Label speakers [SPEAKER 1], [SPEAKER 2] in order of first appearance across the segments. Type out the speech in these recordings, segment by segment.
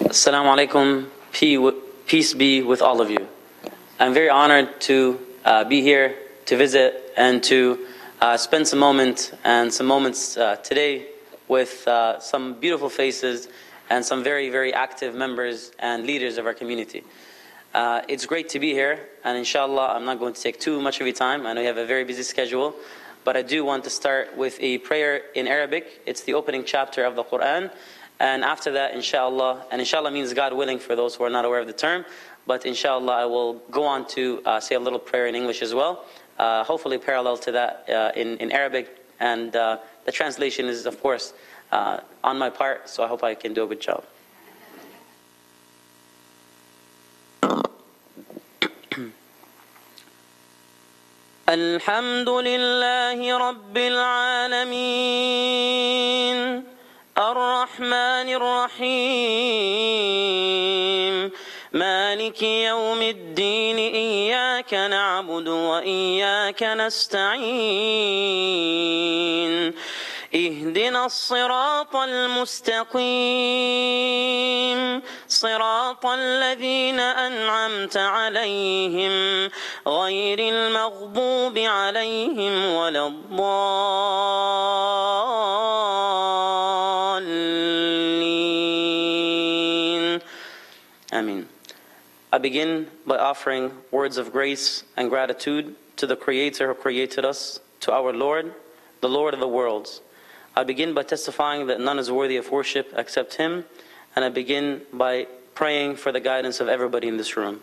[SPEAKER 1] Assalamu alaikum, peace be with all of you. I'm very honored to be here to visit and to spend some moments today with some beautiful faces and some very, very active members and leaders of our community. It's great to be here, and inshallah I'm not going to take too much of your time. I know you have a very busy schedule, but I do want to start with a prayer in Arabic. It's the opening chapter of the Quran. And after that, inshallah, and inshallah means God willing for those who are not aware of the term, but inshallah I will go on to say a little prayer in English as well, hopefully parallel to that in Arabic, and the translation is of course on my part, so I hope I can do a good job. Alhamdulillahi Rabbil Alameen, الرحمن الرحيم مالك يوم الدين إياك نعبد وإياك نستعين اهدنا الصراط المستقيم صراط الذين أنعمت عليهم غير المغضوب عليهم ولا الضالين. Amen. I begin by offering words of grace and gratitude to the Creator who created us, to our Lord, the Lord of the worlds. I begin by testifying that none is worthy of worship except Him, and I begin by praying for the guidance of everybody in this room.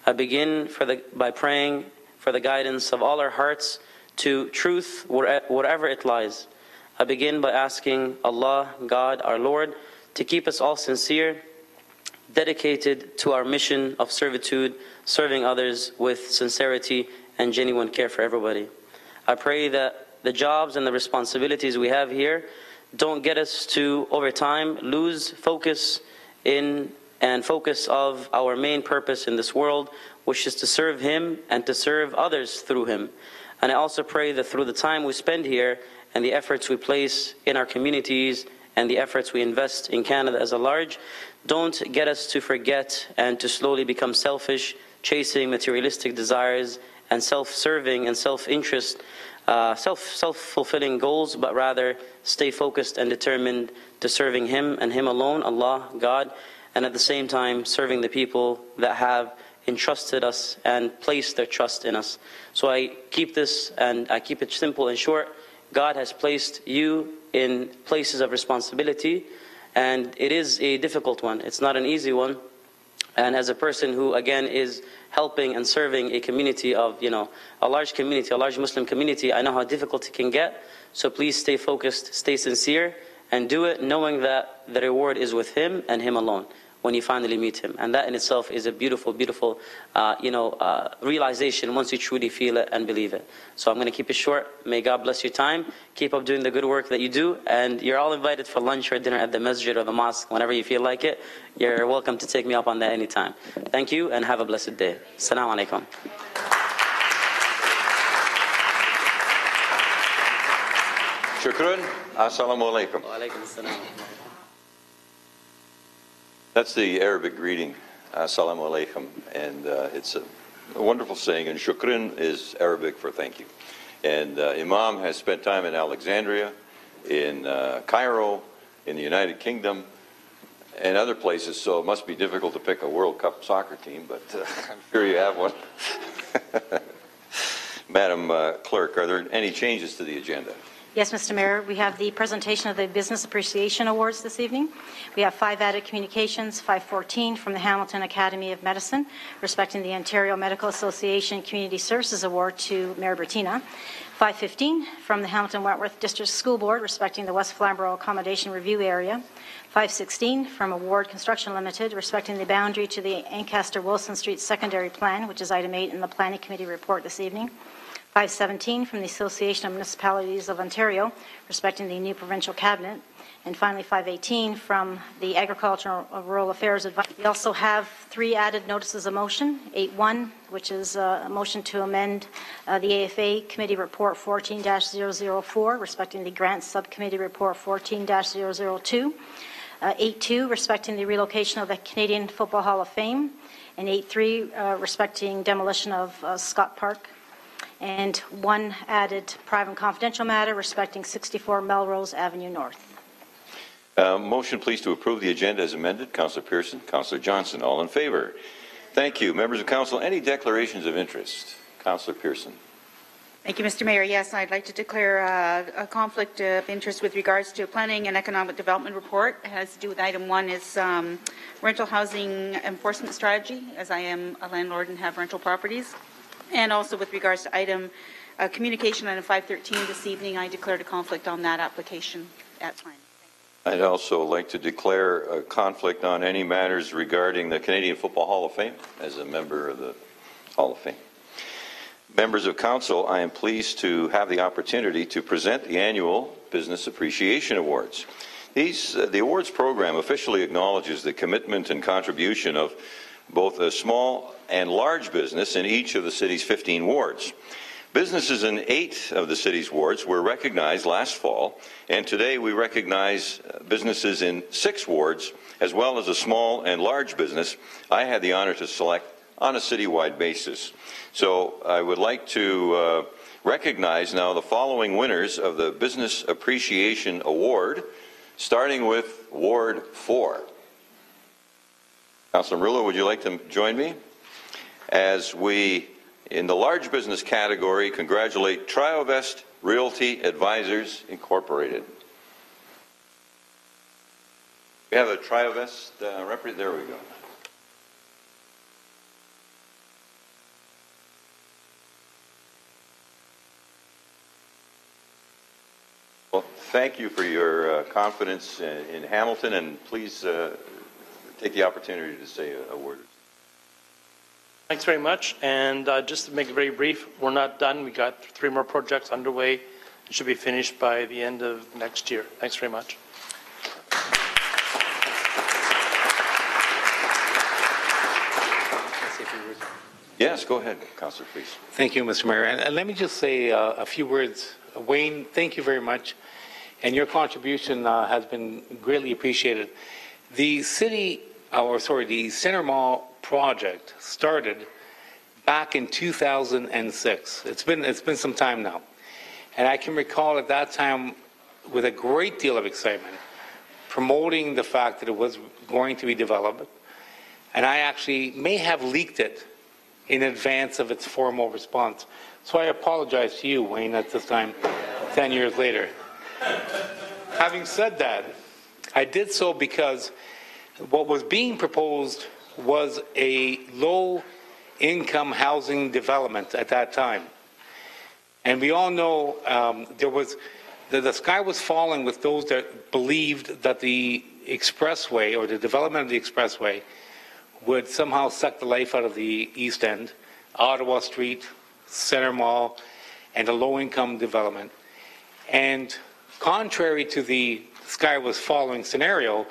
[SPEAKER 1] I begin by praying for the guidance of all our hearts to truth wherever it lies. I begin by asking Allah, God, our Lord, to keep us all sincere, dedicated to our mission of servitude, serving others with sincerity and genuine care for everybody. I pray that the jobs and the responsibilities we have here don't get us to, over time, lose focus of our main purpose in this world, which is to serve Him and to serve others through Him. And I also pray that through the time we spend here and the efforts we place in our communities and the efforts we invest in Canada as a large, don't get us to forget and to slowly become selfish, chasing materialistic desires and self-serving and self-interest, self-fulfilling goals, but rather stay focused and determined to serving Him and Him alone, Allah, God, and at the same time serving the people that have entrusted us and placed their trust in us. So I keep this and I keep it simple and short. God has placed you in places of responsibility, and it is a difficult one. It's not an easy one. And as a person who, again, is helping and serving a community of, a large community, a large Muslim community, I know how difficult it can get. So please stay focused, stay sincere, and do it knowing that the reward is with Him and Him alone when you finally meet Him. And that in itself is a beautiful, beautiful, realization once you truly feel it and believe it. So I'm going to keep it short. May God bless your time. Keep up doing the good work that you do. And you're all invited for lunch or dinner at the masjid or the mosque whenever you feel like it. You're welcome to take me up on that anytime. Thank you and have a blessed day. Assalamu alaikum.
[SPEAKER 2] Shukran. Assalamu alaikum.
[SPEAKER 1] Wa alaikum assalam.
[SPEAKER 2] That's the Arabic greeting, Assalamu alaikum, and it's a wonderful saying, and shukran is Arabic for thank you. And Imam has spent time in Alexandria, in Cairo, in the United Kingdom, and other places, so it must be difficult to pick a World Cup soccer team, but I'm sure you have one. Madam Clerk, are there any changes to the agenda?
[SPEAKER 3] Yes, Mr. Mayor, we have the presentation of the Business Appreciation Awards this evening. We have 5 added communications, 514 from the Hamilton Academy of Medicine, respecting the Ontario Medical Association Community Services Award to Mayor Bertina. 515 from the Hamilton Wentworth District School Board, respecting the West Flamborough Accommodation Review Area. 516 from Award Construction Limited, respecting the boundary to the Ancaster-Wilson Street Secondary Plan, which is item 8 in the Planning Committee report this evening. 517 from the Association of Municipalities of Ontario, respecting the new provincial cabinet. And finally, 518 from the Agricultural and Rural Affairs Advisory. We also have 3 added notices of motion. 8.1, which is a motion to amend the AFA Committee Report 14-004, respecting the Grants Subcommittee Report 14-002. 8.2, respecting the relocation of the Canadian Football Hall of Fame, and 8.3, respecting demolition of Scott Park, and one added private and confidential matter respecting 64 Melrose Avenue North.
[SPEAKER 2] Motion please to approve the agenda as amended. Councillor Pearson, Councillor Johnson, all in favour. Thank you. Members of Council, any declarations of interest? Councillor Pearson.
[SPEAKER 4] Thank you, Mr. Mayor. Yes, I'd like to declare a conflict of interest with regards to a planning and economic development report. It has to do with item 1 is rental housing enforcement strategy, as I am a landlord and have rental properties. And also with regards to item communication item 513 this evening, I declared a conflict on that application at time.
[SPEAKER 2] I'd also like to declare a conflict on any matters regarding the Canadian Football Hall of Fame as a member of the Hall of Fame. Members of Council, I am pleased to have the opportunity to present the annual Business Appreciation Awards. The awards program officially acknowledges the commitment and contribution of both a small and large business in each of the city's 15 wards. Businesses in 8 of the city's wards were recognized last fall, and today we recognize businesses in 6 wards, as well as a small and large business I had the honor to select on a citywide basis. So I would like to recognize now the following winners of the Business Appreciation Award, starting with Ward 4. Councillor Murillo, would you like to join me? As we, in the large business category, congratulate Triovest Realty Advisors Incorporated. We have a Triovest representative. There we go. Well, thank you for your confidence in Hamilton, and please take the opportunity to say a word.
[SPEAKER 5] Thanks very much, and just to make it very brief, we're not done. We got 3 more projects underway and should be finished by the end of next year. Thanks very much.
[SPEAKER 2] Yes, go ahead, Councillor, please.
[SPEAKER 6] Thank you, Mr. Mayor. And let me just say a few words. Wayne, thank you very much. And your contribution has been greatly appreciated. The the Center Mall project started back in 2006. It's been some time now. And I can recall at that time with a great deal of excitement promoting the fact that it was going to be developed. And I actually may have leaked it in advance of its formal response. So I apologize to you, Wayne, at this time, 10 years later. Having said that, I did so because what was being proposed was a low-income housing development at that time. And we all know the sky was falling with those that believed that the expressway or the development of the expressway would somehow suck the life out of the East End, Ottawa Street, Center Mall, and a low-income development. And contrary to the sky was falling scenario,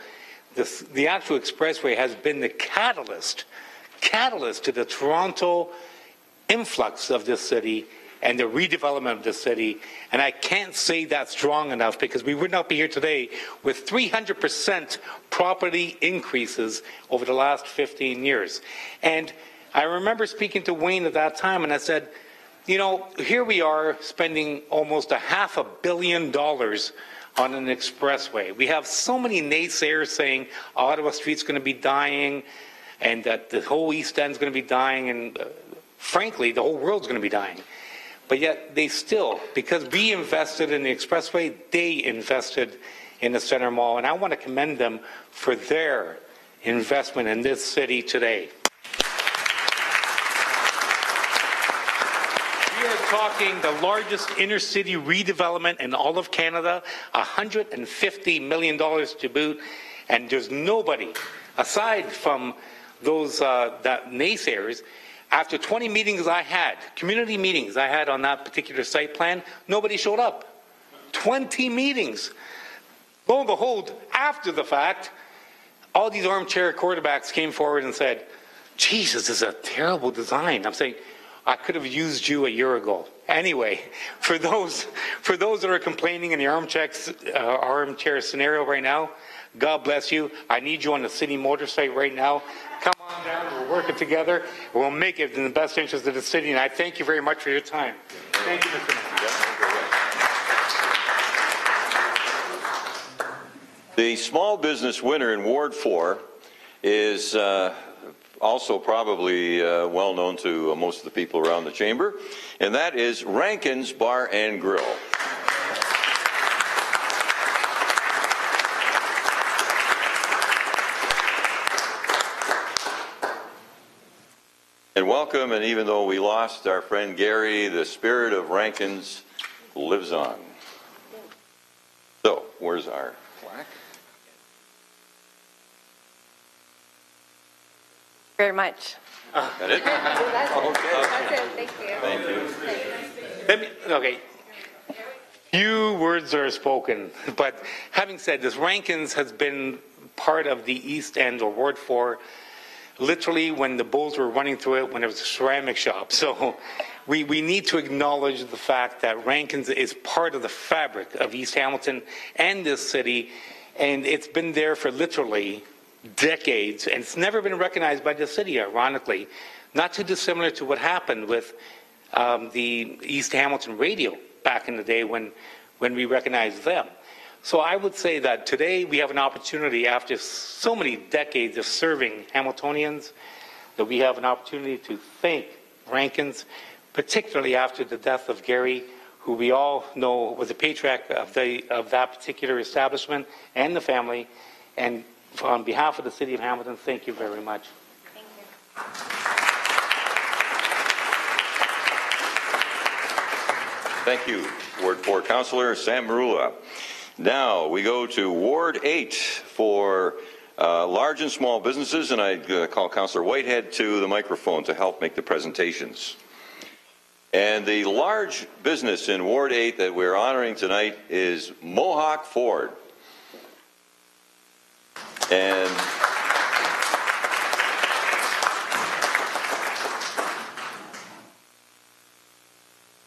[SPEAKER 6] the actual expressway has been the catalyst to the Toronto influx of this city and the redevelopment of the city. And I can't say that strong enough, because we would not be here today with 300% property increases over the last 15 years. And I remember speaking to Wayne at that time, and I said, you know, here we are spending almost $500 million on an expressway. We have so many naysayers saying Ottawa Street's going to be dying and that the whole East End's going to be dying, and frankly, the whole world's going to be dying. But yet they still, because we invested in the expressway, they invested in the Center Mall, and I want to commend them for their investment in this city today. We are talking the largest inner-city redevelopment in all of Canada, $150 million to boot, and there's nobody, aside from those that naysayers. After 20 meetings I had, community meetings I had on that particular site plan, nobody showed up. 20 meetings. Lo and behold, after the fact, all these armchair quarterbacks came forward and said, Jesus, this is a terrible design. I'm saying, I could have used you a year ago. Anyway, for those that are complaining in the armchair scenario right now, God bless you. I need you on the city motor site right now. Come on down. We're working together. We'll make it in the best interest of the city. And I thank you very much for your time. Thank you, Mr. Mayor.
[SPEAKER 2] The small business winner in Ward 4 is also probably well known to most of the people around the chamber, and that is Rankin's Bar and Grill. And welcome, and even though we lost our friend Gary, the spirit of Rankin's lives on. So, where's our plaque?
[SPEAKER 7] Very much.
[SPEAKER 2] That it? Okay. Thank you.
[SPEAKER 6] Okay. Few words are spoken, but having said this, Rankins has been part of the East End or Ward 4 literally when the bulls were running through it when it was a ceramic shop. So we need to acknowledge the fact that Rankins is part of the fabric of East Hamilton and this city, and it's been there for literally decades, and it's never been recognized by the city, ironically. Not too dissimilar to what happened with the East Hamilton radio back in the day when we recognized them. So I would say that today we have an opportunity, after so many decades of serving Hamiltonians, that we have an opportunity to thank Rankins, particularly after the death of Gary, who we all know was a patriarch of that particular establishment and the family. And on behalf of the City of Hamilton, thank you very much.
[SPEAKER 3] Thank you.
[SPEAKER 2] Thank you, Ward 4 Councillor Sam Marula. Now we go to Ward 8 for large and small businesses, and I call Councillor Whitehead to the microphone to help make the presentations. And the large business in Ward 8 that we're honoring tonight is Mohawk Ford. And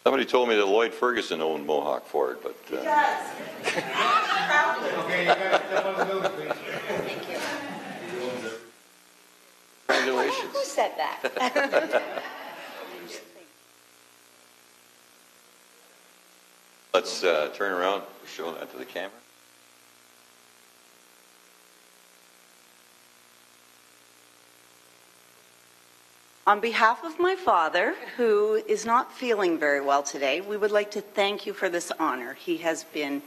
[SPEAKER 2] somebody told me that Lloyd Ferguson owned Mohawk Ford, but
[SPEAKER 7] He does.
[SPEAKER 6] Okay, you guys step on the building, please.
[SPEAKER 3] Thank you.
[SPEAKER 2] congratulations.
[SPEAKER 7] Who said that?
[SPEAKER 2] Let's turn around, show that to the camera.
[SPEAKER 8] On behalf of my father, who is not feeling very well today, we would like to thank you for this honor. He has been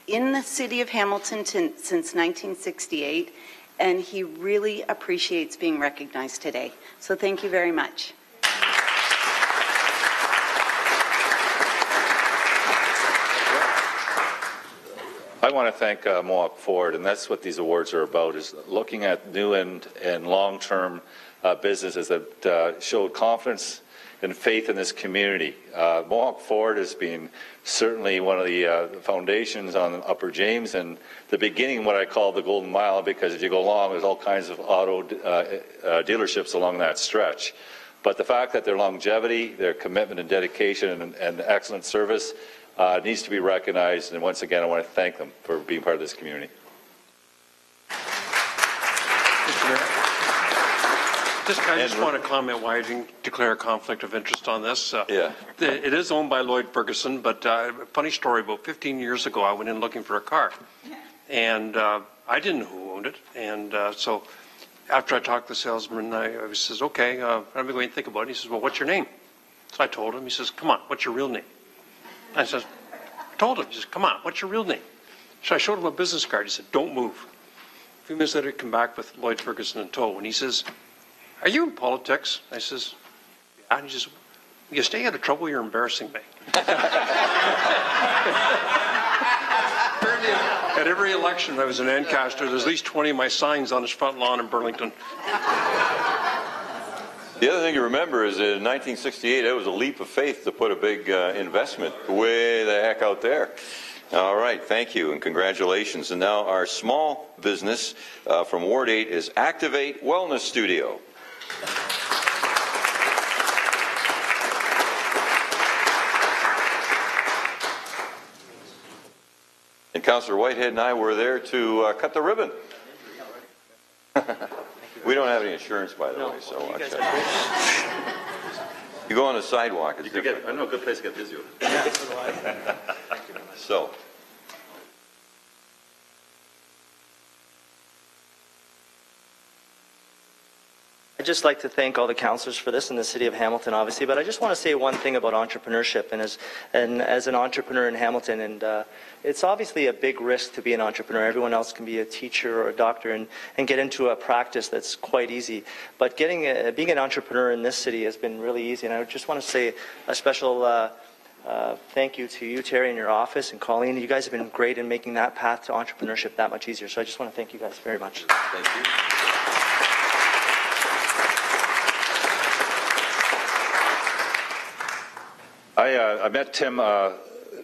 [SPEAKER 8] in the city of Hamilton since 1968, and he really appreciates being recognized today. So thank you very much.
[SPEAKER 9] I want to thank Mohawk Ford, and that's what these awards are about, is looking at new and long-term businesses that showed confidence and faith in this community. Mohawk Ford has been certainly one of the foundations on Upper James and the beginning, what I call the Golden Mile, because as you go along, there's all kinds of auto dealerships along that stretch. But the fact that their longevity, their commitment and dedication and excellent service needs to be recognized, and once again, I want to thank them for being part of this community.
[SPEAKER 10] I just want to comment why I didn't declare a conflict of interest on this.
[SPEAKER 2] Yeah.
[SPEAKER 10] It is owned by Lloyd Ferguson, but funny story, about 15 years ago, I went in looking for a car, and I didn't know who owned it, and so after I talked to the salesman, I says, okay, I'm going to think about it. He says, well, what's your name? So I told him. He says, come on, what's your real name? I said, I told him. He says, come on, what's your real name? So I showed him a business card. He said, don't move. A few minutes later, he came back with Lloyd Ferguson in tow, and he says, are you in politics? I says, yeah. And he says, you stay out of trouble, you're embarrassing me. At every election, I was in Ancaster. There's at least 20 of my signs on his front lawn in Burlington.
[SPEAKER 2] The other thing to remember is that in 1968, it was a leap of faith to put a big investment way the heck out there. All right, thank you and congratulations. And now our small business from Ward 8 is Activate Wellness Studio. And And Councillor Whitehead and I were there to cut the ribbon. We don't have any insurance, by the way, so watch out. You go on the sidewalk, it's different.
[SPEAKER 9] I know a good place to get physio.
[SPEAKER 2] So.
[SPEAKER 7] I'd just like to thank all the councillors for this in the city of Hamilton, obviously, but I just want to say one thing about entrepreneurship and as an entrepreneur in Hamilton, and it's obviously a big risk to be an entrepreneur. Everyone else can be a teacher or a doctor and get into a practice that's quite easy, but being an entrepreneur in this city has been really easy, and I just want to say a special thank you to you, Terry, and your office, and Colleen. You guys have been great in making that path to entrepreneurship that much easier, so I just want to thank you guys very much.
[SPEAKER 2] Thank you.
[SPEAKER 9] I met Tim a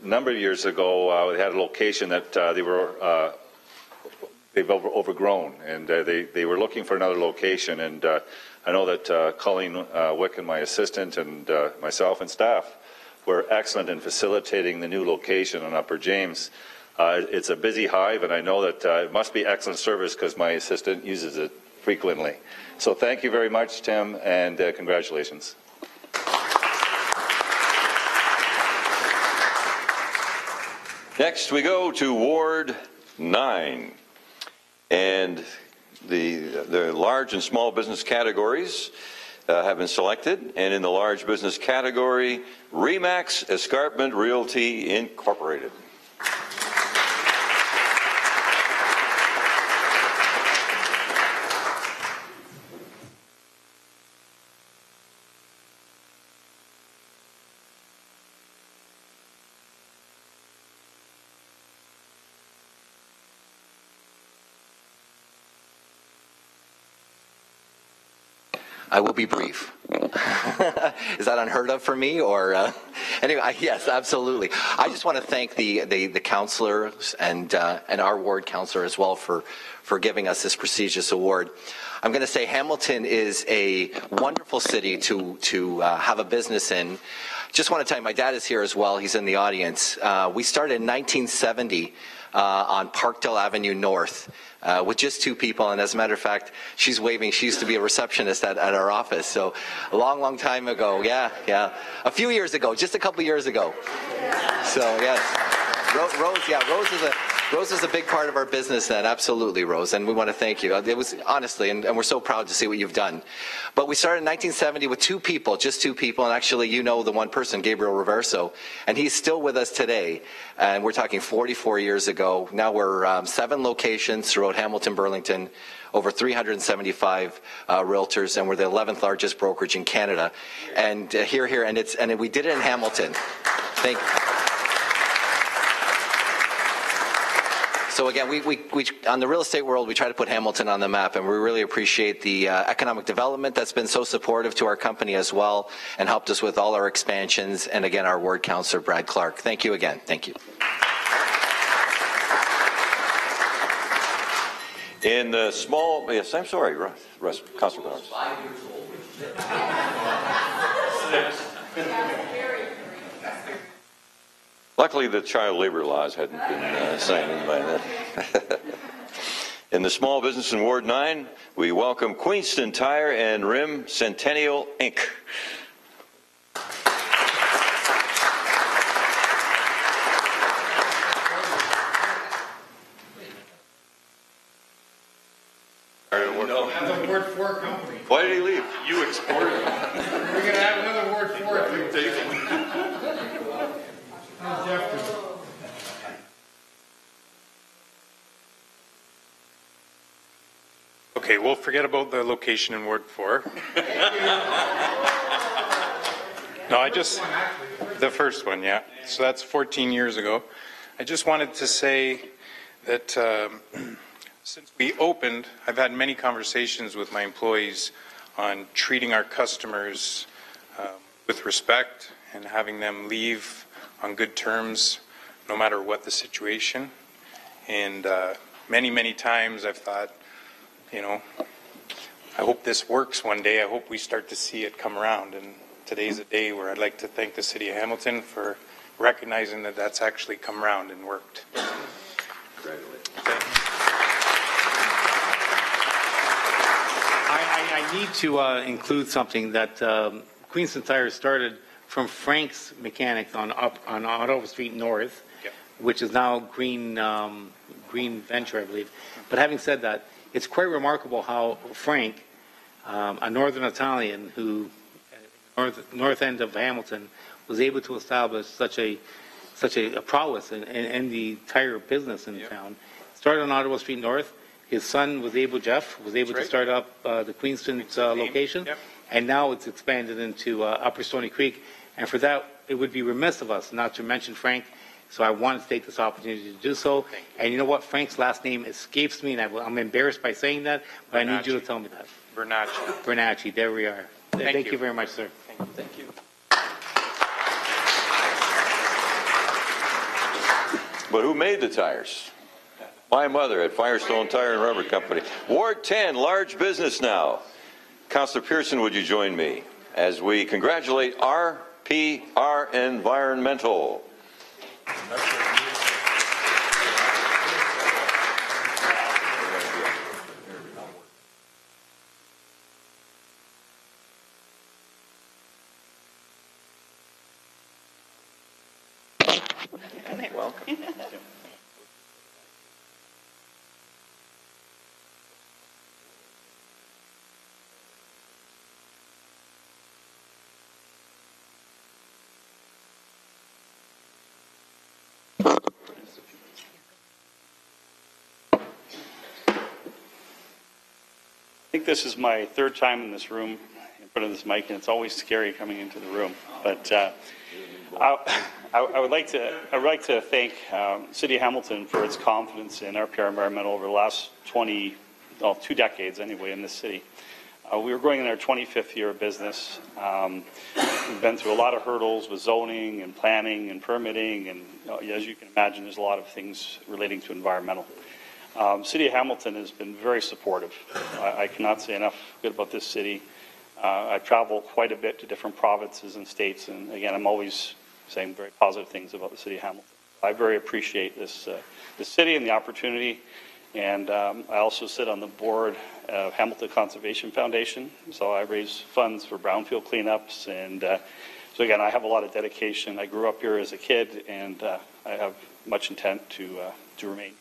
[SPEAKER 9] number of years ago. They had a location that they've overgrown, and they were looking for another location. And I know that Colleen Wick and my assistant and myself and staff were excellent in facilitating the new location on Upper James. It's a busy hive, and I know that it must be excellent service because my assistant uses it frequently. So thank you very much, Tim, and congratulations.
[SPEAKER 2] Next, we go to Ward 9, and the large and small business categories have been selected, and in the large business category, Remax Escarpment Realty Incorporated.
[SPEAKER 11] I will be brief. Is that unheard of for me? Or anyway, yes, absolutely. I just want to thank the councillors and our ward councillor as well for giving us this prestigious award. I'm going to say Hamilton is a wonderful city to have a business in. Just want to tell you, my dad is here as well. He's in the audience. We started in 1970 on Parkdale Avenue North. With just two people, and as a matter of fact, she's waving. She used to be a receptionist at our office, so a long time ago. Yeah, a few years ago, just a couple years ago. So yes, Rose is a big part of our business then, absolutely, Rose, and we want to thank you. It was honestly, and we're so proud to see what you've done. But we started in 1970 with two people, just two people, and actually you know the one person, Gabriel Reverso, and he's still with us today, and we're talking 44 years ago. Now we're 7 locations throughout Hamilton, Burlington, over 375 realtors, and we're the 11th largest brokerage in Canada. And here, and we did it in Hamilton. Thank you. So again, we on the real estate world, we try to put Hamilton on the map, and we really appreciate the economic development that's been so supportive to our company as well, and helped us with all our expansions, and again, our ward councillor, Brad Clark. Thank you again. Thank you.
[SPEAKER 2] In the small, yes, I'm sorry, Russ, Councillor Barnes.
[SPEAKER 12] 5 years old.
[SPEAKER 2] Luckily, the child labor laws hadn't been signed by then. In the small business in Ward 9, we welcome Queenston Tire and Rim Centennial, Inc.
[SPEAKER 12] No, that's a Ward 4 company.
[SPEAKER 2] Why did he leave?
[SPEAKER 12] You exported it. We're going to have another Ward 4 if you take it. How's Jeff doing?
[SPEAKER 13] Okay, we'll forget about the location in Ward 4. No, the first one, yeah. So that's 14 years ago. I just wanted to say that since we opened, I've had many conversations with my employees on treating our customers with respect and having them leave on good terms no matter what the situation. And many times I've thought, you know, I hope this works one day. I hope we start to see it come around. And today's a day where I'd like to thank the City of Hamilton for recognizing that that's actually come around and worked.
[SPEAKER 2] Congratulations.
[SPEAKER 6] I need to include something that Queenston Tire started from Frank's Mechanics on Ottawa Street North, which is now Green Venture, I believe. But having said that, it's quite remarkable how Frank, a Northern Italian who, north end of Hamilton, was able to establish such a prowess in the tire business in town. Started on Ottawa Street North. His son Jeff was able to start up the Queenston location, and now it's expanded into Upper Stony Creek. And for that, it would be remiss of us not to mention Frank. So I wanted to take this opportunity to do so. And you know what? Frank's last name escapes me, and I'm embarrassed by saying that, but
[SPEAKER 13] Bernacci.
[SPEAKER 6] I need you to tell me that.
[SPEAKER 13] Bernacci.
[SPEAKER 6] There we are. Thank you very much, sir.
[SPEAKER 13] Thank you.
[SPEAKER 2] But who made the tires? My mother at Firestone Tire and Rubber Company. Ward 10, large business now. Councillor Pearson, would you join me as we congratulate RPR Environmental?
[SPEAKER 14] Welcome.
[SPEAKER 15] I think this is my third time in this room in front of this mic, and it's always scary coming into the room. But I would like to thank City of Hamilton for its confidence in RPR Environmental over the last 2 decades anyway in this city. We were going in our 25th year of business. We've been through a lot of hurdles with zoning and planning and permitting, and as you can imagine, there's a lot of things relating to environmental. City of Hamilton has been very supportive. I cannot say enough good about this city. I travel quite a bit to different provinces and states, and again, I'm always saying very positive things about the City of Hamilton. I very appreciate this city and the opportunity, and I also sit on the board of Hamilton Conservation Foundation, so I raise funds for brownfield cleanups, and so again, I have a lot of dedication. I grew up here as a kid, and I have much intent to remain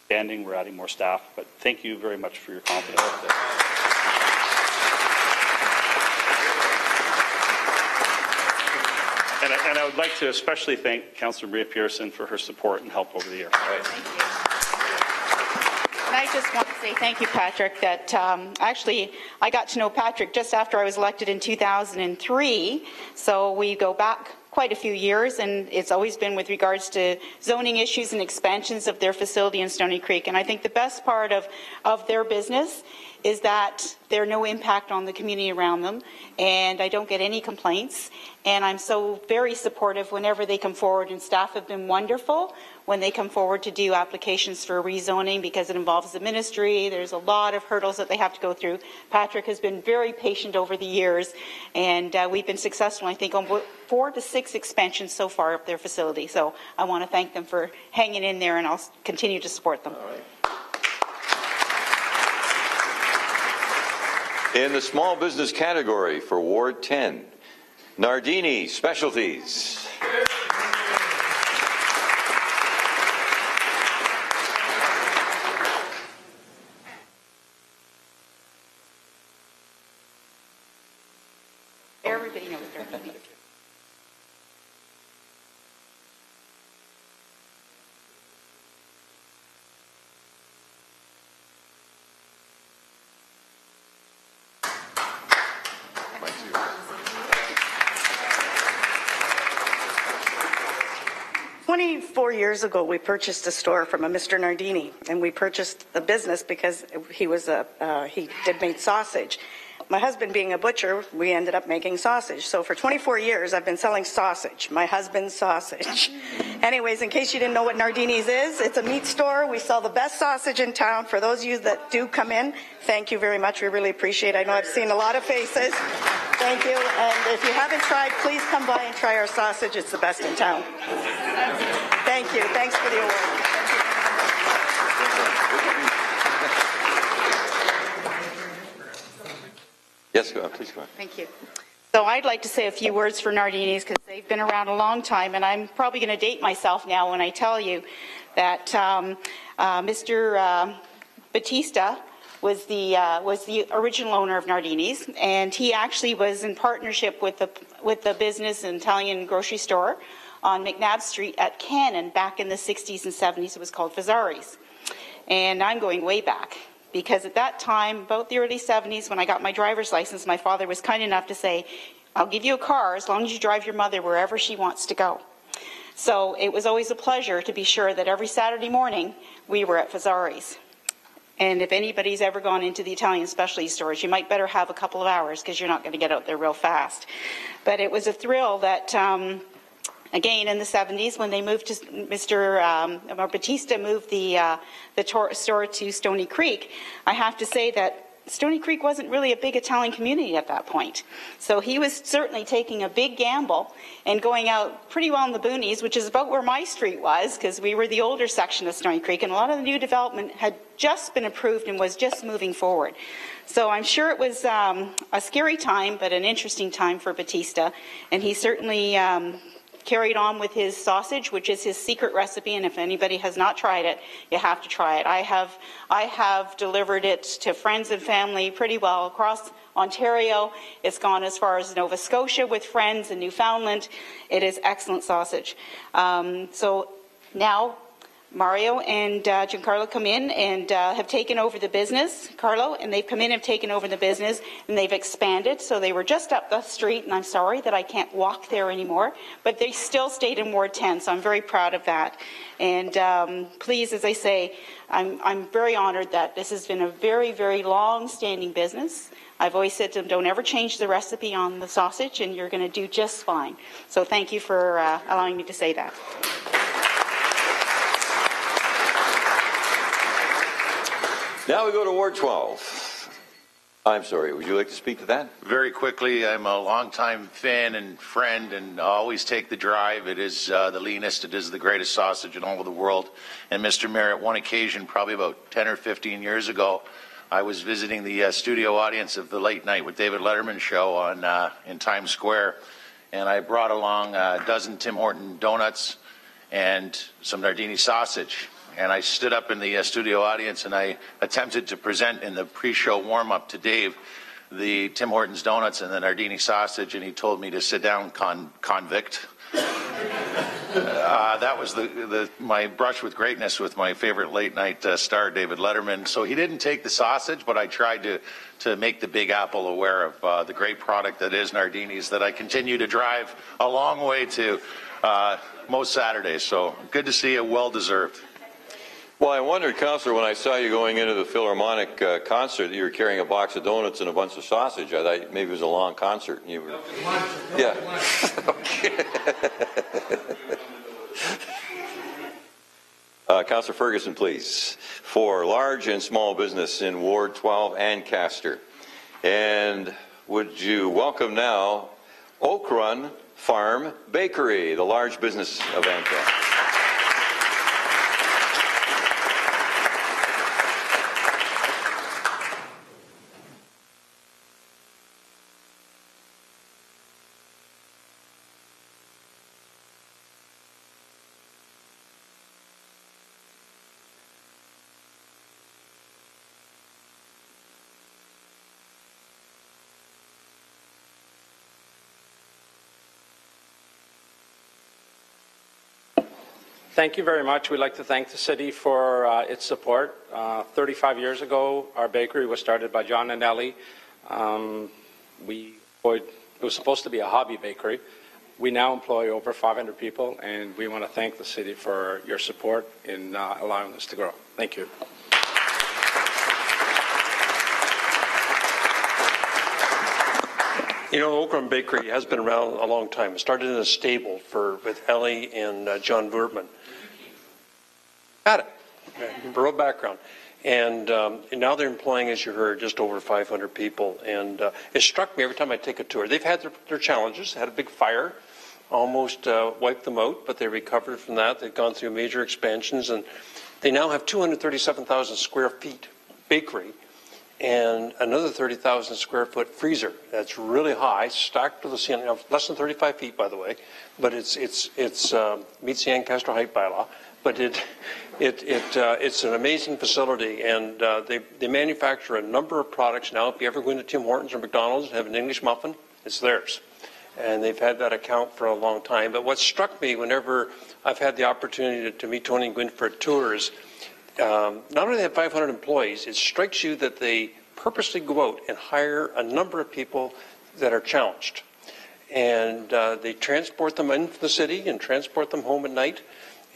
[SPEAKER 15] standing. We're adding more staff, but thank you very much for your confidence. And I would like to especially thank Councillor Maria Pearson for her support and help over the years.
[SPEAKER 4] Thank you. And I just want to say thank you, Patrick, that actually I got to know Patrick just after I was elected in 2003, so we go back quite a few years, and it's always been with regards to zoning issues and expansions of their facility in Stony Creek. And I think the best part of their business is that there's no impact on the community around them, and I don't get any complaints. And I'm so very supportive whenever they come forward, and staff have been wonderful when they come forward to do applications for rezoning, because it involves the ministry. There's a lot of hurdles that they have to go through. Patrick has been very patient over the years, and we've been successful, I think, on 4 to 6 expansions so far of their facility. So I want to thank them for hanging in there, and I'll continue to support them.
[SPEAKER 2] All right. In the small business category for Ward 10, Nardini Specialties.
[SPEAKER 4] Everybody knows Nardini.
[SPEAKER 16] "24 years ago, we purchased a store from a Mr. Nardini, and we purchased the business because he made sausage. My husband being a butcher, we ended up making sausage. So for 24 years, I've been selling sausage, my husband's sausage. Anyways, in case you didn't know what Nardini's is, it's a meat store. We sell the best sausage in town. For those of you that do come in, thank you very much. We really appreciate it. I know I've seen a lot of faces. Thank you. And if you haven't tried, please come by and try our sausage. It's the best in town. Thank you. Thanks for the award.
[SPEAKER 2] Yes, go on, please go on.
[SPEAKER 4] Thank you. So I'd like to say a few words for Nardini's because they've been around a long time, and I'm probably going to date myself now when I tell you that Mr. Batista was the original owner of Nardini's, and he actually was in partnership with the business and Italian grocery store on McNabb Street at Cannon back in the 60s and 70s. It was called Fazari's. And I'm going way back because at that time, about the early 70s, when I got my driver's license, my father was kind enough to say, I'll give you a car as long as you drive your mother wherever she wants to go. So it was always a pleasure to be sure that every Saturday morning we were at Fazari's. And if anybody's ever gone into the Italian specialty stores, you might better have a couple of hours because you're not going to get out there real fast. But it was a thrill that, again, in the 70s, when they moved to Batista moved the store to Stony Creek, I have to say that Stony Creek wasn't really a big Italian community at that point. So he was certainly taking a big gamble and going out pretty well in the boonies, which is about where my street was, because we were the older section of Stony Creek, and a lot of the new development had just been approved and was just moving forward. So I'm sure it was a scary time, but an interesting time for Batista, and he certainly carried on with his sausage, which is his secret recipe, and if anybody has not tried it, you have to try it. I have delivered it to friends and family pretty well across Ontario. It's gone as far as Nova Scotia with friends in Newfoundland. It is excellent sausage. So now Mario and Giancarlo come in and have taken over the business, Carlo, and they've come in and have taken over the business, and they've expanded. So they were just up the street, and I'm sorry that I can't walk there anymore, but they still stayed in Ward 10, so I'm very proud of that. And please, as I say, I'm very honored that this has been a very, very long-standing business. I've always said to them, don't ever change the recipe on the sausage, and you're going to do just fine. So thank you for allowing me to say that.
[SPEAKER 2] Now we go to Ward 12. I'm sorry, would you like to speak to that?
[SPEAKER 14] Very quickly, I'm a longtime fan and friend and always take the drive. It is the leanest, it is the greatest sausage in all of the world. And Mr. Mayor, at one occasion, probably about 10 or 15 years ago, I was visiting the studio audience of the Late Night with David Letterman show on in Times Square, and I brought along a dozen Tim Horton donuts and some Nardini sausage. And I stood up in the studio audience and I attempted to present in the pre-show warm-up to Dave the Tim Hortons donuts and the Nardini sausage, and he told me to sit down, convict. That was my brush with greatness with my favorite late-night star, David Letterman. So he didn't take the sausage, but I tried to make the Big Apple aware of the great product that is Nardini's that I continue to drive a long way to most Saturdays. So good to see you, well-deserved.
[SPEAKER 2] Well, I wondered, Councillor, when I saw you going into the Philharmonic concert, that you were carrying a box of donuts and a bunch of sausage. I thought maybe it was a long concert. And you were... Yeah. Okay. Councillor Ferguson, please, for large and small business in Ward 12 and Castor. And would you welcome now Oak Run Farm Bakery, the large business of Antrim.
[SPEAKER 17] Thank you very much. We'd like to thank the city for its support. 35 years ago, our bakery was started by John and Ellie. It was supposed to be a hobby bakery. We now employ over 500 people, and we want to thank the city for your support in allowing us to grow. Thank you.
[SPEAKER 10] You know, Oak Run Bakery has been around a long time. It started in a stable with Ellie and John Vertman. Got it. Broad background. And now they're employing, as you heard, just over 500 people. And it struck me every time I take a tour. They've had their challenges. They had a big fire, almost wiped them out, but they recovered from that. They've gone through major expansions, and they now have 237,000 square feet bakery. and another 30,000 square foot freezer that's really high, stacked to the ceiling, less than 35 feet, by the way, but it's meets the Ancaster height bylaw. But it's an amazing facility, and they manufacture a number of products now. If you ever go into Tim Hortons or McDonald's and have an English muffin, it's theirs. And they've had that account for a long time. But what struck me whenever I've had the opportunity to meet Tony and Gwyn for tours, not only do they have 500 employees, it strikes you that they purposely go out and hire a number of people that are challenged. And they transport them into the city and transport them home at night.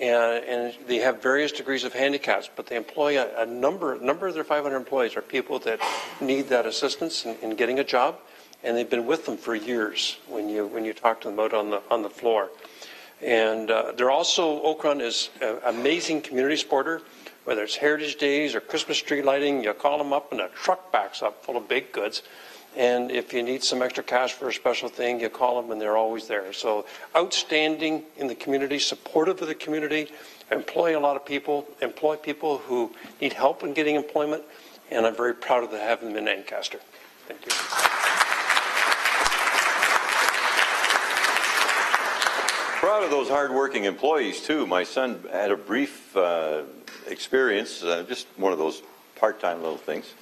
[SPEAKER 10] And they have various degrees of handicaps, but they employ a number of their 500 employees are people that need that assistance in getting a job, and they've been with them for years when you talk to them out on the floor. And they're also, Oakron is an amazing community supporter, whether it's Heritage Days or Christmas tree lighting. You call them up and a truck backs up full of baked goods. And if you need some extra cash for a special thing, you call them and they're always there. So outstanding in the community, supportive of the community, employ a lot of people, employ people who need help in getting employment, and I'm very proud of having them in Ancaster. Thank you.
[SPEAKER 2] Proud of those hardworking employees, too. My son had a brief experience, just one of those part-time little things.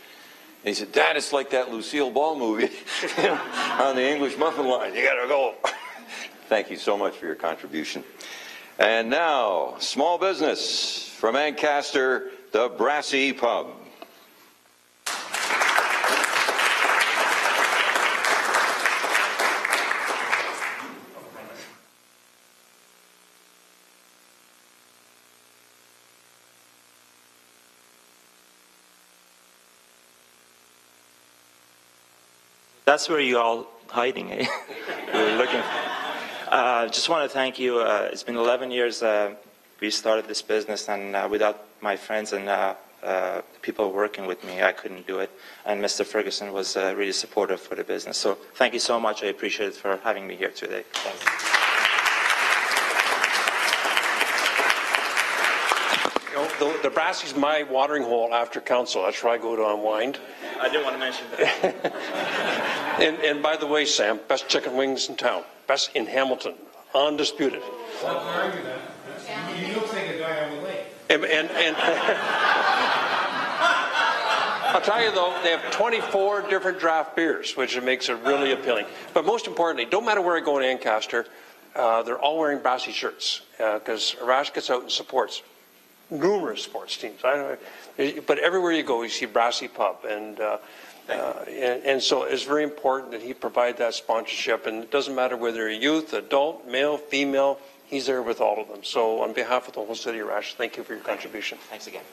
[SPEAKER 2] And he said, Dad, it's like that Lucille Ball movie on the English muffin line. You got to go. Thank you so much for your contribution. And now, small business from Ancaster, the Brassy Pub.
[SPEAKER 18] That's where you all hiding, eh? You're looking. Just want to thank you. It's been 11 years we started this business, and without my friends and people working with me, I couldn't do it. And Mr. Ferguson was really supportive for the business. So thank you so much. I appreciate it for having me here today. Thanks.
[SPEAKER 10] The Brassy's my watering hole after council. That's where I go to unwind.
[SPEAKER 18] I didn't want to mention that.
[SPEAKER 10] and by the way, Sam, best chicken wings in town. Best in Hamilton. Undisputed.
[SPEAKER 12] I'll argue that. You look like a guy on the lake.
[SPEAKER 10] And I'll tell you, though, they have 24 different draft beers, which makes it really appealing. But most importantly, don't matter where I go in Ancaster, they're all wearing Brassy shirts because Arash gets out and supports numerous sports teams. But everywhere you go, you see Brassy Pub, and so it's very important that he provide that sponsorship. And it doesn't matter whether you're youth, adult, male, female, he's there with all of them. So on behalf of the whole city, Arash, thank you for your contribution.
[SPEAKER 18] Thanks again.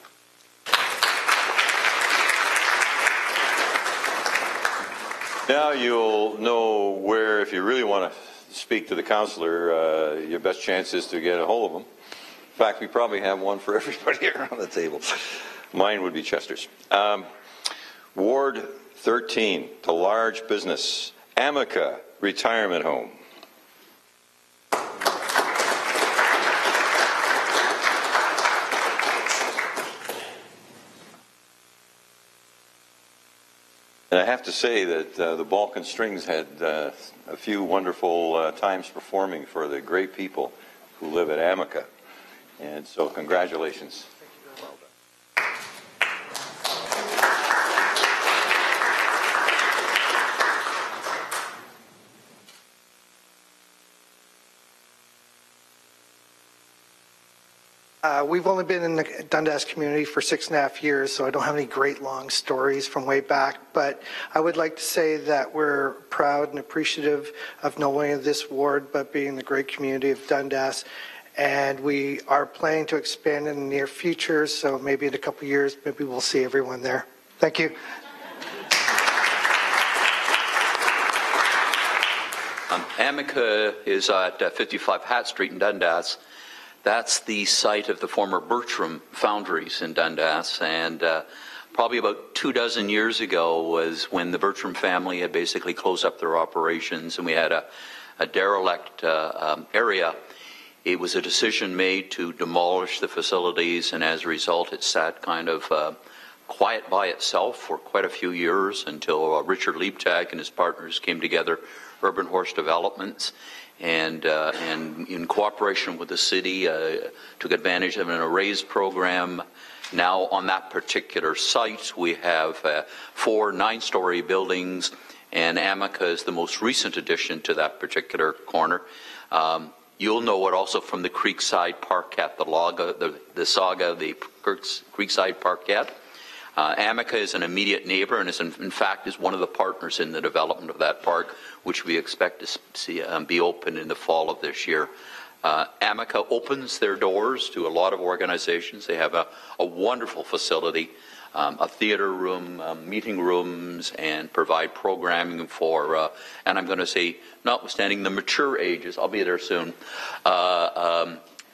[SPEAKER 2] Now you'll know where, if you really want to speak to the councillor, your best chance is to get a hold of him. In fact, we probably have one for everybody around the table. Mine would be Chester's. Ward 13, to large business, Amica Retirement Home. And I have to say that the Balkan Strings had a few wonderful times performing for the great people who live at Amica. And so congratulations.
[SPEAKER 19] We've only been in the Dundas community for 6.5 years, so I don't have any great long stories from way back, but I would like to say that we're proud and appreciative of not only this ward, but being the great community of Dundas. And we are planning to expand in the near future, so maybe in a couple of years, maybe we'll see everyone there. Thank you.
[SPEAKER 20] Amica is at 55 Hat Street in Dundas. That's the site of the former Bertram Foundries in Dundas, and probably about 24 years ago was when the Bertram family had basically closed up their operations, and we had a derelict area. It was a decision made to demolish the facilities, and as a result, it sat kind of quiet by itself for quite a few years until Richard Liebtag and his partners came together, Urban Horse Developments, and in cooperation with the city took advantage of an arrays program. Now on that particular site we have 4 9-story buildings, and Amica is the most recent addition to that particular corner. You'll know it also from the Creekside Parkette, the saga of the Creekside Parkette. Amica is an immediate neighbor and is in fact is one of the partners in the development of that park, which we expect to see be open in the fall of this year. Amica opens their doors to a lot of organizations. They have a wonderful facility, a theater room, meeting rooms, and provide programming for, and I'm going to say, notwithstanding the mature ages, I'll be there soon,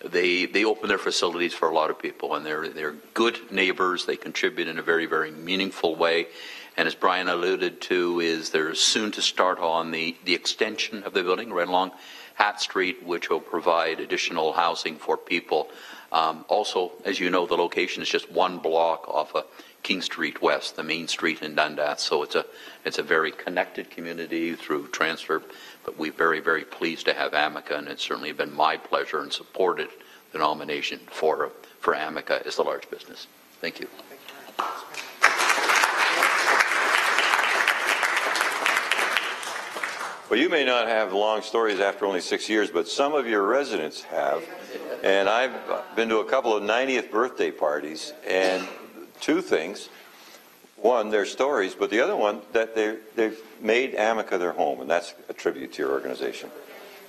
[SPEAKER 20] they open their facilities for a lot of people, and they're good neighbors. They contribute in a very, very meaningful way. And as Brian alluded to, they're soon to start on the extension of the building right along Hat Street, which will provide additional housing for people. Also, as you know, the location is just 1 block off of King Street West, the main street in Dundas. So it's a very connected community through transfer. But we're very, very pleased to have Amica, and it's certainly been my pleasure and supported the nomination for Amica as a large business. Thank you.
[SPEAKER 2] Well, you may not have long stories after only 6 years, but some of your residents have. And I've been to a couple of 90th birthday parties, and 2 things. One, their stories, but the other one, that they've made Amica their home, and that's a tribute to your organization.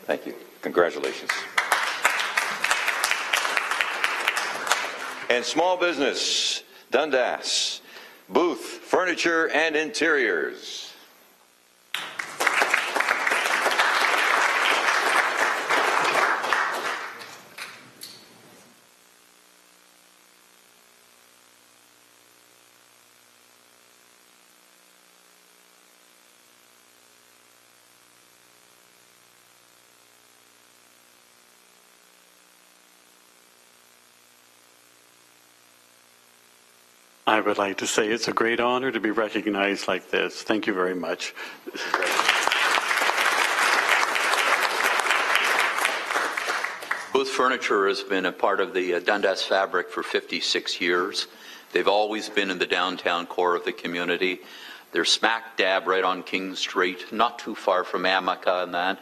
[SPEAKER 2] Thank you. Congratulations. And small business, Dundas, Booth, Furniture and Interiors.
[SPEAKER 21] I would like to say it's a great honor to be recognized like this. Thank you very much.
[SPEAKER 20] Booth Furniture has been a part of the Dundas fabric for 56 years. They've always been in the downtown core of the community. They're smack dab right on King Street, not too far from Amica and that.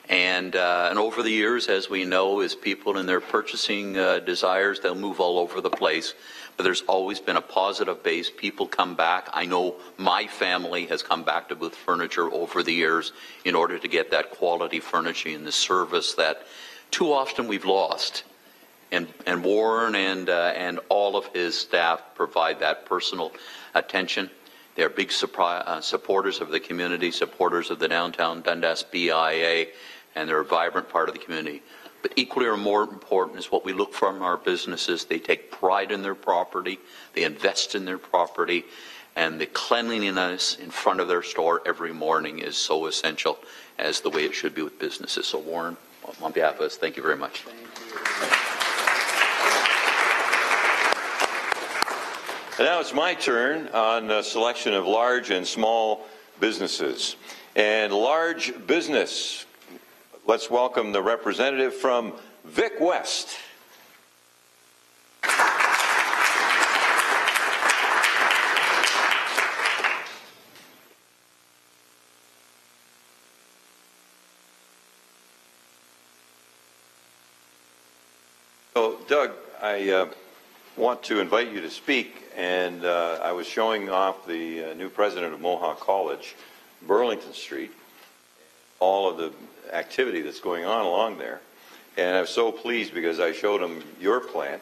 [SPEAKER 20] And over the years, as we know, as people in their purchasing desires, they'll move all over the place. But there's always been a positive base. People come back. I know my family has come back to Booth Furniture over the years in order to get that quality furnishing and the service that too often we've lost. And Warren and all of his staff provide that personal attention. They're big supporters of the community, supporters of the downtown Dundas BIA, and they're a vibrant part of the community. But equally or more important is what we look from our businesses. They take pride in their property, they invest in their property, and the cleanliness in front of their store every morning is so essential as the way it should be with businesses. So Warren, on behalf of us, thank you very much.
[SPEAKER 2] And now it's my turn on a selection of large and small businesses. And large business, let's welcome the representative from Vic West. So, Doug, I want to invite you to speak, and I was showing off the new president of Mohawk College, Burlington Street, all of the activity that's going on along there. And I was so pleased because I showed him your plant.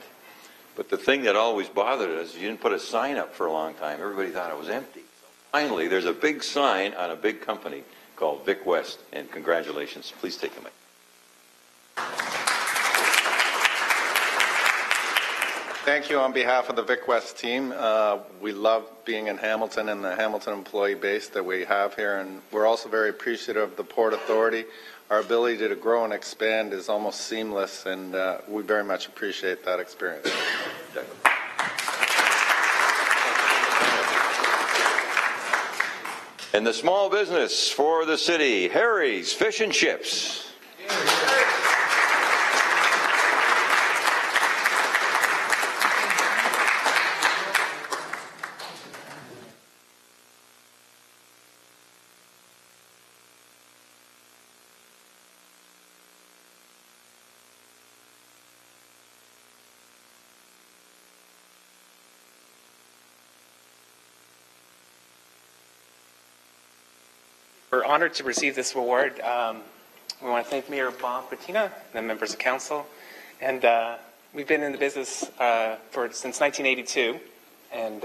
[SPEAKER 2] But the thing that always bothered us, you didn't put a sign up for a long time. Everybody thought it was empty. So finally, there's a big sign on a big company called Vic West. And congratulations. Please take a minute.
[SPEAKER 12] Thank you on behalf of the Vic West team. We love being in Hamilton and the Hamilton employee base that we have here, and we're also very appreciative of the Port Authority. Our ability to grow and expand is almost seamless, and we very much appreciate that experience.
[SPEAKER 2] And the small business for the city, Harry's Fish and Chips.
[SPEAKER 1] We're honored to receive this award. We want to thank Mayor Bob Bettina and the members of council. And we've been in the business since 1982. And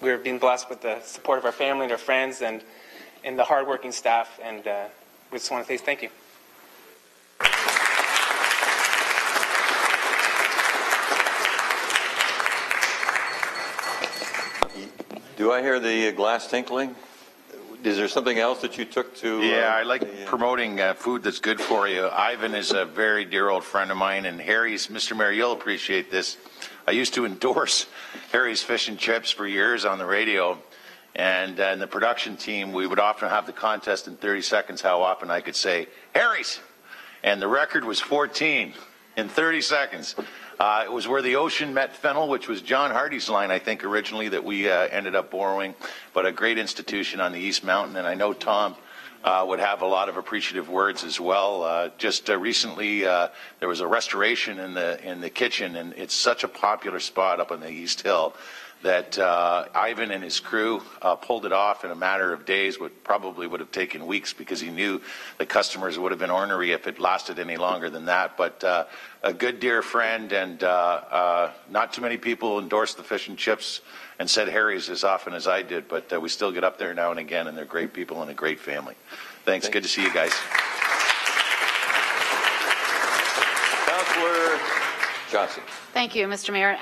[SPEAKER 1] we're being blessed with the support of our family and our friends and the hardworking staff. And we just want to say thank you.
[SPEAKER 2] Do I hear the glass tinkling? Is there something else that you took to?
[SPEAKER 14] Yeah, I like promoting food that's good for you. Ivan is a very dear old friend of mine, and Harry's, Mr. Mayor, you'll appreciate this. I used to endorse Harry's Fish and Chips for years on the radio, and in the production team, we would often have the contest in 30 seconds how often I could say, Harry's! And the record was 14 in 30 seconds. It was where the ocean met fennel, which was John Hardy's line, I think, originally, that we ended up borrowing, but a great institution on the East Mountain, and I know Tom would have a lot of appreciative words as well. Just recently, there was a restoration in the kitchen, and it's such a popular spot up on the East Hill that Ivan and his crew pulled it off in a matter of days, what probably would have taken weeks because he knew the customers would have been ornery if it lasted any longer than that. But a good dear friend, and not too many people endorsed the fish and chips and said Harry's as often as I did, but we still get up there now and again, and they're great people and a great family. Thanks. Good to see you guys.
[SPEAKER 2] Councillor Johnson.
[SPEAKER 22] Thank you, Mr. Mayor.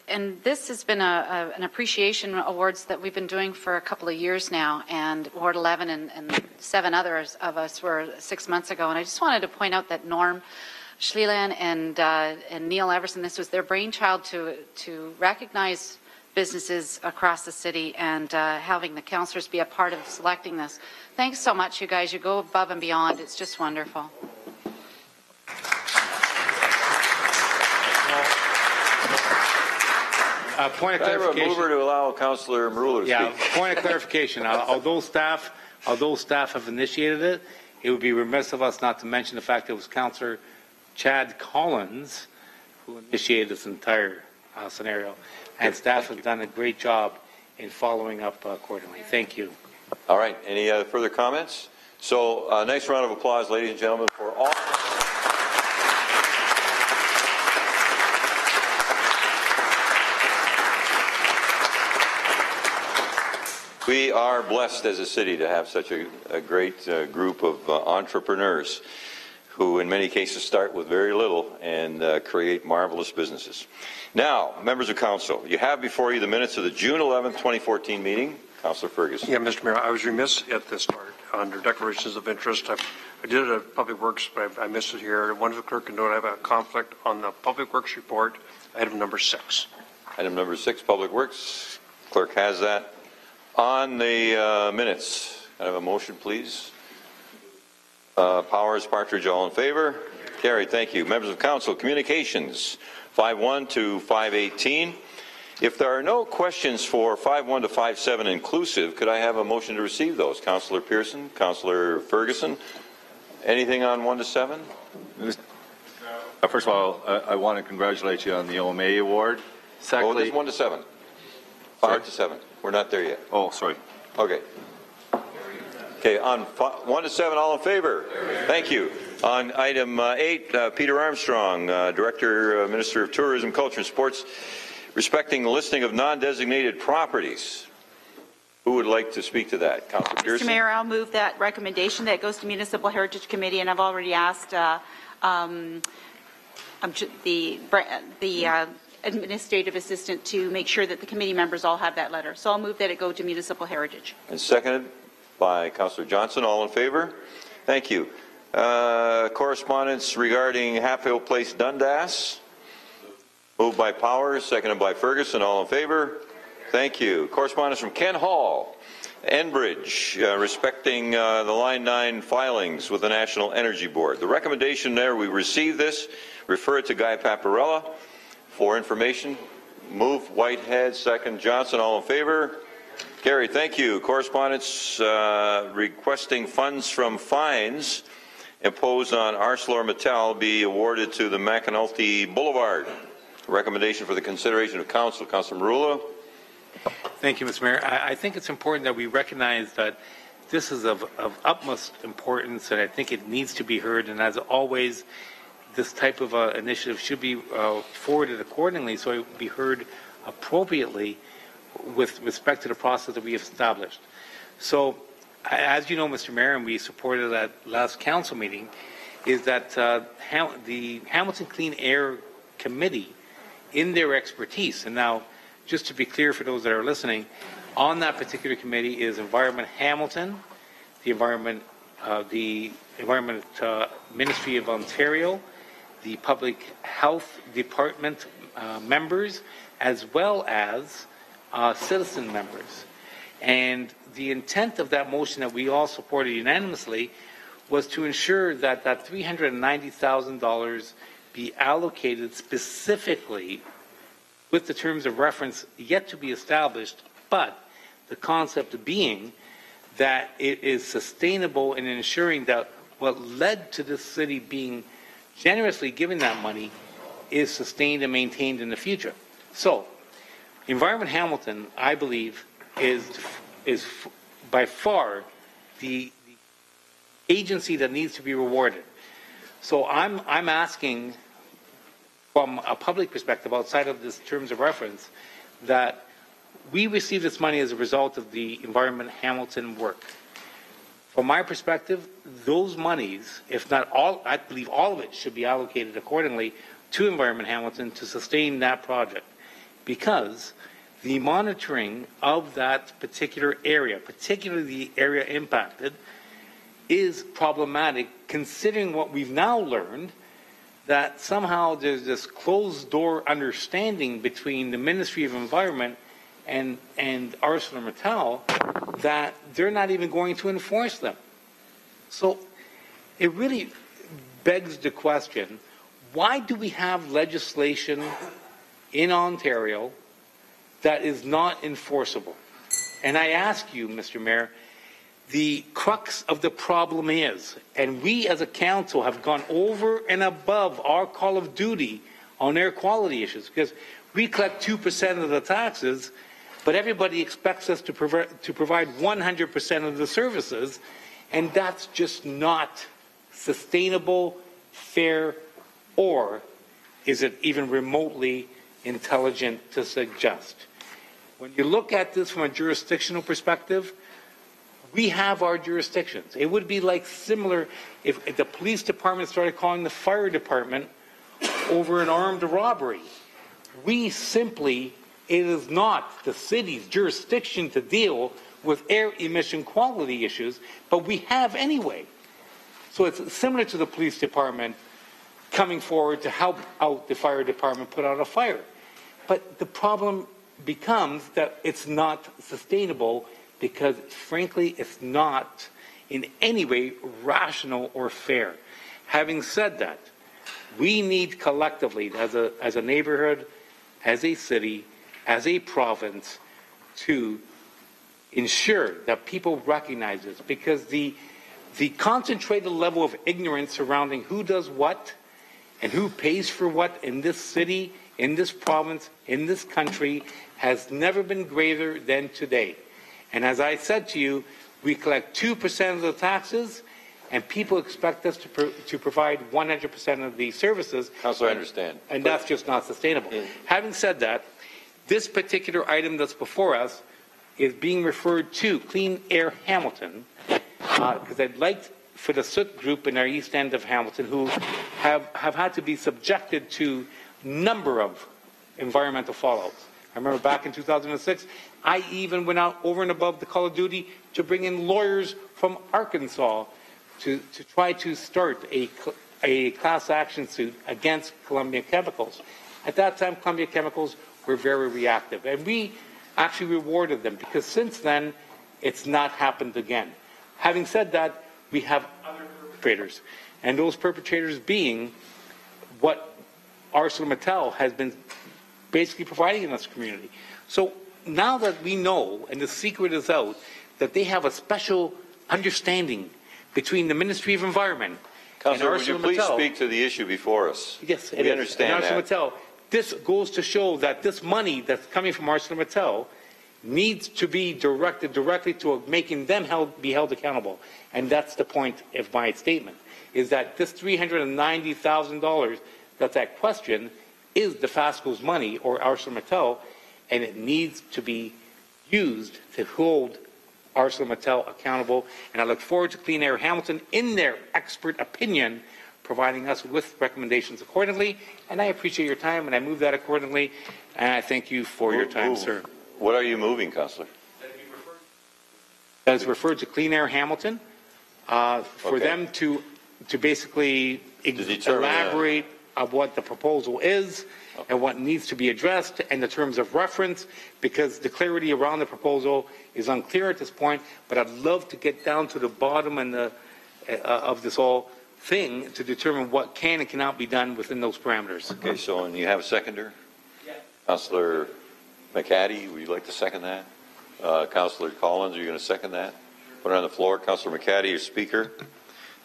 [SPEAKER 22] And this has been an appreciation awards that we've been doing for a couple of years now, and Ward 11 and 7 others of us were 6 months ago. And I just wanted to point out that Norm Schleland and Neil Everson, this was their brainchild to recognize businesses across the city, and having the councillors be a part of selecting this. Thanks so much, you guys. You go above and beyond. It's just wonderful.
[SPEAKER 6] Point of clarification.
[SPEAKER 2] Mover to allow Councillor Marula to speak.
[SPEAKER 6] Point of clarification. Although staff have initiated it, it would be remiss of us not to mention the fact that it was Councillor Chad Collins who initiated this entire scenario, and staff have done a great job in following up accordingly. Thank you.
[SPEAKER 2] All right. Any further comments? So, nice round of applause, ladies and gentlemen, for all. We are blessed as a city to have such a great group of entrepreneurs who in many cases start with very little and create marvelous businesses. Now, members of council, you have before you the minutes of the June 11th, 2014 meeting. Councillor Ferguson.
[SPEAKER 10] Yeah, Mr. Mayor, I was remiss at the start under declarations of interest. I did it at Public Works, but I missed it here. One of the clerk can note I have a conflict on the Public Works report, item number 6.
[SPEAKER 2] Item number 6, Public Works. Clerk has that. On the minutes, can I have a motion, please? Powers, Partridge, all in favor? Carried. Thank you. Members of council, communications, 5.1 to 5.18. If there are no questions for 5.1 to 5.7 inclusive, could I have a motion to receive those? Councillor Pearson, Councillor Ferguson, anything on 1 to 7?
[SPEAKER 9] First of all, I want to congratulate you on the OMA award.
[SPEAKER 2] Secondly, oh, 1 to 7. 5 to 7. We're not there yet.
[SPEAKER 9] Oh, sorry.
[SPEAKER 2] Okay. Okay, on 1 to 7, all in favor? Thank you. On item 8, Peter Armstrong, Director, Minister of Tourism, Culture and Sports, respecting the listing of non-designated properties. Who would like to speak to that? Councillor Pearson?
[SPEAKER 4] Mr. Mayor, I'll move that recommendation that goes to Municipal Heritage Committee, and I've already asked the administrative assistant to make sure that the committee members all have that letter. So I'll move that it go to Municipal Heritage.
[SPEAKER 2] And seconded by Councillor Johnson. All in favor? Thank you. Correspondence regarding Half Hill Place, Dundas. Moved by Powers, seconded by Ferguson. All in favor? Thank you. Correspondence from Ken Hall. Enbridge, respecting the Line 9 filings with the National Energy Board. The recommendation there, we received this, refer it to Guy Paparella for information. Move Whitehead, second Johnson, all in favor? Carried, thank you. Correspondence requesting funds from fines imposed on ArcelorMittal be awarded to the McAnulty Boulevard. Recommendation for the consideration of Council. Councillor Marula.
[SPEAKER 6] Thank you, Mr. Mayor. I think it's important that we recognize that this is of utmost importance, and I think it needs to be heard. And as always, this type of initiative should be forwarded accordingly so it be heard appropriately with respect to the process that we have established. So, as you know, Mr. Mayor, and we supported that last council meeting, is that the Hamilton Clean Air Committee, in their expertise, and now, just to be clear for those that are listening, on that particular committee is Environment Hamilton, the Environment Ministry of Ontario, the Public Health Department members, as well as citizen members. And the intent of that motion that we all supported unanimously was to ensure that that $390,000 be allocated specifically with the terms of reference yet to be established, but the concept being that it is sustainable in ensuring that what led to this city being generously given that money is sustained and maintained in the future. So, Environment Hamilton, I believe, is by far the agency that needs to be rewarded. So I'm asking, from a public perspective, outside of this terms of reference, that we receive this money as a result of the Environment Hamilton work. From my perspective, those monies, if not all, I believe all of it should be allocated accordingly to Environment Hamilton to sustain that project, because the monitoring of that particular area, particularly the area impacted, is problematic, considering what we've now learned, that somehow there's this closed-door understanding between the Ministry of Environment and ArcelorMittal that they're not even going to enforce them. So it really begs the question, why do we have legislation in Ontario that is not enforceable? And I ask you, Mr. Mayor, the crux of the problem is, and we as a council have gone over and above our call of duty on air quality issues, because we collect 2% of the taxes, but everybody expects us to provide 100% of the services, and that's just not sustainable, fair, or is it even remotely intelligent to suggest. When you look at this from a jurisdictional perspective, we have our jurisdictions. It would be like similar if the police department started calling the fire department over an armed robbery. We simply, it is not the city's jurisdiction to deal with air emission quality issues, but we have anyway. So it's similar to the police department coming forward to help out the fire department put out a fire. But the problem becomes that it's not sustainable because, frankly, it's not in any way rational or fair. Having said that, we need collectively, as a neighborhood, as a city, as a province, to ensure that people recognize this, because the concentrated level of ignorance surrounding who does what and who pays for what in this city, in this province, in this country, has never been greater than today. And as I said to you, we collect 2% of the taxes, and people expect us to provide 100% of the services.
[SPEAKER 2] Councillor, I understand.
[SPEAKER 6] And that's just not sustainable. Having said that, this particular item that's before us is being referred to Clean Air Hamilton, because I'd like for the Soot Group in our east end of Hamilton, who have had to be subjected to a number of environmental fallouts. I remember back in 2006, I even went out over and above the call of duty to bring in lawyers from Arkansas to try to start a class action suit against Columbia Chemicals. At that time, Columbia Chemicals were very reactive, and we actually rewarded them, because since then, it's not happened again. Having said that, we have other perpetrators, and those perpetrators being what ArcelorMittal has been basically providing in this community. So now that we know, and the secret is out, that they have a special understanding between the Ministry of Environment
[SPEAKER 2] Councillor,
[SPEAKER 6] and
[SPEAKER 2] would you please
[SPEAKER 6] ArcelorMittal.
[SPEAKER 2] speak to the issue before us?
[SPEAKER 6] Yes,
[SPEAKER 2] we understand
[SPEAKER 6] and
[SPEAKER 2] that.
[SPEAKER 6] ArcelorMittal, this goes to show that this money that's coming from ArcelorMittal needs to be directed directly to making them be held accountable. And that's the point of my statement, is that this $390,000 that's at question is the Fiasco's money, or ArcelorMittal, and it needs to be used to hold ArcelorMittal accountable. And I look forward to Clean Air Hamilton, in their expert opinion, providing us with recommendations accordingly. And I appreciate your time, and I move that accordingly. And I thank you for your time, sir.
[SPEAKER 2] What are you moving, Councillor?
[SPEAKER 6] That is referred to Clean Air Hamilton for them to basically elaborate on what the proposal is and what needs to be addressed and the terms of reference, because the clarity around the proposal is unclear at this point. But I'd love to get down to the bottom and of this whole thing to determine what can and cannot be done within those parameters.
[SPEAKER 2] Okay, so and you have a seconder? Yeah. Councillor McCaddy, would you like to second that? Councillor Collins, are you going to second that? Put it on the floor. Councillor McCaddy, your speaker.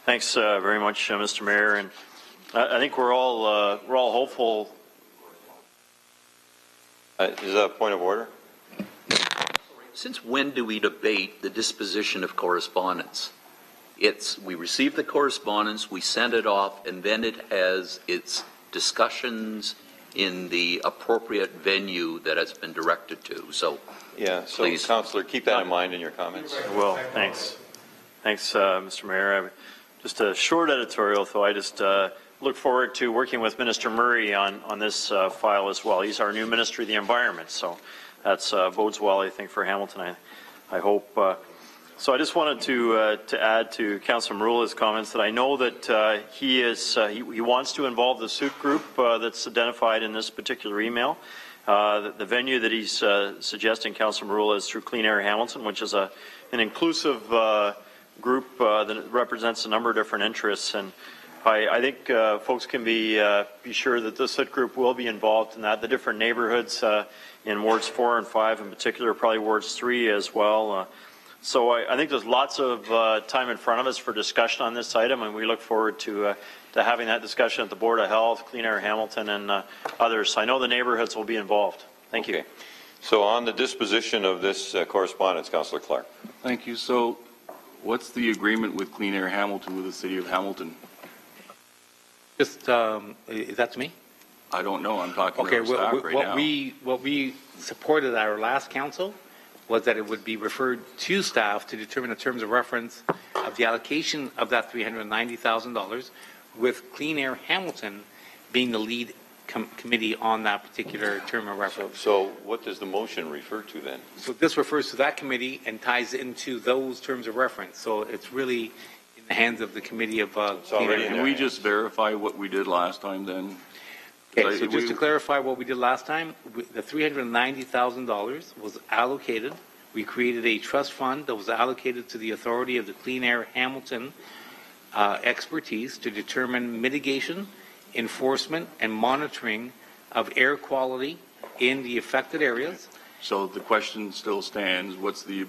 [SPEAKER 3] Thanks very much, Mr. Mayor. And I think we're all hopeful.
[SPEAKER 2] Is that a point of order?
[SPEAKER 20] Since when do we debate the disposition of correspondence? We receive the correspondence, we send it off, and then it has its discussions in the appropriate venue that it's been directed to. So,
[SPEAKER 2] yeah. So,
[SPEAKER 20] please,
[SPEAKER 2] Councillor, keep that in mind in your comments.
[SPEAKER 3] Well, thanks, Mr. Mayor. Just a short editorial, though. I just look forward to working with Minister Murray on this file as well. He's our new Minister of the Environment, so that's bodes well, I think, for Hamilton. I hope. So I just wanted to add to Councillor Marula's comments that I know that he wants to involve the suit group that's identified in this particular email. The venue that he's suggesting, Councillor Marula, is through Clean Air Hamilton, which is an inclusive group that represents a number of different interests. And I think folks can be sure that the SIT group will be involved in that. The different neighborhoods in wards 4 and 5 in particular, probably wards 3 as well. So I think there's lots of time in front of us for discussion on this item, and we look forward to having that discussion at the Board of Health, Clean Air Hamilton, and others. I know the neighborhoods will be involved. Thank you.
[SPEAKER 2] So on the disposition of this correspondence, Councillor Clark.
[SPEAKER 5] Thank you. So what's the agreement with Clean Air Hamilton with the City of Hamilton?
[SPEAKER 6] Just, is that to me?
[SPEAKER 5] I don't know. I'm talking to our staff right now.
[SPEAKER 6] What we supported at our last council was that it would be referred to staff to determine the terms of reference of the allocation of that $390,000, with Clean Air Hamilton being the lead committee on that particular term of reference.
[SPEAKER 2] So what does the motion refer to then?
[SPEAKER 6] So this refers to that committee and ties into those terms of reference. So it's really in the hands of the committee of Clean Air.
[SPEAKER 5] Can we just verify what we did last time then?
[SPEAKER 6] Okay, so just to clarify what we did last time, the $390,000 was allocated. We created a trust fund that was allocated to the authority of the Clean Air Hamilton expertise to determine mitigation, enforcement, and monitoring of air quality in the affected areas.
[SPEAKER 5] So the question still stands, what's the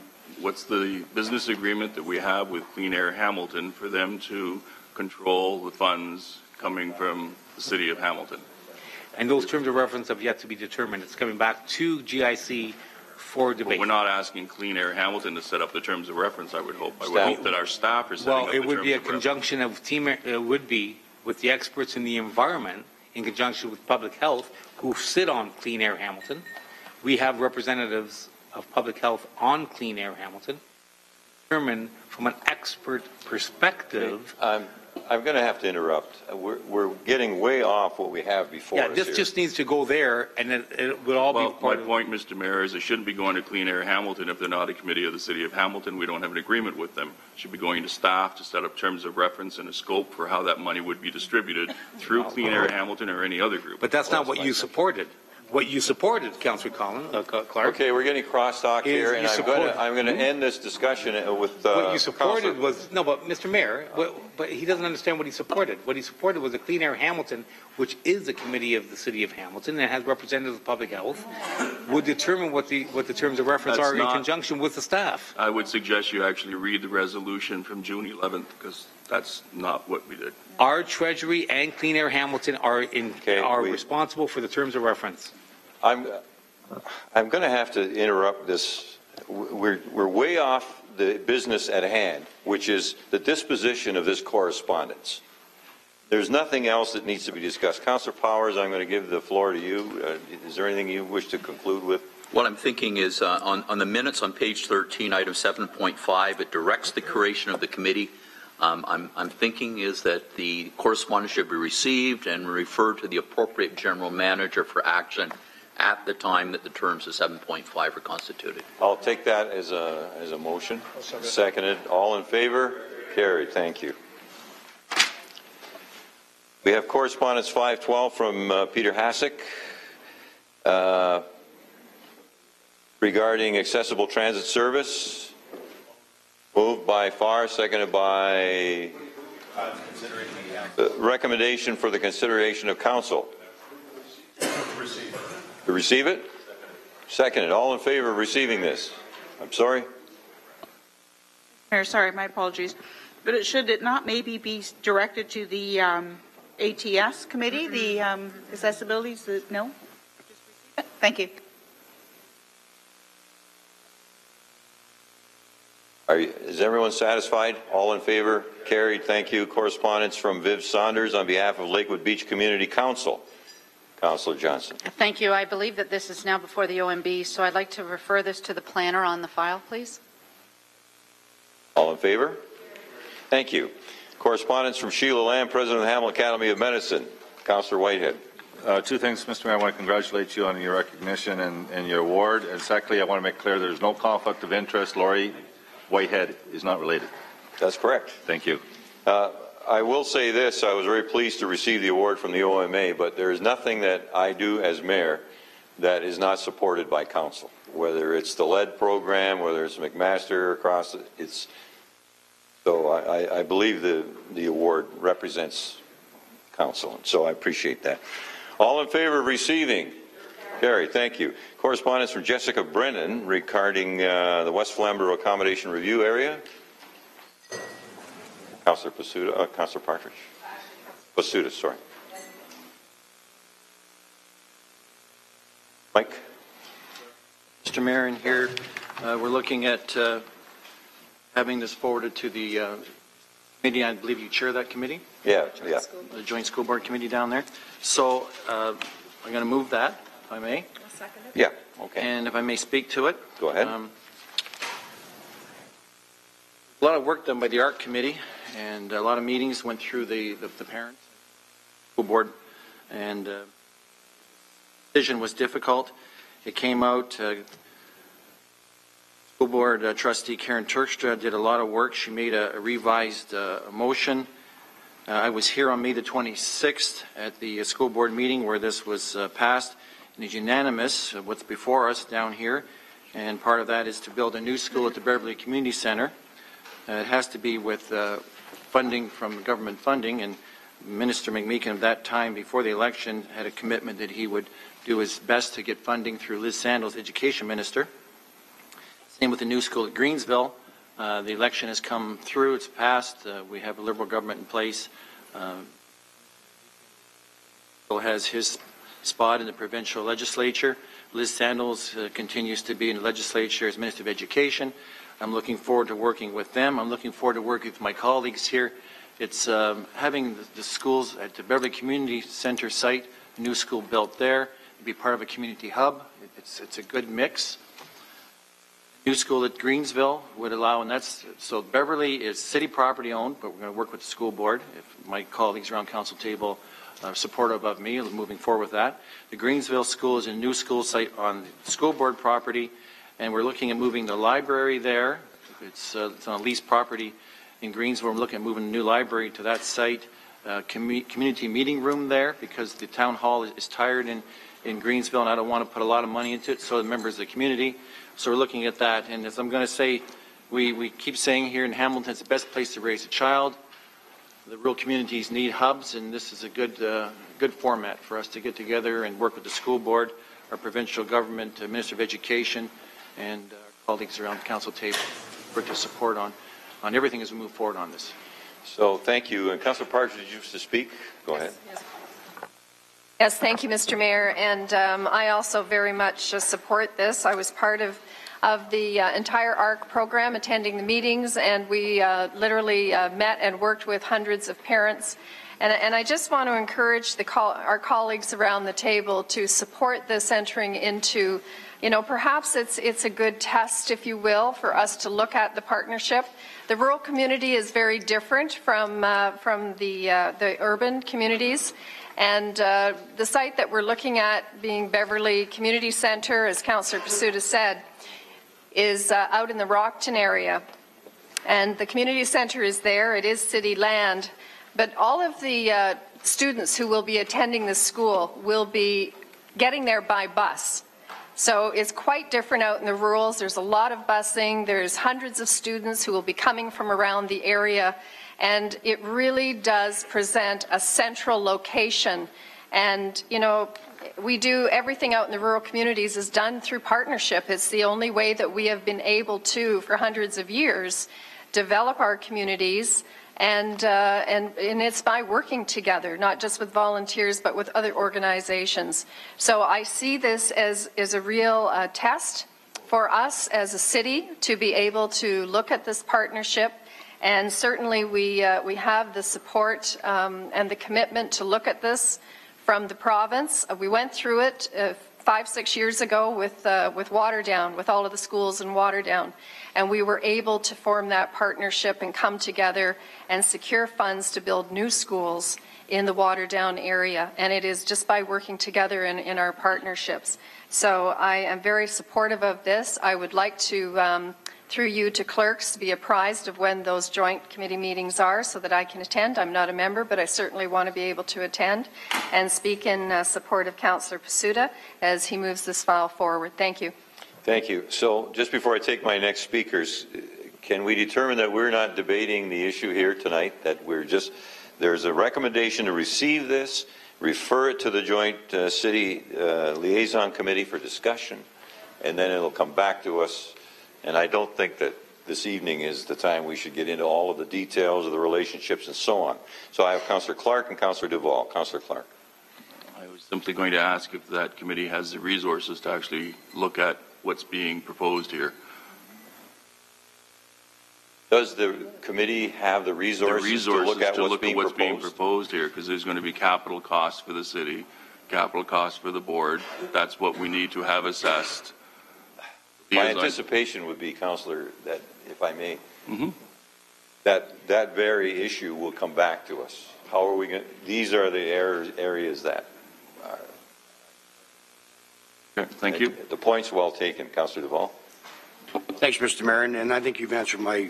[SPEAKER 5] business agreement that we have with Clean Air Hamilton for them to control the funds coming from the City of Hamilton?
[SPEAKER 6] And those terms of reference have yet to be determined. It's coming back to GIC for debate.
[SPEAKER 5] But we're not asking Clean Air Hamilton to set up the terms of reference, I would hope. I would hope that our staff are setting up the terms of reference. Well, it would be a
[SPEAKER 6] conjunction of it would be with the experts in the environment in conjunction with public health who sit on Clean Air Hamilton. We have representatives of public health on Clean Air Hamilton. Determine from an expert perspective.
[SPEAKER 2] I'm going to have to interrupt. We're getting way off what we have before us.
[SPEAKER 6] Yeah, this just needs to go there, and it will all be part
[SPEAKER 5] of. My point, Mr. Mayor, is it shouldn't be going to Clean Air Hamilton if they're not a committee of the City of Hamilton. We don't have an agreement with them. It should be going to staff to set up terms of reference and a scope for how that money would be distributed through Clean Air Hamilton or any other group.
[SPEAKER 6] But that's not what you supported. what you supported, Councillor Clark.
[SPEAKER 2] Okay, we're getting crosstalk here, and I'm going to end this discussion with
[SPEAKER 6] what you supported was no, but Mr. Mayor, but he doesn't understand what he supported. What he supported was a Clean Air Hamilton, which is a committee of the City of Hamilton and has representatives of public health, would determine what the terms of reference are in conjunction with the staff.
[SPEAKER 5] I would suggest you actually read the resolution from June 11th, because that's not what we did.
[SPEAKER 6] Our Treasury and Clean Air Hamilton are responsible for the terms of reference.
[SPEAKER 2] I'm going to have to interrupt this. We're way off the business at hand, which is the disposition of this correspondence. There's nothing else that needs to be discussed. Councillor Powers, I'm going to give the floor to you. Is there anything you wish to conclude with?
[SPEAKER 20] What I'm thinking is on the minutes on page 13, item 7.5, it directs the creation of the committee. I'm thinking is that the correspondence should be received and referred to the appropriate general manager for action at the time that the terms of 7.5 are constituted.
[SPEAKER 2] I'll take that as a motion. Seconded. All in favor? Carried. Thank you. We have correspondence 512 from Peter Hasek regarding accessible transit service. Moved by Farr, seconded by recommendation for the consideration of council. To receive it? Seconded. All in favor of receiving this? I'm sorry?
[SPEAKER 4] Mayor, sorry, my apologies. But should it not maybe be directed to the ATS committee, the accessibilities? No? Thank you.
[SPEAKER 2] Is everyone satisfied? All in favor? Carried. Thank you. Correspondence from Viv Saunders on behalf of Lakewood Beach Community Council. Councillor Johnson.
[SPEAKER 22] Thank you. I believe that this is now before the OMB, so I'd like to refer this to the planner on the file, please.
[SPEAKER 2] All in favor? Thank you. Correspondence from Sheila Lamb, President of the Hamilton Academy of Medicine. Councillor Whitehead.
[SPEAKER 9] Two things, Mr. Mayor. I want to congratulate you on your recognition and your award. And secondly, I want to make clear there's no conflict of interest. Laurie Whitehead is not related.
[SPEAKER 2] That's correct.
[SPEAKER 9] Thank you.
[SPEAKER 2] I will say this, I was very pleased to receive the award from the OMA, but there is nothing that I do as mayor that is not supported by council, whether it's the lead program, whether it's McMaster across it's so I believe the award represents council, so I appreciate that. All in favor of receiving? Carried. Thank you. Correspondence from Jessica Brennan regarding the West Flamborough Accommodation Review Area. Councillor Pasuda, Councillor Partridge. Pasuda, sorry. Mike.
[SPEAKER 7] Mr. Mayor, in here we're looking at having this forwarded to the committee. I believe you chair that committee.
[SPEAKER 2] Yeah.
[SPEAKER 7] The Joint School Board Committee down there. So I'm going to move that, if I may.
[SPEAKER 4] I'll second it.
[SPEAKER 2] Yeah. Okay.
[SPEAKER 7] And if I may speak to it.
[SPEAKER 2] Go ahead.
[SPEAKER 7] A lot of work done by the ARC Committee, and a lot of meetings went through the parents, school board, and decision was difficult. It came out. School board trustee Karen Turkstra did a lot of work. She made a revised motion. I was here on May the 26th at the school board meeting where this was passed, and it's unanimous. What's before us down here, and part of that is to build a new school at the Beverly Community Center. It has to be with funding from government funding, and Minister McMeekin at that time before the election had a commitment that he would do his best to get funding through Liz Sandals, Education Minister. Same with the new school at Greensville. The election has come through, it's passed. We have a Liberal government in place. Bill has his spot in the provincial legislature. Liz Sandals continues to be in the legislature as Minister of Education. I'm looking forward to working with them. I'm looking forward to working with my colleagues here. It's having the schools at the Beverly Community Center site, a new school built there, be part of a community hub. It's a good mix. New school at Greensville would allow, and that's, so Beverly is city property owned, but we're going to work with the school board. If my colleagues around council table are supportive of me moving forward with that. The Greensville school is a new school site on the school board property, and we're looking at moving the library there. It's on a leased property in Greensville. We're looking at moving a new library to that site. Community meeting room there because the town hall is tired in Greensville, and I don't want to put a lot of money into it, so the members of the community. So we're looking at that, and as I'm going to say, we keep saying here in Hamilton, it's the best place to raise a child. The rural communities need hubs, and this is a good format for us to get together and work with the school board, our provincial government, Minister of Education, and our colleagues around the council table for to support on everything as we move forward on this.
[SPEAKER 2] So thank you. And Councillor Partridge, did you wish to speak? Go ahead.
[SPEAKER 8] Yes, thank you, Mr. Mayor. And I also very much support this. I was part of the entire ARC program, attending the meetings, and we literally met and worked with hundreds of parents. And I just want to encourage our colleagues around the table to support this entering into, perhaps it's a good test, if you will, for us to look at the partnership. The rural community is very different from the urban communities. And the site that we're looking at, being Beverly Community Centre, as Councillor Pasuta said, is out in the Rockton area. And the community centre is there. It is city land. But all of the students who will be attending the school will be getting there by bus. So it's quite different out in the rurals. There's a lot of busing. There's hundreds of students who will be coming from around the area. And it really does present a central location. And, we do everything out in the rural communities is done through partnership. It's the only way that we have been able to, for hundreds of years, develop our communities. And it's by working together, not just with volunteers, but with other organizations. So I see this as a real test for us as a city to be able to look at this partnership. And certainly we have the support and the commitment to look at this from the province. We went through it 5-6 years ago with Waterdown, with all of the schools in Waterdown. And we were able to form that partnership and come together and secure funds to build new schools in the Waterdown area. And it is just by working together in our partnerships. So I am very supportive of this. I would like to, through you to clerks, be apprised of when those joint committee meetings are so that I can attend. I'm not a member, but I certainly want to be able to attend and speak in support of Councillor Pasuta as he moves this file forward. Thank you.
[SPEAKER 2] Thank you. So just before I take my next speakers, can we determine that we're not debating the issue here tonight, that there's a recommendation to receive this, refer it to the joint city liaison committee for discussion, and then it'll come back to us. And I don't think that this evening is the time we should get into all of the details of the relationships and so on. So I have Councillor Clark and Councillor Duval. Councillor Clark.
[SPEAKER 5] I was simply going to ask if that committee has the resources to actually look at what's being proposed here.
[SPEAKER 2] Does the committee have the resources to look at what's being proposed
[SPEAKER 5] here? Because there's going to be capital costs for the city, capital costs for the board. That's what we need to have assessed.
[SPEAKER 2] My anticipation would be, Councillor, that, if I may, that very issue will come back to us. How are we going? These are the areas that.
[SPEAKER 5] Okay, thank you.
[SPEAKER 2] The point's well taken, Councillor Duval.
[SPEAKER 11] Thanks, Mr. Mayor, and I think you've answered my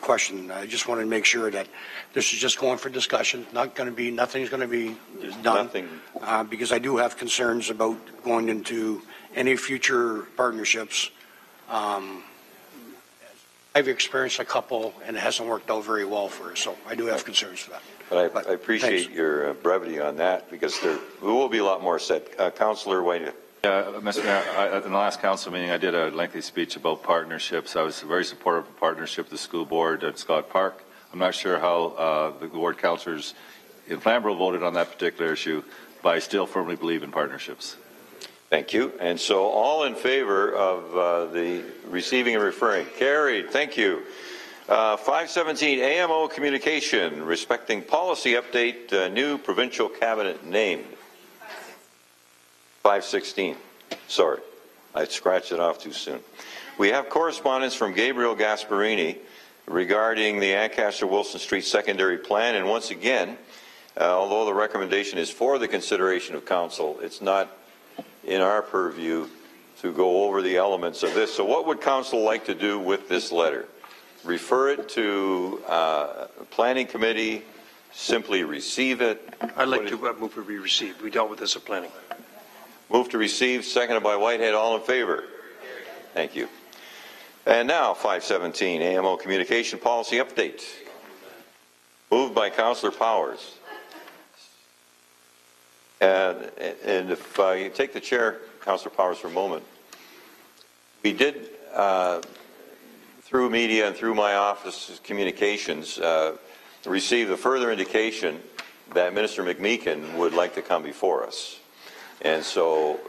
[SPEAKER 11] question. I just wanted to make sure that this is just going for discussion. Nothing's going to be done.
[SPEAKER 2] Nothing.
[SPEAKER 11] Because I do have concerns about going into any future partnerships. I've experienced a couple, and it hasn't worked out very well for us, so I do have concerns for that.
[SPEAKER 2] But I appreciate your brevity on that, because there will be a lot more said. Councillor White.
[SPEAKER 9] Mr. Mayor, in the last council meeting, I did a lengthy speech about partnerships. I was very supportive of a partnership with the school board at Scott Park. I'm not sure how the ward councillors in Flamborough voted on that particular issue, but I still firmly believe in partnerships.
[SPEAKER 2] Thank you. And so all in favor of the receiving and referring? Carried. Thank you. 517 AMO communication respecting policy update, new provincial cabinet named. 516. Sorry, I scratched it off too soon. We have correspondence from Gabriel Gasparini regarding the Ancaster-Wilson Street secondary plan, and once again, although the recommendation is for the consideration of council, it's not in our purview to go over the elements of this. So what would council like to do with this letter? Refer it to planning committee, simply receive it?
[SPEAKER 10] I'd like to move it be received. We dealt with this at planning.
[SPEAKER 2] Moved to receive, seconded by Whitehead. All in favor? Thank you. And now 517, AMO Communication Policy Update. Moved by Councillor Powers. And if you take the chair, Councillor Powers, for a moment. We did, through media and through my office's communications, receive a further indication that Minister McMeekin would like to come before us. And so,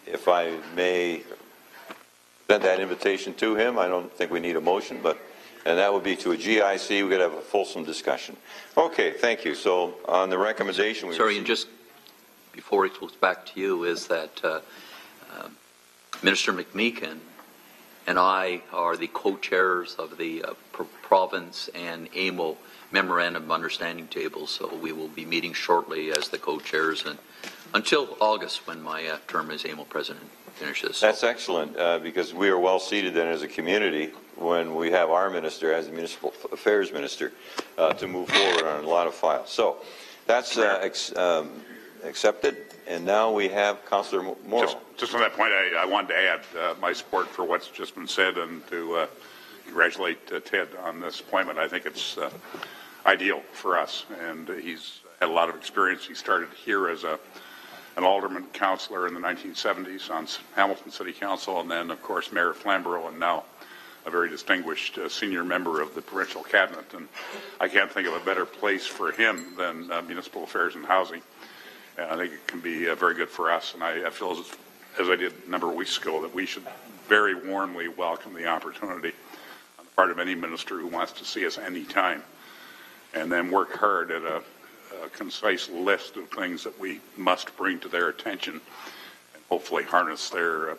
[SPEAKER 2] if I may send that invitation to him, I don't think we need a motion, and that would be to a GIC. We could have a fulsome discussion. Okay, thank you. So, on the recommendation,
[SPEAKER 20] and just before it goes back to you, is that Minister McMeekin and I are the co-chairs of the province and AMO Memorandum of Understanding table, so we will be meeting shortly as the co-chairs and until August when my term as AMO president finishes.
[SPEAKER 2] That's excellent, because we are well seated then as a community when we have our minister as the municipal affairs minister to move forward on a lot of files. So that's accepted, and now we have Councillor Morrow.
[SPEAKER 13] Just on that point, I wanted to add my support for what's just been said and to congratulate Ted on this appointment. I think it's ideal for us, and he's had a lot of experience. He started here as an alderman councillor in the 1970s on Hamilton City Council, and then, of course, Mayor Flamborough, and now a very distinguished senior member of the provincial cabinet. And I can't think of a better place for him than municipal affairs and housing. And I think it can be very good for us. And I feel, as I did a number of weeks ago, that we should very warmly welcome the opportunity on the part of any minister who wants to see us any time, and then work hard at a concise list of things that we must bring to their attention, and hopefully harness their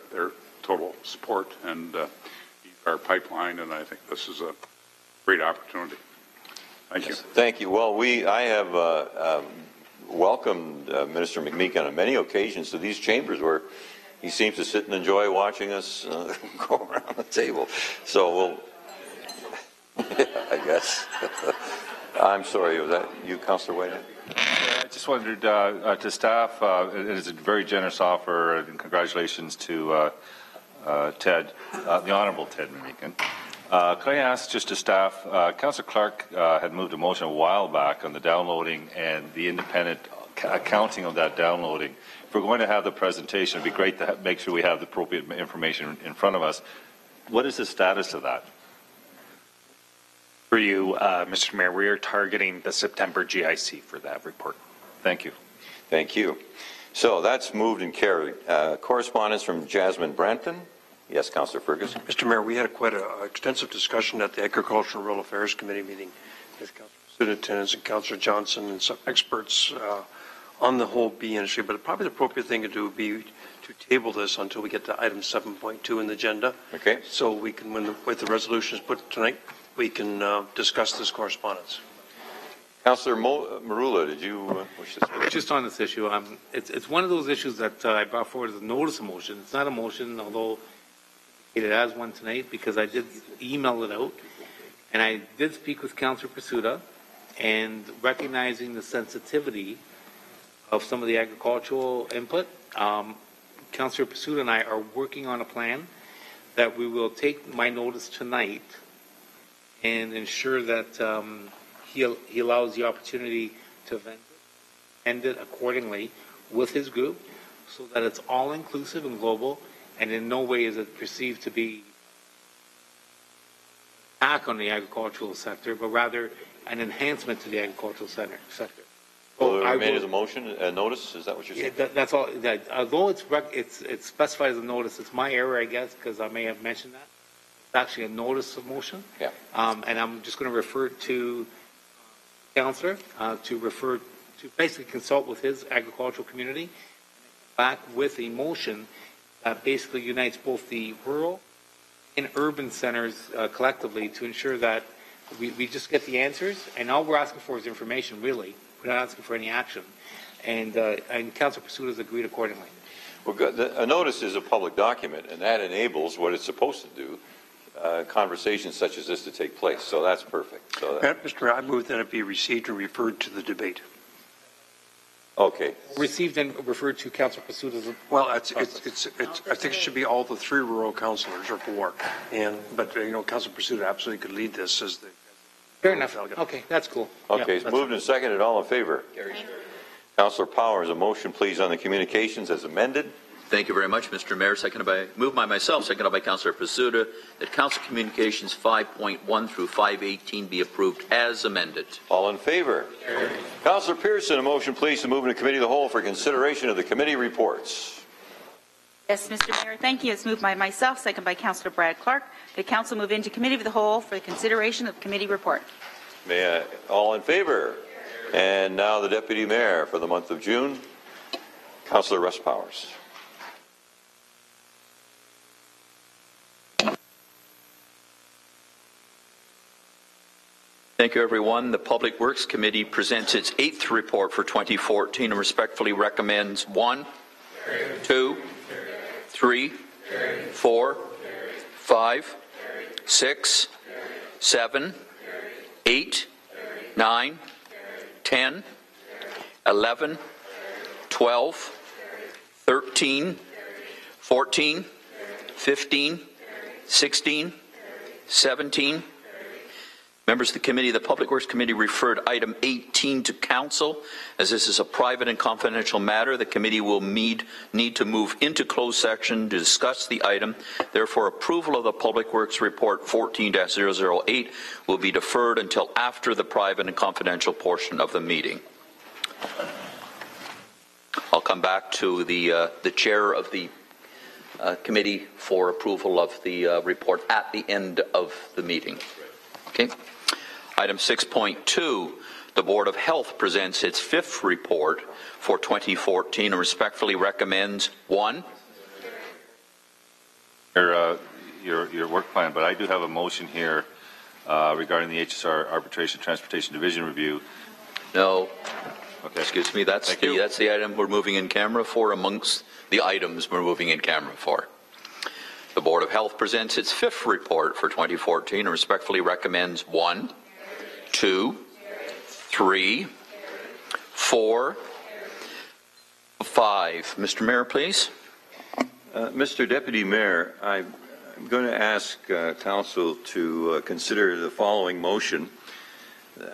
[SPEAKER 13] total support and our pipeline. And I think this is a great opportunity. Thank you.
[SPEAKER 2] Thank you. Well, I have welcomed Minister McMeekin on many occasions to these chambers where he seems to sit and enjoy watching us go around the table. So we'll, I guess. I'm sorry, was that you, Councillor Whitehead?
[SPEAKER 9] I just wondered to staff, it is a very generous offer, and congratulations to Ted, the Honourable Ted McMeekin. Could I ask just to staff, Councillor Clark had moved a motion a while back on the downloading and the independent accounting of that downloading. If we're going to have the presentation, it would be great to make sure we have the appropriate information in front of us. What is the status of that?
[SPEAKER 15] For you, Mr. Mayor, we are targeting the September GIC for that report.
[SPEAKER 9] Thank you.
[SPEAKER 2] Thank you. So that's moved and carried. Correspondence from Jasmine Branton. Yes, Councillor Ferguson.
[SPEAKER 10] Mr. Mayor, we had quite an extensive discussion at the Agricultural and Rural Affairs Committee meeting with Councillor Superintendent and Councillor Johnson and some experts on the whole bee industry. But probably the appropriate thing to do would be to table this until we get to item 7.2 in the agenda.
[SPEAKER 2] Okay.
[SPEAKER 10] So we can, with the resolution is put tonight, we can discuss this correspondence.
[SPEAKER 2] Councillor Marula, did you wish to speak?
[SPEAKER 6] Just on this issue, it's one of those issues that I brought forward as a notice of motion. It's not a motion, although it has one tonight, because I did email it out, and I did speak with Councillor Pursuta, and recognizing the sensitivity of some of the agricultural input, Councillor Pursuta and I are working on a plan that we will take my notice tonight and ensure that he allows the opportunity to end it accordingly with his group, so that it's all inclusive and global, and in no way is it perceived to be an attack on the agricultural sector, but rather an enhancement to the agricultural sector.
[SPEAKER 2] Will it remain as a motion, a notice? Is that what you're saying?
[SPEAKER 6] Yeah, that's all. Although it's specified as a notice, it's my error, I guess, because I may have mentioned that. It's actually a notice of motion.
[SPEAKER 2] Yeah.
[SPEAKER 6] And I'm just going to refer to Councillor to basically consult with his agricultural community, back with a motion that basically unites both the rural and urban centers collectively to ensure that we just get the answers, and all we're asking for is information, really. We're not asking for any action. And Councillor Pursuta has agreed accordingly.
[SPEAKER 2] Well, a notice is a public document, and that enables what it's supposed to do, conversations such as this to take place. So that's perfect. So
[SPEAKER 10] Mr. Mayor, I move that it be received and referred to the debate.
[SPEAKER 9] Okay.
[SPEAKER 6] Received and referred to Councillor Pasuda's.
[SPEAKER 10] Well, I think it should be all the 3 rural councillors or 4. But Councillor Pursuit absolutely could lead this as the.
[SPEAKER 6] Fair enough. Okay, that's cool.
[SPEAKER 2] Okay,
[SPEAKER 6] yeah,
[SPEAKER 2] it's moved and seconded. All in favor? Councillor Powers, a motion, please, on the communications as amended.
[SPEAKER 20] Thank you very much, Mr. Mayor. Moved by myself, seconded by Councillor Pasuda, that Council Communications 5.1 through 518 be approved as amended.
[SPEAKER 2] All in favor? Councillor Pearson, a motion, please, to move into committee of the whole for consideration of the committee reports.
[SPEAKER 4] Yes, Mr. Mayor, thank you. It's moved by myself, second by Councillor Brad Clark. The Council move into committee of the whole for the consideration of the committee report.
[SPEAKER 2] All in favor? And now the Deputy Mayor for the month of June, Councillor Russ Powers.
[SPEAKER 20] Thank you, everyone. The Public Works Committee presents its 8th report for 2014 and respectfully recommends 1, 2, 3, 4, 5, 6, 7, 8, 9, 10, 11, 12, 13, 14, 15, 16, 17. Members of the committee, the Public Works Committee referred item 18 to Council. As this is a private and confidential matter, the committee will need to move into closed session to discuss the item. Therefore, approval of the Public Works Report 14-008 will be deferred until after the private and confidential portion of the meeting. I'll come back to the chair of the committee for approval of the report at the end of the meeting. Okay. Item 6.2, the Board of Health presents its 5th report for 2014 and respectfully recommends 1.
[SPEAKER 9] Your work plan, but I do have a motion here regarding the HSR Arbitration Transportation Division review.
[SPEAKER 20] No.
[SPEAKER 9] Okay.
[SPEAKER 20] Excuse me, that's the item we're moving in camera for amongst the items we're moving in camera for. The Board of Health presents its 5th report for 2014 and respectfully recommends 1, 2, 3, 4, 5. Mr. Mayor, please.
[SPEAKER 2] Mr. Deputy Mayor, I'm going to ask Council to consider the following motion,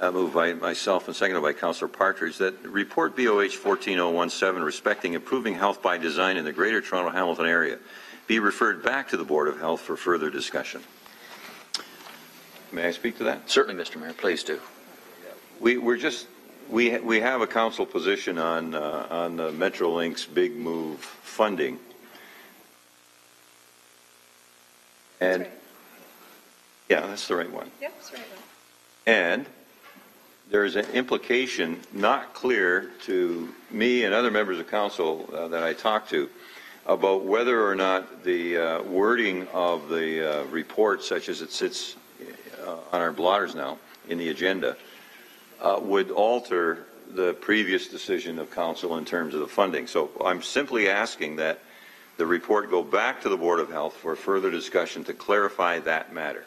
[SPEAKER 2] moved by myself and seconded by Councillor Partridge, that report BOH 14017 respecting improving health by design in the Greater Toronto Hamilton area be referred back to the Board of Health for further discussion. May I speak to that?
[SPEAKER 20] Certainly, Mr. Mayor. Please do.
[SPEAKER 2] We have a council position on the Metrolink's big move funding, and
[SPEAKER 8] that's right.
[SPEAKER 2] Yeah, that's the right one.
[SPEAKER 8] Yep, that's the right one.
[SPEAKER 2] And there is an implication not clear to me and other members of council that I talked to about whether or not the wording of the report, such as it sits on our blotters now in the agenda, would alter the previous decision of council in terms of the funding. So I'm simply asking that the report go back to the Board of Health for further discussion to clarify that matter.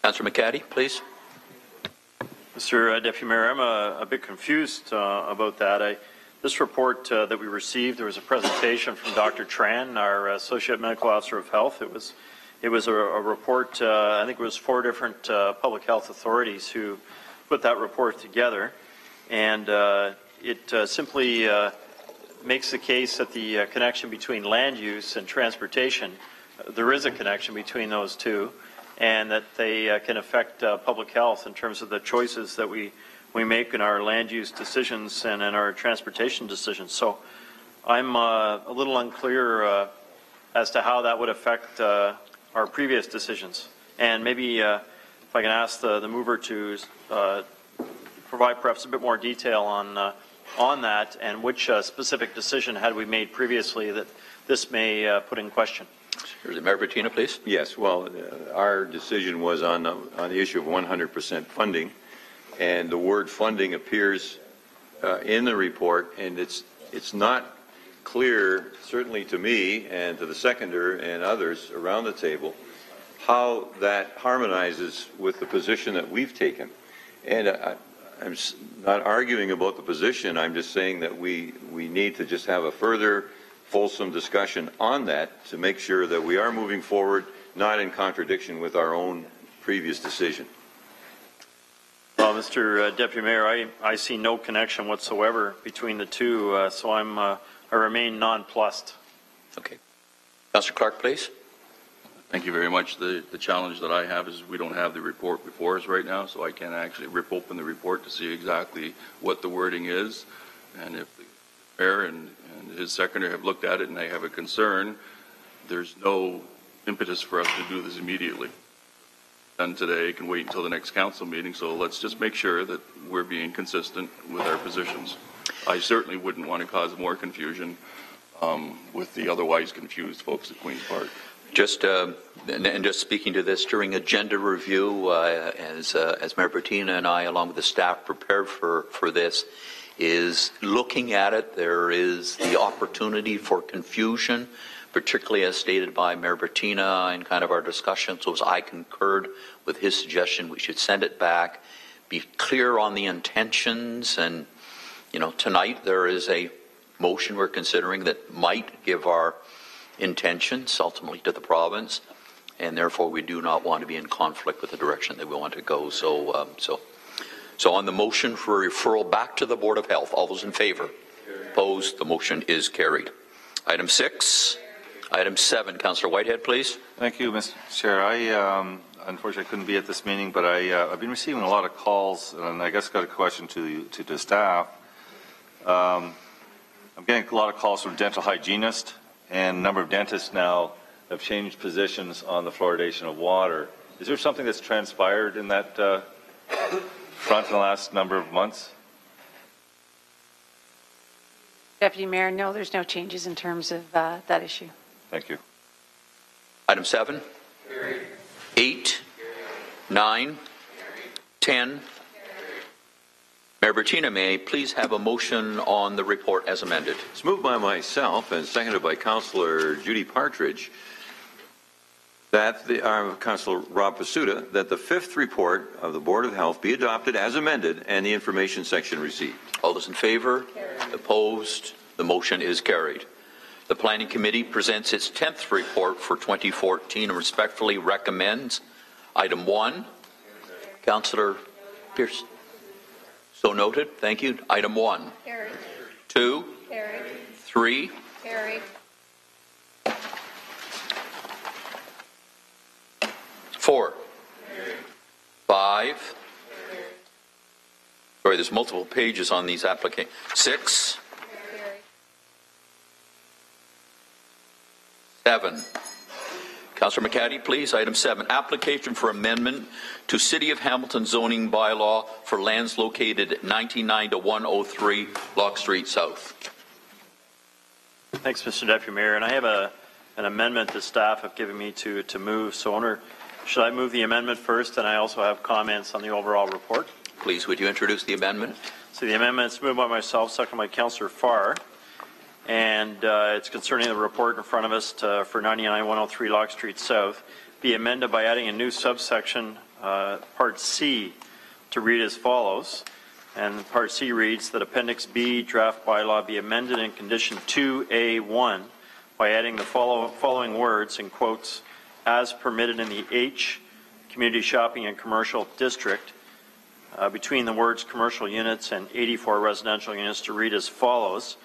[SPEAKER 20] Councillor McCaddy, please.
[SPEAKER 3] Mr. Deputy Mayor, I'm a bit confused about that. This report that we received, there was a presentation from Dr. Tran, our Associate Medical Officer of Health. It was a report, I think it was 4 different public health authorities who put that report together. And it simply makes the case that the connection between land use and transportation, there is a connection between those two, and that they can affect public health in terms of the choices that we make in our land use decisions and in our transportation decisions. So I'm a little unclear as to how that would affect our previous decisions. And maybe if I can ask the mover to provide perhaps a bit more detail on that, and which specific decision had we made previously that this may put in question.
[SPEAKER 20] Mayor Bettina, please.
[SPEAKER 2] Yes, well, our decision was on the issue of 100% funding, and the word funding appears in the report, and it's not clear, certainly to me and to the seconder and others around the table, how that harmonizes with the position that we've taken. And not arguing about the position. I'm just saying that we need to just have a further fulsome discussion on that to make sure that we are moving forward, not in contradiction with our own previous decision.
[SPEAKER 3] Well, Mr. Deputy Mayor, I see no connection whatsoever between the two, so I remain nonplussed.
[SPEAKER 14] Okay. Councillor Clark, please.
[SPEAKER 5] Thank you very much. The challenge that I have is we don't have the report before us right now, so I can't actually rip open the report to see exactly what the wording is. And if the mayor and his secretary have looked at it and they have a concern, there's no impetus for us to do this immediately. Done today can wait until the next council meeting, so let's just make sure that we're being consistent with our positions. I certainly wouldn't want to cause more confusion with the otherwise confused folks at Queen's Park.
[SPEAKER 14] Just speaking to this during agenda review, as Mayor Bertina and I, along with the staff, prepared for this, is looking at it. There is the opportunity for confusion, particularly as stated by Mayor Bertina in kind of our discussion. So as I concurred with his suggestion, we should send it back, be clear on the intentions, and tonight there is a motion we're considering that might give our intentions ultimately to the province, and therefore we do not want to be in conflict with the direction that we want to go. So on the motion for referral back to the Board of Health, all those in favor? Opposed? The motion is carried. Item 6. Item 7. Councillor Whitehead, please.
[SPEAKER 9] Thank you, Mr. Chair. I unfortunately couldn't be at this meeting, but I've been receiving a lot of calls, and I guess got a question to the staff. I'm getting a lot of calls from dental hygienists, and a number of dentists now have changed positions on the fluoridation of water. Is there something that's transpired in that front in the last number of months?
[SPEAKER 22] Deputy Mayor, no, there's no changes in terms of that issue.
[SPEAKER 9] Thank you.
[SPEAKER 14] Item 7, 8, 9, 10. Mayor Bertina, may I please have a motion on the report as amended?
[SPEAKER 2] It's moved by myself and seconded by Councillor Judy Partridge that Councillor Rob Pasuta, that the 5th report of the Board of Health be adopted as amended and the information section received.
[SPEAKER 14] All those in favor? Carried. Opposed? The motion is carried. The Planning Committee presents its 10th report for 2014 and respectfully recommends item 1. Councillor Pierce. So noted. Thank you. Item 1.
[SPEAKER 8] Carried.
[SPEAKER 14] 2.
[SPEAKER 8] Carried.
[SPEAKER 14] 3.
[SPEAKER 8] Carried.
[SPEAKER 14] 4. 5. Sorry, there's multiple pages on these applications. 6. 7. Councillor McCaddy, please. Item 7, application for amendment to City of Hamilton zoning bylaw for lands located at 99 to 103 Lock Street South.
[SPEAKER 3] Thanks, Mr. Deputy Mayor. And I have an amendment that staff have given me to move. So, should I move the amendment first? And I also have comments on the overall report.
[SPEAKER 14] Please, would you introduce the amendment?
[SPEAKER 3] So the amendment is moved by myself, seconded by Councillor Farr. And it's concerning the report in front of us for 99-103 Lock Street South be amended by adding a new subsection, Part C, to read as follows. And Part C reads that Appendix B draft bylaw be amended in Condition 2A1 by adding the following words in quotes, as permitted in the H Community Shopping and Commercial District, between the words commercial units and 84 residential units to read as follows.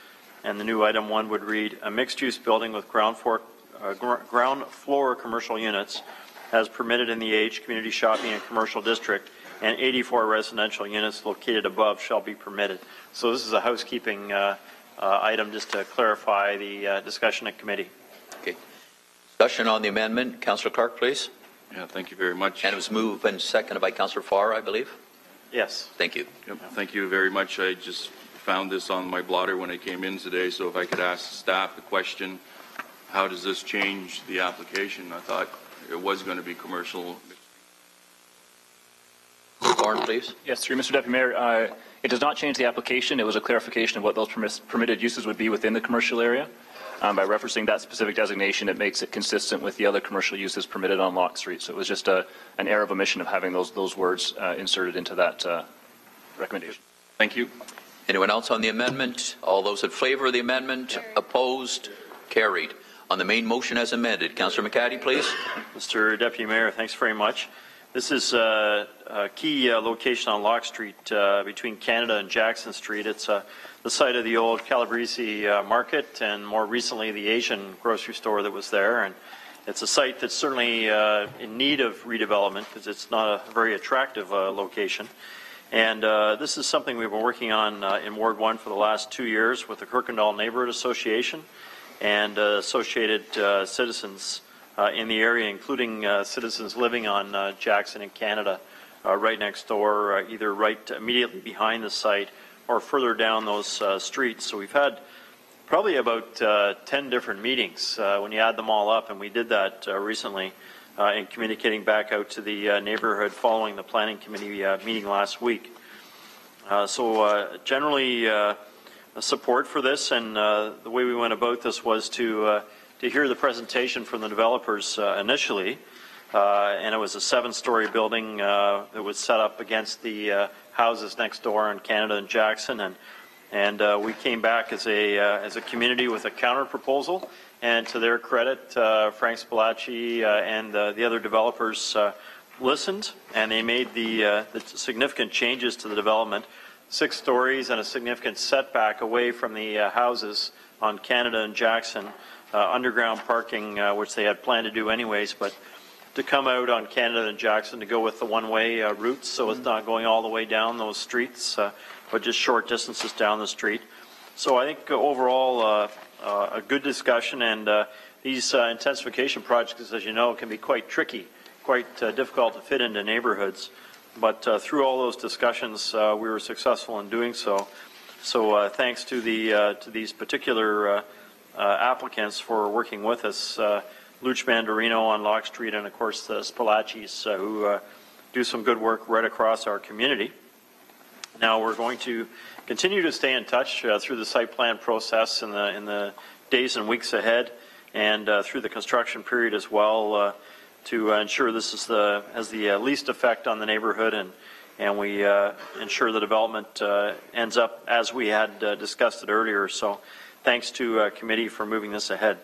[SPEAKER 3] And the new item 1 would read, a mixed-use building with ground floor commercial units as permitted in the H Community Shopping and Commercial District, and 84 residential units located above shall be permitted. So this is a housekeeping item just to clarify the discussion at committee.
[SPEAKER 14] Okay. Discussion on the amendment. Councillor Clark, please.
[SPEAKER 5] Yeah, thank you very much.
[SPEAKER 14] And it was moved and seconded by Councillor Farr, I believe.
[SPEAKER 3] Yes.
[SPEAKER 14] Thank you.
[SPEAKER 5] Yep, thank you very much. I just found this on my blotter when I came in today, so if I could ask staff the question, how does this change the application? I thought it was going to be commercial.
[SPEAKER 14] Warren, please.
[SPEAKER 16] Yes, through Mr. Deputy Mayor. It does not change the application. It was a clarification of what those permitted uses would be within the commercial area. By referencing that specific designation, it makes it consistent with the other commercial uses permitted on Lock Street. So it was just an error of omission of having those words inserted into that recommendation.
[SPEAKER 9] Thank you.
[SPEAKER 20] Anyone else on the amendment? All those in favor of the amendment? Opposed? Carried. On the main motion as amended, Councillor McCaddy, please.
[SPEAKER 3] Mr. Deputy Mayor, thanks very much. This is a key location on Locke Street between Canada and Jackson Street. It's the site of the old Calabrese market and more recently the Asian grocery store that was there. And it's a site that's certainly in need of redevelopment because it's not a very attractive location. And this is something we've been working on in Ward 1 for the last 2 years with the Kirkendall Neighborhood Association and associated citizens in the area, including citizens living on Jackson in Canada, right next door, either right immediately behind the site or further down those streets. So we've had probably about 10 different meetings when you add them all up, and we did that recently in communicating back out to the neighborhood following the Planning Committee meeting last week. So generally support for this, and the way we went about this was to hear the presentation from the developers initially, and it was a 7-story building that was set up against the houses next door in Canada and Jackson, and we came back as a community with a counter proposal, and to their credit, Frank Spilacci and the other developers listened, and they made the significant changes to the development. 6 stories and a significant setback away from the houses on Canada and Jackson, underground parking, which they had planned to do anyways, but to come out on Canada and Jackson to go with the one-way routes, so it's not going all the way down those streets, but just short distances down the street. So I think overall a good discussion, and these intensification projects, as you know, can be quite tricky, quite difficult to fit into neighborhoods. But through all those discussions, we were successful in doing so. So thanks to these particular applicants for working with us, Luch Mandarino on Locke Street, and of course the Spilaccis, who do some good work right across our community. Now we're going to continue to stay in touch through the site plan process in the days and weeks ahead, and through the construction period as well, to ensure this is has the least effect on the neighborhood, and we ensure the development ends up as we had discussed it earlier. So thanks to committee for moving this ahead.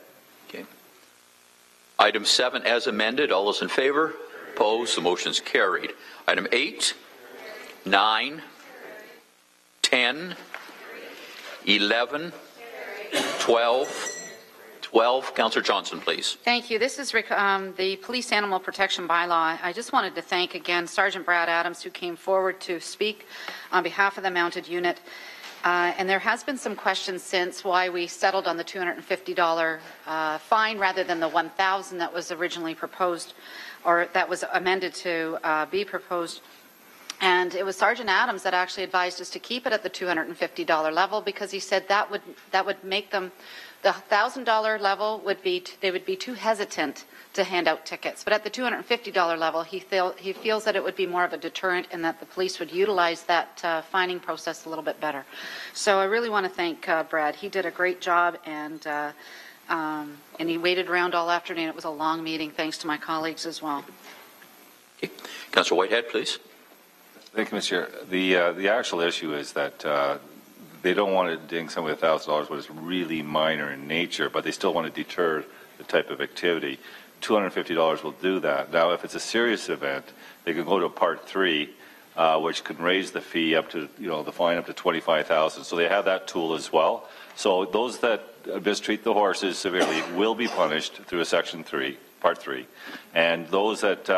[SPEAKER 20] Okay. Item 7 as amended. All those in favor? Opposed? The motion is carried. Item 8, 9, 10, 11, 12, 12. Councillor Johnson, please.
[SPEAKER 22] Thank you. This is the Police Animal Protection Bylaw. I just wanted to thank again Sergeant Brad Adams, who came forward to speak on behalf of the mounted unit. And there has been some questions since why we settled on the $250 fine rather than the $1,000 that was originally proposed, or that was amended to be proposed. And it was Sergeant Adams that actually advised us to keep it at the $250 level, because he said that would make them, the $1,000 level would be, they would be too hesitant to hand out tickets. But at the $250 level, he feels that it would be more of a deterrent, and that the police would utilize that fining process a little bit better. So I really want to thank Brad. He did a great job, and he waited around all afternoon. It was a long meeting, thanks to my colleagues as well.
[SPEAKER 20] Okay. Councillor Whitehead, please.
[SPEAKER 9] Thank you, Mr. Chair. The actual issue is that they don't want to ding somebody $1,000 when it's really minor in nature, but they still want to deter the type of activity. $250 will do that. Now, if it's a serious event, they can go to Part 3, which can raise the fee up to, the fine up to $25,000. So they have that tool as well. So those that mistreat the horses severely will be punished through a Section 3, Part 3. And those that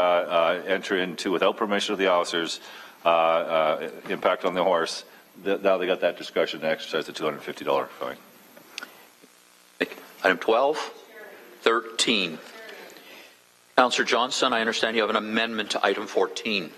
[SPEAKER 9] enter into, without permission of the officers, impact on the horse, now they got that discretion to exercise the $250 fine.
[SPEAKER 20] Item 12, 13. Councillor Johnson, I understand you have an amendment to item 14.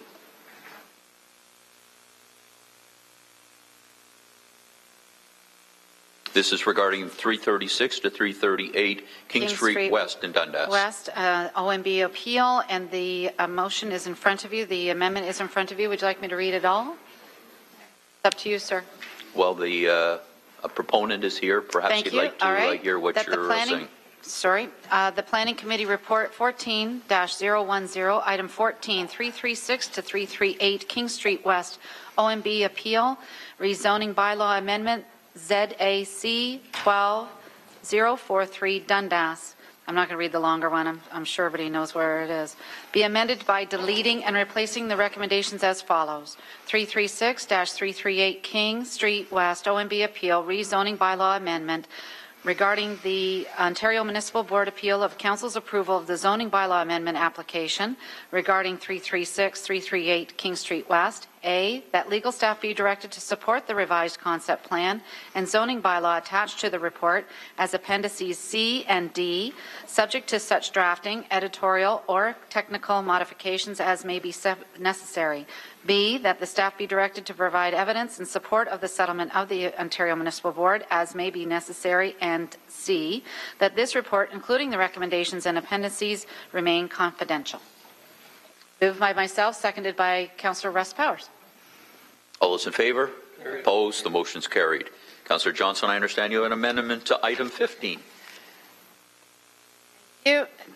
[SPEAKER 20] This is regarding 336 to 338 King Street West in Dundas.
[SPEAKER 22] West, OMB appeal, and the motion is in front of you. The amendment is in front of you. Would you like me to read it all? It's up to you, sir.
[SPEAKER 20] Well, the a proponent is here. Perhaps you'd like to hear what you're saying.
[SPEAKER 22] The Planning Committee Report 14-010, Item 14, 336 to 338 King Street West, OMB Appeal, Rezoning Bylaw Amendment, ZAC 12043 Dundas. I'm not going to read the longer one. I'm sure everybody knows where it is. Be amended by deleting and replacing the recommendations as follows. 336-338 King Street West, OMB Appeal, Rezoning Bylaw Amendment, regarding the Ontario Municipal Board appeal of Council's approval of the zoning bylaw amendment application regarding 336-338 King Street West. A, that legal staff be directed to support the revised concept plan and zoning bylaw attached to the report as appendices C and D, subject to such drafting, editorial, or technical modifications as may be necessary. B, that the staff be directed to provide evidence in support of the settlement of the Ontario Municipal Board as may be necessary. And C, that this report, including the recommendations and appendices, remain confidential. Moved by myself, seconded by Councillor Russ Powers.
[SPEAKER 20] All those in favour? Opposed? The motion's carried. Councillor Johnson, I understand you have an amendment to item 15.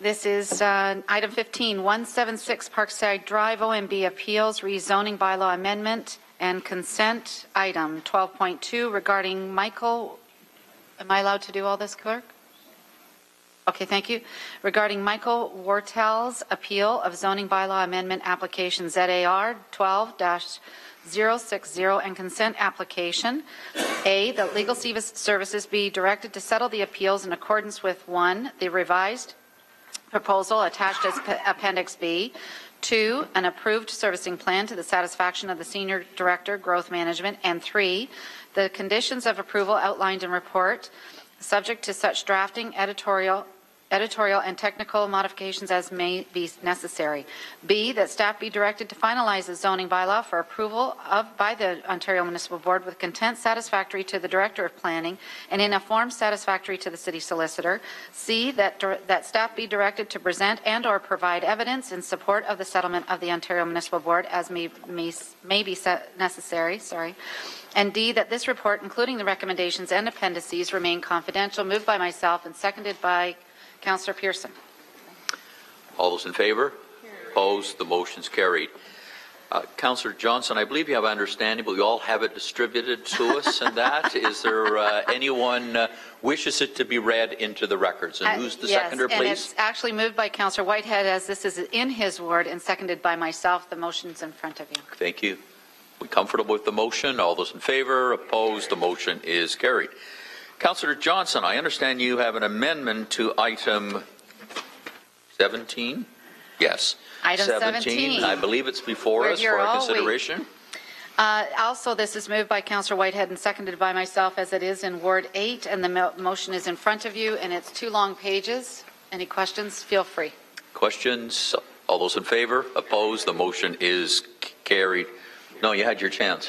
[SPEAKER 22] This is item 15, 176 Parkside Drive, OMB Appeals, Rezoning Bylaw Amendment and Consent Item 12.2 regarding Michael. Am I allowed to do all this, Clerk? Okay, thank you. Regarding Michael Wartel's appeal of zoning bylaw amendment application ZAR 12-060 and consent application. A, that legal services be directed to settle the appeals in accordance with 1, the revised proposal attached as Appendix B, 2, an approved servicing plan to the satisfaction of the Senior Director, Growth Management, and 3, the conditions of approval outlined in report, subject to such drafting, editorial and technical modifications as may be necessary. B, that staff be directed to finalize the zoning bylaw for approval by the Ontario Municipal Board with content satisfactory to the Director of Planning and in a form satisfactory to the City Solicitor. C, that staff be directed to present and or provide evidence in support of the settlement of the Ontario Municipal Board as may be necessary. And D, that this report, including the recommendations and appendices, remain confidential. Moved by myself and seconded by Councillor Pearson.
[SPEAKER 20] All those in favour? Opposed? The motion's carried. Councillor Johnson, I believe you have understanding, but we all have it distributed to us and that. Is there anyone wishes it to be read into the records? And who's the seconder, please?
[SPEAKER 22] Yes, and it's actually moved by Councillor Whitehead as this is in his ward and seconded by myself. The motion's in front of you.
[SPEAKER 20] Thank you. We comfortable with the motion? All those in favour? Opposed? The motion is carried. Councillor Johnson, I understand you have an amendment to item 17? Yes.
[SPEAKER 22] Item 17.
[SPEAKER 20] I believe it's before us for our consideration.
[SPEAKER 22] Also, this is moved by Councillor Whitehead and seconded by myself as it is in Ward 8, and the motion is in front of you, and it's 2 long pages. Any questions? Feel free.
[SPEAKER 20] Questions? All those in favour? Opposed? The motion is carried. No, you had your chance.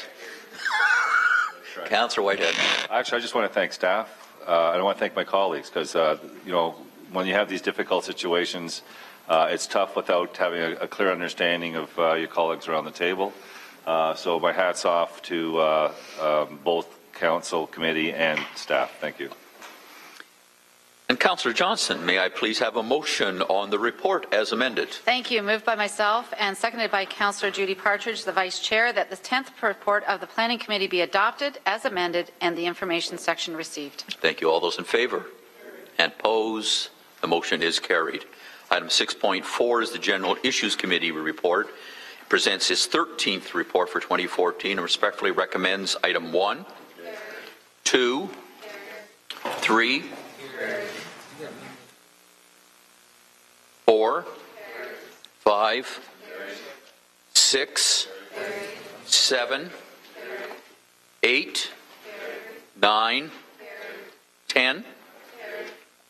[SPEAKER 20] Councillor Whitehead.
[SPEAKER 9] Actually, I just want to thank staff. I want to thank my colleagues because, when you have these difficult situations, it's tough without having a clear understanding of your colleagues around the table. So my hat's off to both council, committee, and staff. Thank you.
[SPEAKER 20] And Councillor Johnson, may I please have a motion on the report as amended?
[SPEAKER 22] Thank you. Moved by myself and seconded by Councillor Judy Partridge, the Vice Chair, that the 10th report of the Planning Committee be adopted as amended and the information section received.
[SPEAKER 20] Thank you. All those in favour? And opposed? The motion is carried. Item 6.4 is the General Issues Committee report. It presents its 13th report for 2014 and respectfully recommends item 1, 2, 3, 4, 5, 6, 7, 8, 9, 10,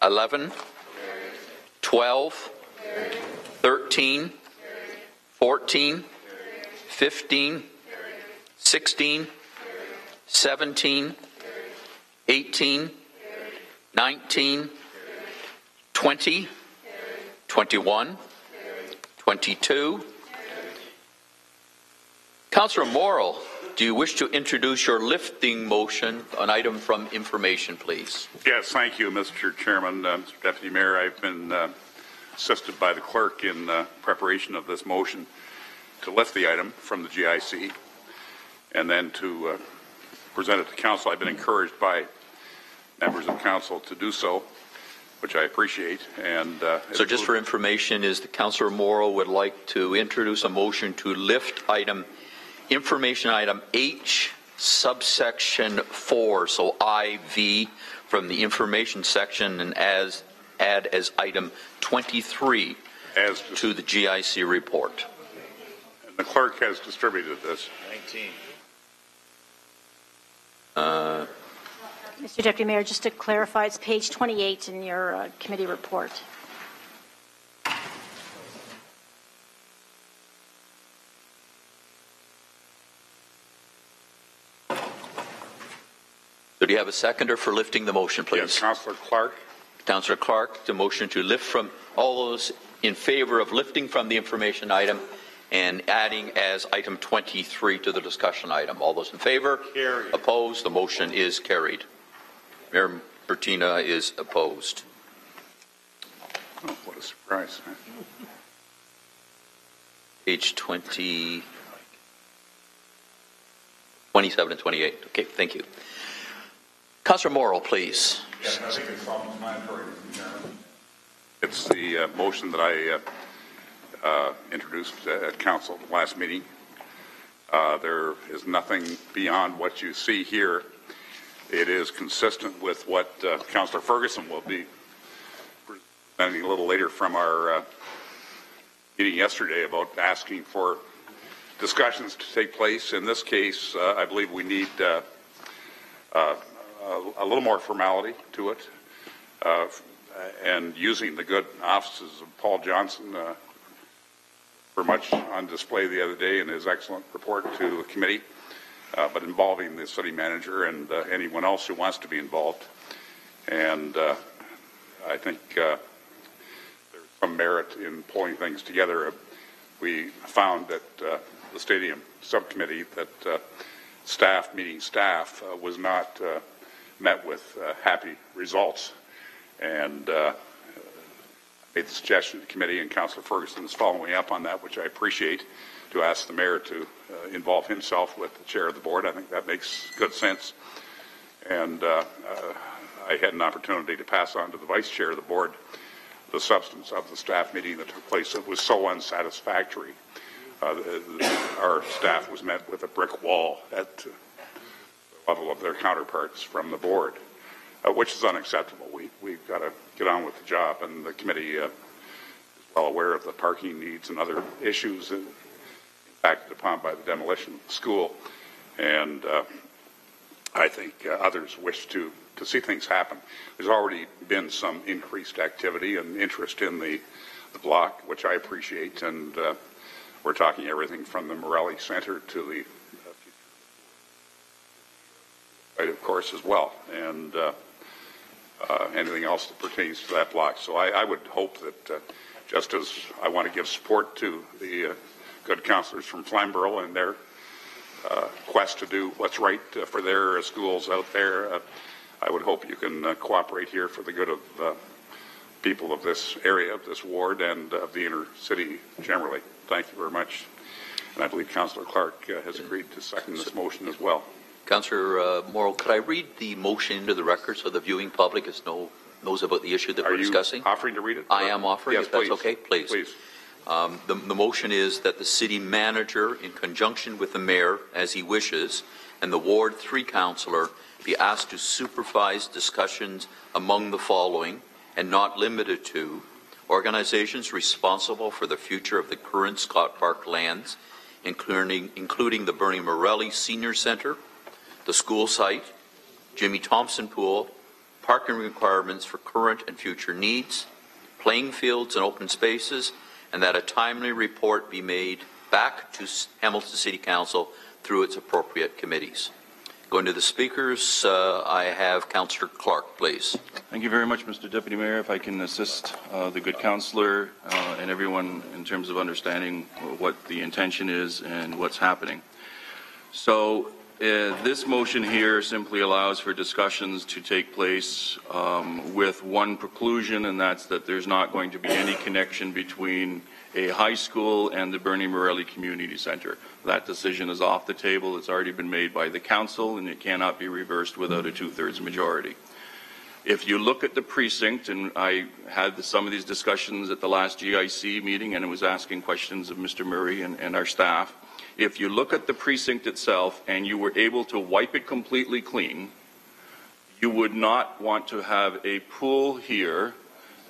[SPEAKER 20] 11, 12, 13, 14, 15, 16, 17, 18, 19, 20, 21, 22. Councillor Morrill, do you wish to introduce your lifting motion, an item from information, please?
[SPEAKER 13] Yes, thank you, Mr. Chairman. Mr. Deputy Mayor, I've been assisted by the clerk in preparation of this motion to lift the item from the GIC and then to present it to council. I've been encouraged by members of council to do so, which I appreciate. And
[SPEAKER 20] so just for information, is the Councillor Morrow would like to introduce a motion to lift information item H subsection 4, so IV, from the information section and add as item 23 to the GIC report.
[SPEAKER 13] And the clerk has distributed this.
[SPEAKER 20] 19.
[SPEAKER 17] Mr. Deputy Mayor, just to clarify, it's page 28 in your committee report.
[SPEAKER 20] So do you have a seconder for lifting the motion, please?
[SPEAKER 13] Yes, Councillor Clark.
[SPEAKER 20] Councillor Clark, the motion to lift from all those in favor of lifting from the information item and adding as item 23 to the discussion item. All those in favor?
[SPEAKER 13] Carried.
[SPEAKER 20] Opposed? The motion is carried. Mayor Bertina is opposed.
[SPEAKER 13] Oh, what a surprise.
[SPEAKER 20] Page 27 and 28. Okay, thank you. Councillor Morrow, please.
[SPEAKER 13] Yes, I think it's self-explanatory, Mr. Chairman. It's the motion that I introduced at council last meeting. There is nothing beyond what you see here. It is consistent with what Councillor Ferguson will be presenting a little later from our meeting yesterday about asking for discussions to take place. In this case, I believe we need a little more formality to it, and using the good offices of Paul Johnson were much on display the other day in his excellent report to the committee, but involving the city manager and anyone else who wants to be involved. And I think there's some merit in pulling things together. We found that the stadium subcommittee that staff was not met with happy results, and made the suggestion to the committee, and Councillor Ferguson is following up on that, which I appreciate, to ask the mayor to involve himself with the chair of the board. I think that makes good sense. And I had an opportunity to pass on to the vice chair of the board the substance of the staff meeting that took place. It was so unsatisfactory. Our staff was met with a brick wall at the level of their counterparts from the board, which is unacceptable. We've got to get on with the job, and the committee is well aware of the parking needs and other issues acted upon by the demolition of the school. And I think others wish to see things happen. There's already been some increased activity and interest in the block, which I appreciate, and we're talking everything from the Morelli Center to the right, of course, as well, and anything else that pertains to that block. So I would hope that just as I want to give support to the good councillors from Flamborough and their quest to do what's right for their schools out there, I would hope you can cooperate here for the good of people of this area, of this ward, and of the inner city generally. Thank you very much. And I believe Councillor Clark has agreed to second this motion as well.
[SPEAKER 20] Councillor Morrow, could I read the motion into the record so the viewing public knows about the issue that we're discussing?
[SPEAKER 13] Are you offering to read it?
[SPEAKER 20] I am offering,
[SPEAKER 13] yes,
[SPEAKER 20] if that's
[SPEAKER 13] please.
[SPEAKER 20] okay, please.
[SPEAKER 13] Please.
[SPEAKER 20] The motion is that the city manager, in conjunction with the mayor, as he wishes, and the Ward 3 councillor, be asked to supervise discussions among the following, and not limited to, organizations responsible for the future of the current Scott Park lands, including the Bernie Morelli Senior Centre, the school site, Jimmy Thompson Pool, parking requirements for current and future needs, playing fields and open spaces, and that a timely report be made back to Hamilton City Council through its appropriate committees. Going to the speakers, I have Councillor Clark, please.
[SPEAKER 5] Thank you very much, Mr. Deputy Mayor. If I can assist the good councillor and everyone in terms of understanding what the intention is and what's happening. So this motion here simply allows for discussions to take place with one preclusion, and that's that there's not going to be any connection between a high school and the Bernie Morelli Community Center. That decision is off the table. It's already been made by the council, and it cannot be reversed without a 2/3 majority. If you look at the precinct, and I had some of these discussions at the last GIC meeting, and I was asking questions of Mr. Murray and our staff, if you look at the precinct itself and you were able to wipe it completely clean, you would not want to have a pool here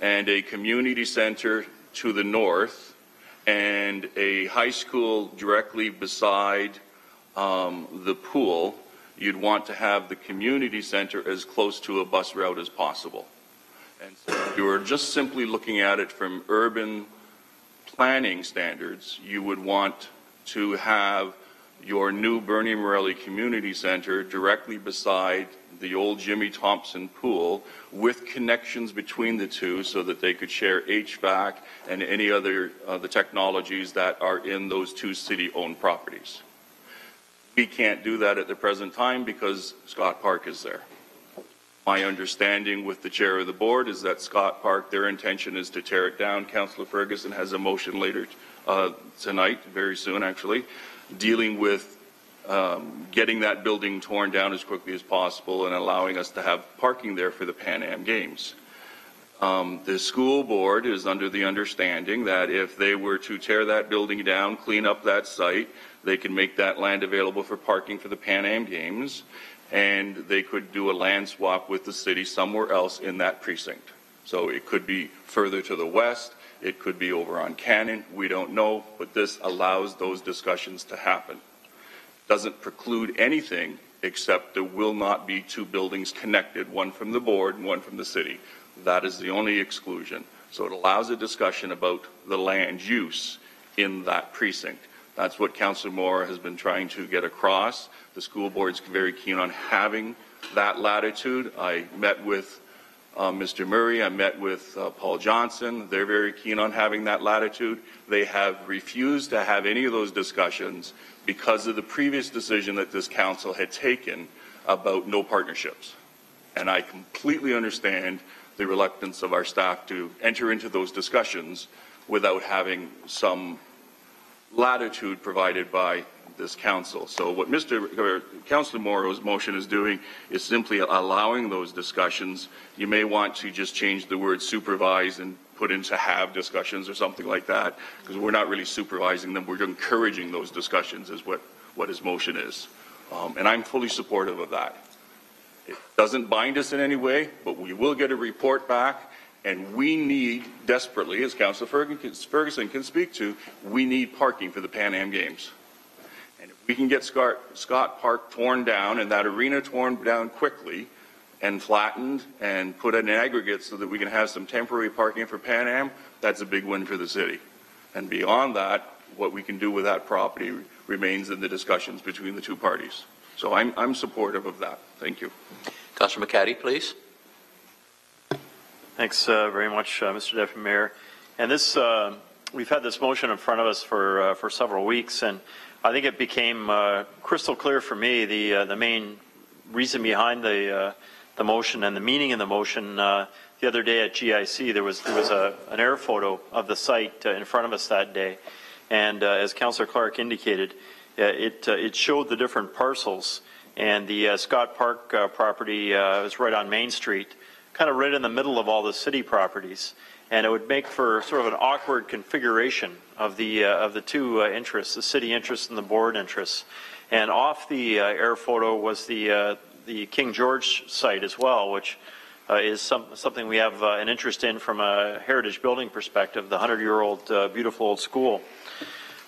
[SPEAKER 5] and a community center to the north and a high school directly beside the pool. You'd want to have the community center as close to a bus route as possible. And so if you were just simply looking at it from urban planning standards, you would want to have your new Bernie Morelli Community Center directly beside the old Jimmy Thompson pool with connections between the two so that they could share HVAC and any other the technologies that are in those two city-owned properties. We can't do that at the present time because Scott Park is there. My understanding with the chair of the board is that Scott Park, their intention is to tear it down. Councillor Ferguson has a motion later tonight, very soon actually, dealing with getting that building torn down as quickly as possible and allowing us to have parking there for the PanAm Games. The school board is under the understanding that if they were to tear that building down, clean up that site, they can make that land available for parking for the PanAm Games, and they could do a land swap with the city somewhere else in that precinct. So it could be further to the west, it could be over on Cannon, we don't know, but this allows those discussions to happen. Doesn't preclude anything except there will not be two buildings connected, one from the board and one from the city. That is the only exclusion. So it allows a discussion about the land use in that precinct. That's what Councillor Moore has been trying to get across. The school board's very keen on having that latitude. I met with Mr. Murray, I met with Paul Johnson. They're very keen on having that latitude. They have refused to have any of those discussions because of the previous decision that this council had taken about no partnerships. And I completely understand the reluctance of our staff to enter into those discussions without having some latitude provided by this council. So what Councillor Morrow's motion is doing is simply allowing those discussions. You may want to just change the word supervise and put into have discussions or something like that, because we're not really supervising them, we're encouraging those discussions is what his motion is. And I'm fully supportive of that. It doesn't bind us in any way, but we will get a report back. And we need desperately, as Councillor Ferguson can speak to, we need parking for the PanAm Games. And if we can get Scott Park torn down and that arena torn down quickly and flattened and put in aggregate so that we can have some temporary parking for PanAm, that's a big win for the city. And beyond that, what we can do with that property remains in the discussions between the two parties. So I'm supportive of that. Thank you.
[SPEAKER 20] Councillor McCaddy, please.
[SPEAKER 3] Thanks very much, Mr. Deputy Mayor. And this, we've had this motion in front of us for several weeks, and I think it became crystal clear for me the main reason behind the motion and the meaning in the motion. The other day at GIC, there was an air photo of the site in front of us that day, and as Councillor Clark indicated, it showed the different parcels, and the Scott Park property is right on Main Street, kind of right in the middle of all the city properties, and it would make for sort of an awkward configuration of the two interests, the city interests and the board interests. And off the air photo was the King George site as well, which is something we have an interest in from a heritage building perspective, the 100-year-old beautiful old school.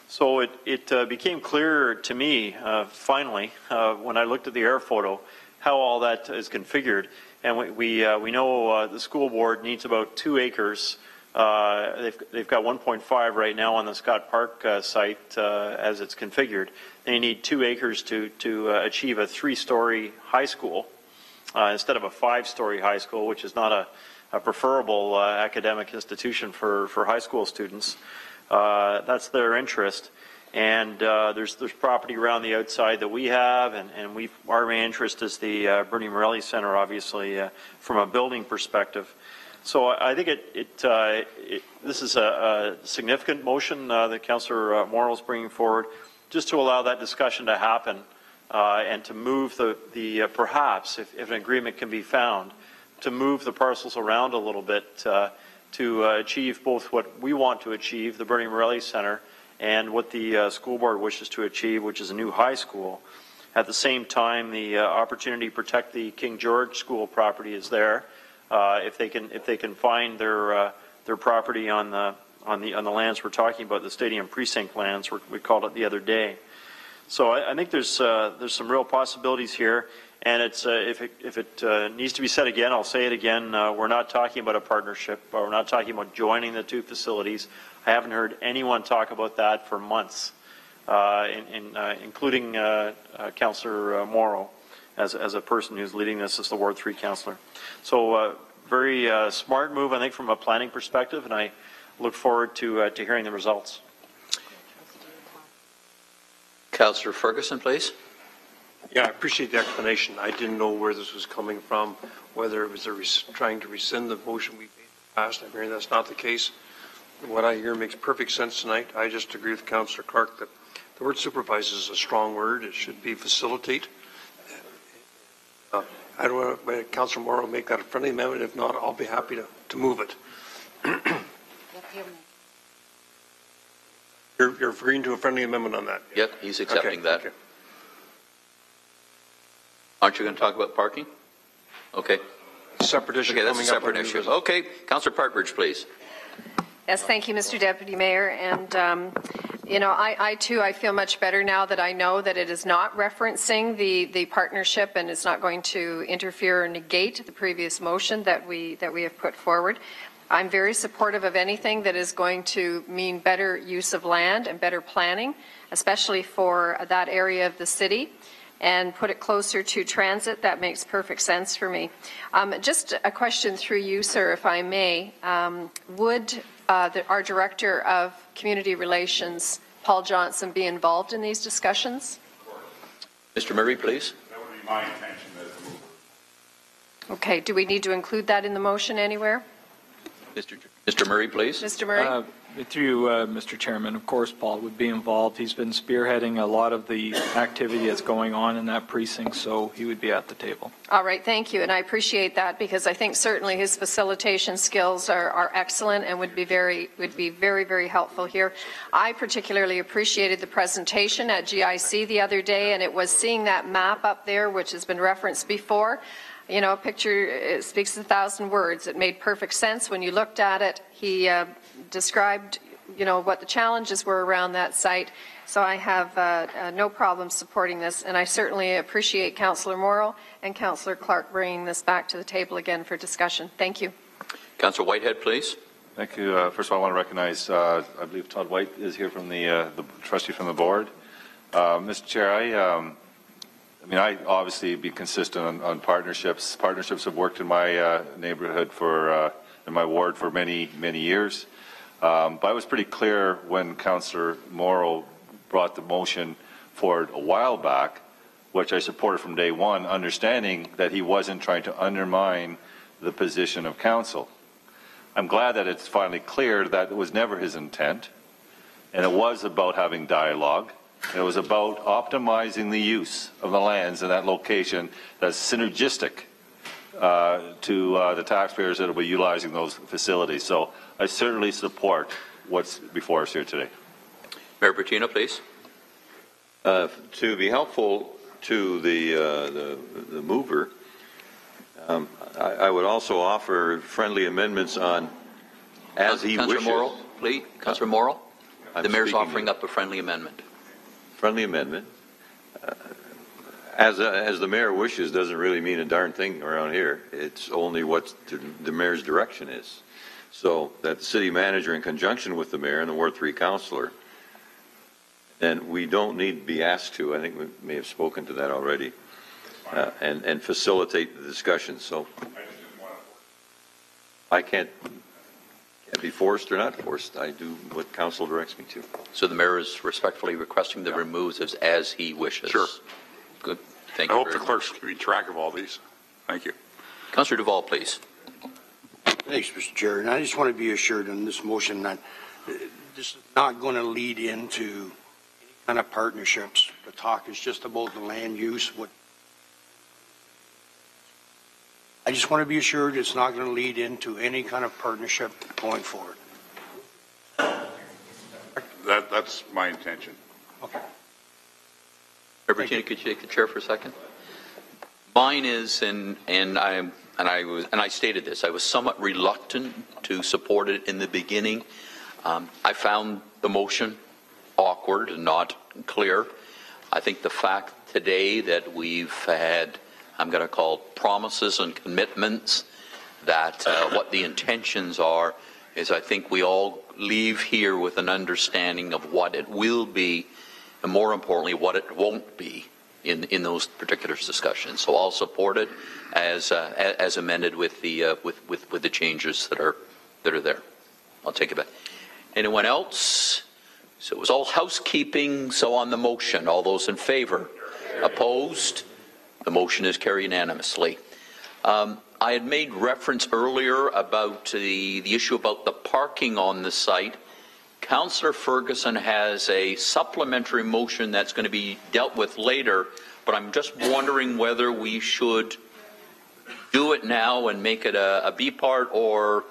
[SPEAKER 3] So it became clear to me finally when I looked at the air photo how all that is configured. And we know the school board needs about 2 acres. They've got 1.5 right now on the Scott Park site as it's configured. They need 2 acres to achieve a 3-story high school instead of a 5-story high school, which is not a preferable academic institution for high school students. That's their interest. And there's property around the outside that we have, and our main interest is the Bernie Morelli Center, obviously, from a building perspective. So I think this is a significant motion that Councillor Morrill is bringing forward, just to allow that discussion to happen and to move the perhaps, if an agreement can be found, to move the parcels around a little bit to achieve both what we want to achieve, the Bernie Morelli Center, and what the school board wishes to achieve, which is a new high school. At the same time, the opportunity to protect the King George School property is there. If they can find their property on the lands we're talking about, the stadium precinct lands, we called it the other day. So I think there's some real possibilities here, and it's if it needs to be said again, I'll say it again. We're not talking about a partnership, or we're not talking about joining the two facilities. I haven't heard anyone talk about that for months, including Councillor Morrow, as a person who's leading this as the Ward 3 councillor. So very smart move, I think, from a planning perspective, and I look forward to hearing the results.
[SPEAKER 20] Councillor Ferguson, please.
[SPEAKER 10] Yeah, I appreciate the explanation. I didn't know where this was coming from, whether it was trying to rescind the motion we made in the past. I'm hearing that's not the case. What I hear makes perfect sense tonight. I just agree with Councillor Clark that the word supervise is a strong word. It should be facilitate. I don't want Councillor Morrow make that a friendly amendment. If not, I'll be happy to move it. You're agreeing to a friendly amendment on that?
[SPEAKER 20] Yep, he's accepting that.
[SPEAKER 10] Okay.
[SPEAKER 20] Aren't you going to talk about parking? Okay.
[SPEAKER 10] Separate issue.
[SPEAKER 20] Okay, that's a separate issue. Okay, Councillor Partridge, please.
[SPEAKER 8] Yes, thank you, Mr. Deputy Mayor. And, you know, I too, I feel much better now that I know that it is not referencing the partnership and it's not going to interfere or negate the previous motion that we have put forward. I'm very supportive of anything that is going to mean better use of land and better planning, especially for that area of the city, and put it closer to transit. That makes perfect sense for me. Just a question through you, sir, if I may. Would our Director of Community Relations, Paul Johnson, be involved in these discussions?
[SPEAKER 2] Mr. Murray, please.
[SPEAKER 13] That would be my intention as the mover.
[SPEAKER 8] Okay. Do we need to include that in the motion anywhere?
[SPEAKER 2] Mr. Murray, please.
[SPEAKER 8] Mr. Murray?
[SPEAKER 18] Through you, Mr. Chairman, of course, Paul would be involved. He's been spearheading a lot of the activity that's going on in that precinct, so he would be at the table.
[SPEAKER 8] All right, thank you, and I appreciate that because I think certainly his facilitation skills are excellent and would be very, very helpful here. I particularly appreciated the presentation at GIC the other day, and it was seeing that map up there, which has been referenced before. You know, a picture, it speaks 1,000 words. It made perfect sense when you looked at it. He described, you know, what the challenges were around that site. So I have no problem supporting this, and I certainly appreciate Councillor Morrill and Councillor Clark bringing this back to the table again for discussion. Thank you.
[SPEAKER 2] Councillor Whitehead, please.
[SPEAKER 9] Thank you. First of all, I want to recognize, I believe Todd White is here from the trustee from the board. Mr. Chair, I mean, I obviously be consistent on partnerships. Partnerships have worked in my neighborhood in my ward for many years. But I was pretty clear when Councillor Morrow brought the motion forward a while back, which I supported from day one, understanding that he wasn't trying to undermine the position of council. I'm glad that it's finally clear that it was never his intent, and it was about having dialogue. It was about optimizing the use of the lands in that location that's synergistic to the taxpayers that will be utilizing those facilities. So I certainly support what's before us here today.
[SPEAKER 2] Mayor Bertino, please. To be helpful to the mover, I would also offer friendly amendments on as he wishes.
[SPEAKER 20] Councillor Morrill, please. Councillor Morrill, the mayor's offering up a friendly amendment.
[SPEAKER 2] Friendly amendment. As the mayor wishes doesn't really mean a darn thing around here. It's only what the mayor's direction is. So that the city manager, in conjunction with the mayor and the Ward 3 councillor, and we don't need to be asked to, I think we may have spoken to that already, and facilitate the discussion. So I can't be forced or not forced. I do what council directs me to.
[SPEAKER 20] So the mayor is respectfully requesting the removes as he wishes.
[SPEAKER 13] Sure.
[SPEAKER 20] Good. Thank
[SPEAKER 13] I
[SPEAKER 20] you.
[SPEAKER 13] hope the clerks keep track of all these. Thank you.
[SPEAKER 20] Councillor Duval, please.
[SPEAKER 11] Thanks, Mr. Chair. And I just want to be assured on this motion that this is not going to lead into any kind of partnerships. The talk is just about the land use. I just want to be assured it's not going to lead into any kind of partnership going forward.
[SPEAKER 13] That's my intention.
[SPEAKER 11] Okay.
[SPEAKER 20] Mayor Bertina, could you take the chair for a second? Mine is, and I stated this, I was somewhat reluctant to support it in the beginning. I found the motion awkward and not clear. I think the fact today that we've had, I'm going to call promises and commitments, that what the intentions are, is I think we all leave here with an understanding of what it will be, and more importantly, what it won't be in those particular discussions. So I'll support it as amended with the changes that are there. I'll take it back. Anyone else? So it was all housekeeping. So on the motion, all those in favor? Opposed? The motion is carried unanimously. I had made reference earlier about the issue about the parking on the site. Councillor Ferguson has a supplementary motion that's going to be dealt with later, but I'm just wondering whether we should do it now and make it a B part or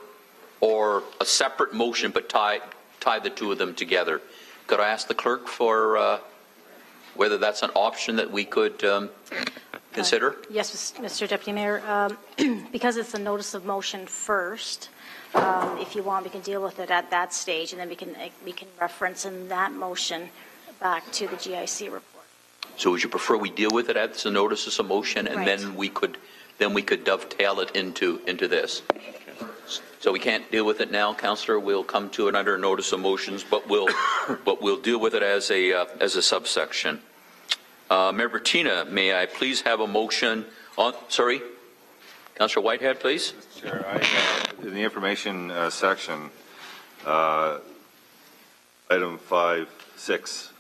[SPEAKER 20] a separate motion, but tie the two of them together. Could I ask the clerk for whether that's an option that we could consider?
[SPEAKER 17] Yes, Mr. Deputy Mayor. Because it's a notice of motion first, if you want, we can deal with it at that stage, and then we can reference in that motion back to the GIC report.
[SPEAKER 20] So would you prefer we deal with it as a notice of motion, and
[SPEAKER 17] right.
[SPEAKER 20] then we could dovetail it into this? So we can't deal with it now, Councillor. We'll come to it under notice of motions, but we'll deal with it as a subsection. Mayor Bertina, may I please have a motion on? Sorry, Councillor Whitehead, please.
[SPEAKER 9] Mr. Chair, in the information section, item 5.6,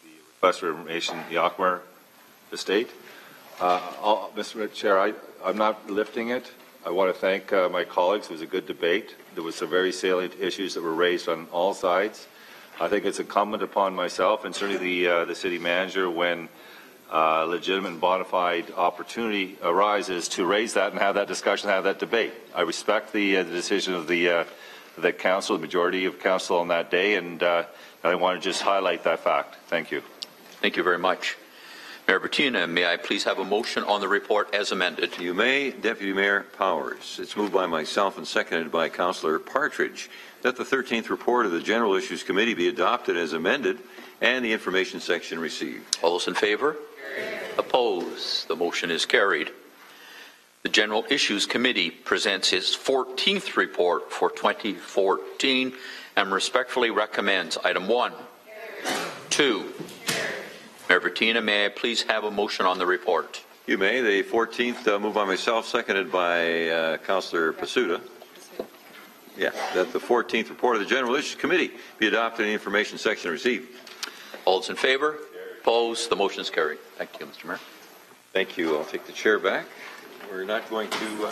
[SPEAKER 9] the request for information, the Yakmar estate. Mr. Chair, I'm not lifting it. I want to thank my colleagues. It was a good debate. There was some very salient issues that were raised on all sides. I think it's incumbent upon myself and certainly the city manager, when legitimate and bona fide opportunity arises, to raise that and have that discussion, have that debate. I respect the decision of the council, the majority of council on that day, and I want to just highlight that fact. Thank you.
[SPEAKER 20] Thank you very much. Mayor Bertina, may I please have a motion on the report as amended?
[SPEAKER 2] You may, Deputy Mayor Powers. It's moved by myself and seconded by Councillor Partridge that the 13th report of the General Issues Committee be adopted as amended and the information section received.
[SPEAKER 20] All those in favor? Opposed? The motion is carried. The General Issues Committee presents its 14th report for 2014 and respectfully recommends item 1, 2. Mayor Bertina, may I please have a motion on the report?
[SPEAKER 2] You may. The 14th moved by myself, seconded by Councillor Pasuta. Yeah, that the 14th report of the General Issues Committee be adopted and the information section received.
[SPEAKER 20] All those in favor? Opposed? The motion is carried. Thank you, Mr. Mayor.
[SPEAKER 2] Thank you. I'll take the chair back. We're not going to...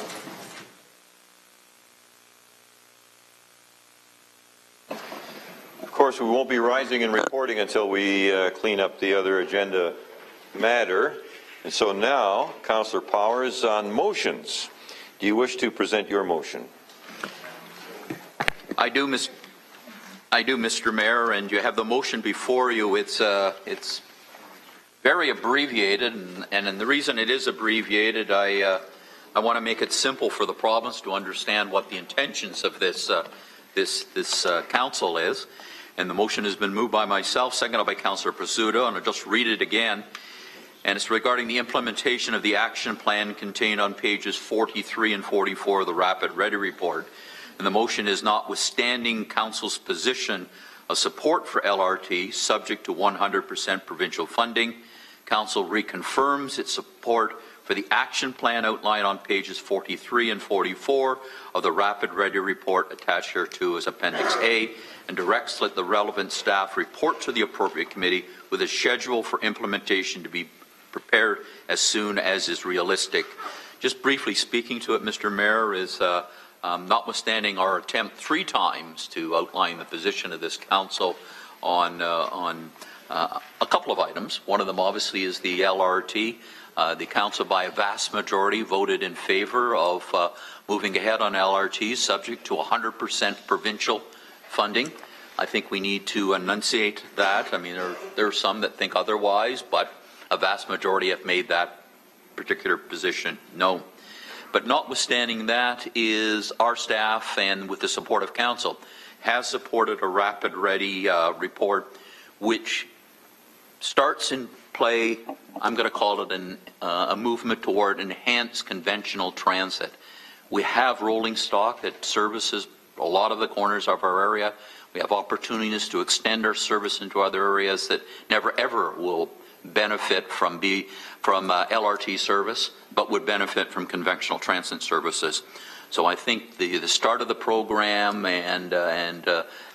[SPEAKER 2] Of course, we won't be rising and reporting until we clean up the other agenda matter. And so now, Councillor Powers, on motions. Do you wish to present your motion?
[SPEAKER 20] I do, Mr. Mayor, and you have the motion before you. It's very abbreviated, and the reason it is abbreviated, I want to make it simple for the province to understand what the intentions of this council is. And the motion has been moved by myself, seconded by Councillor Pasuta, and I'll just read it again. And it's regarding the implementation of the action plan contained on pages 43 and 44 of the Rapid Ready Report. And the motion is, notwithstanding Council's position of support for LRT, subject to 100% provincial funding, Council reconfirms its support for the action plan outlined on pages 43 and 44 of the Rapid Ready report attached here to as Appendix A, and directs that the relevant staff report to the appropriate committee with a schedule for implementation to be prepared as soon as is realistic. Just briefly speaking to it, Mr. Mayor, is notwithstanding our attempt 3 times to outline the position of this council on a couple of items. One of them obviously is the LRT. The council by a vast majority voted in favor of moving ahead on LRT subject to 100% provincial funding. I think we need to enunciate that. I mean, there are some that think otherwise, but a vast majority have made that particular position known. But notwithstanding that is our staff, and with the support of council, has supported a Rapid Ready report which starts in play, I'm going to call it a movement toward enhanced conventional transit. We have rolling stock that services a lot of the corners of our area. We have opportunities to extend our service into other areas that never ever will benefit from LRT service, but would benefit from conventional transit services. So I think the start of the program and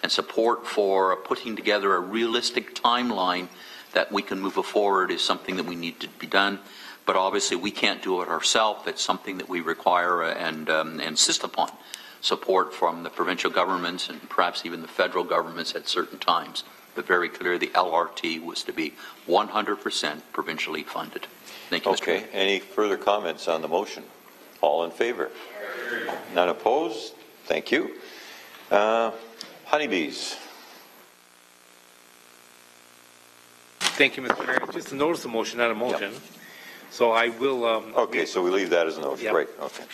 [SPEAKER 20] support for putting together a realistic timeline that we can move forward is something that we need to be done. But obviously we can't do it ourselves. It's something that we require and insist upon support from the provincial governments and perhaps even the federal governments at certain times. But very clear, the LRT was to be 100% provincially funded. Thank you, Mr.
[SPEAKER 2] Okay.
[SPEAKER 20] Mayor.
[SPEAKER 2] Any further comments on the motion? All in favor? None opposed? Thank you. Honeybees.
[SPEAKER 6] Thank you, Mr. Mayor. Just a notice of motion, not a motion. Yep. So I will...
[SPEAKER 2] okay, so we leave that as a notice. Yep. Right, okay.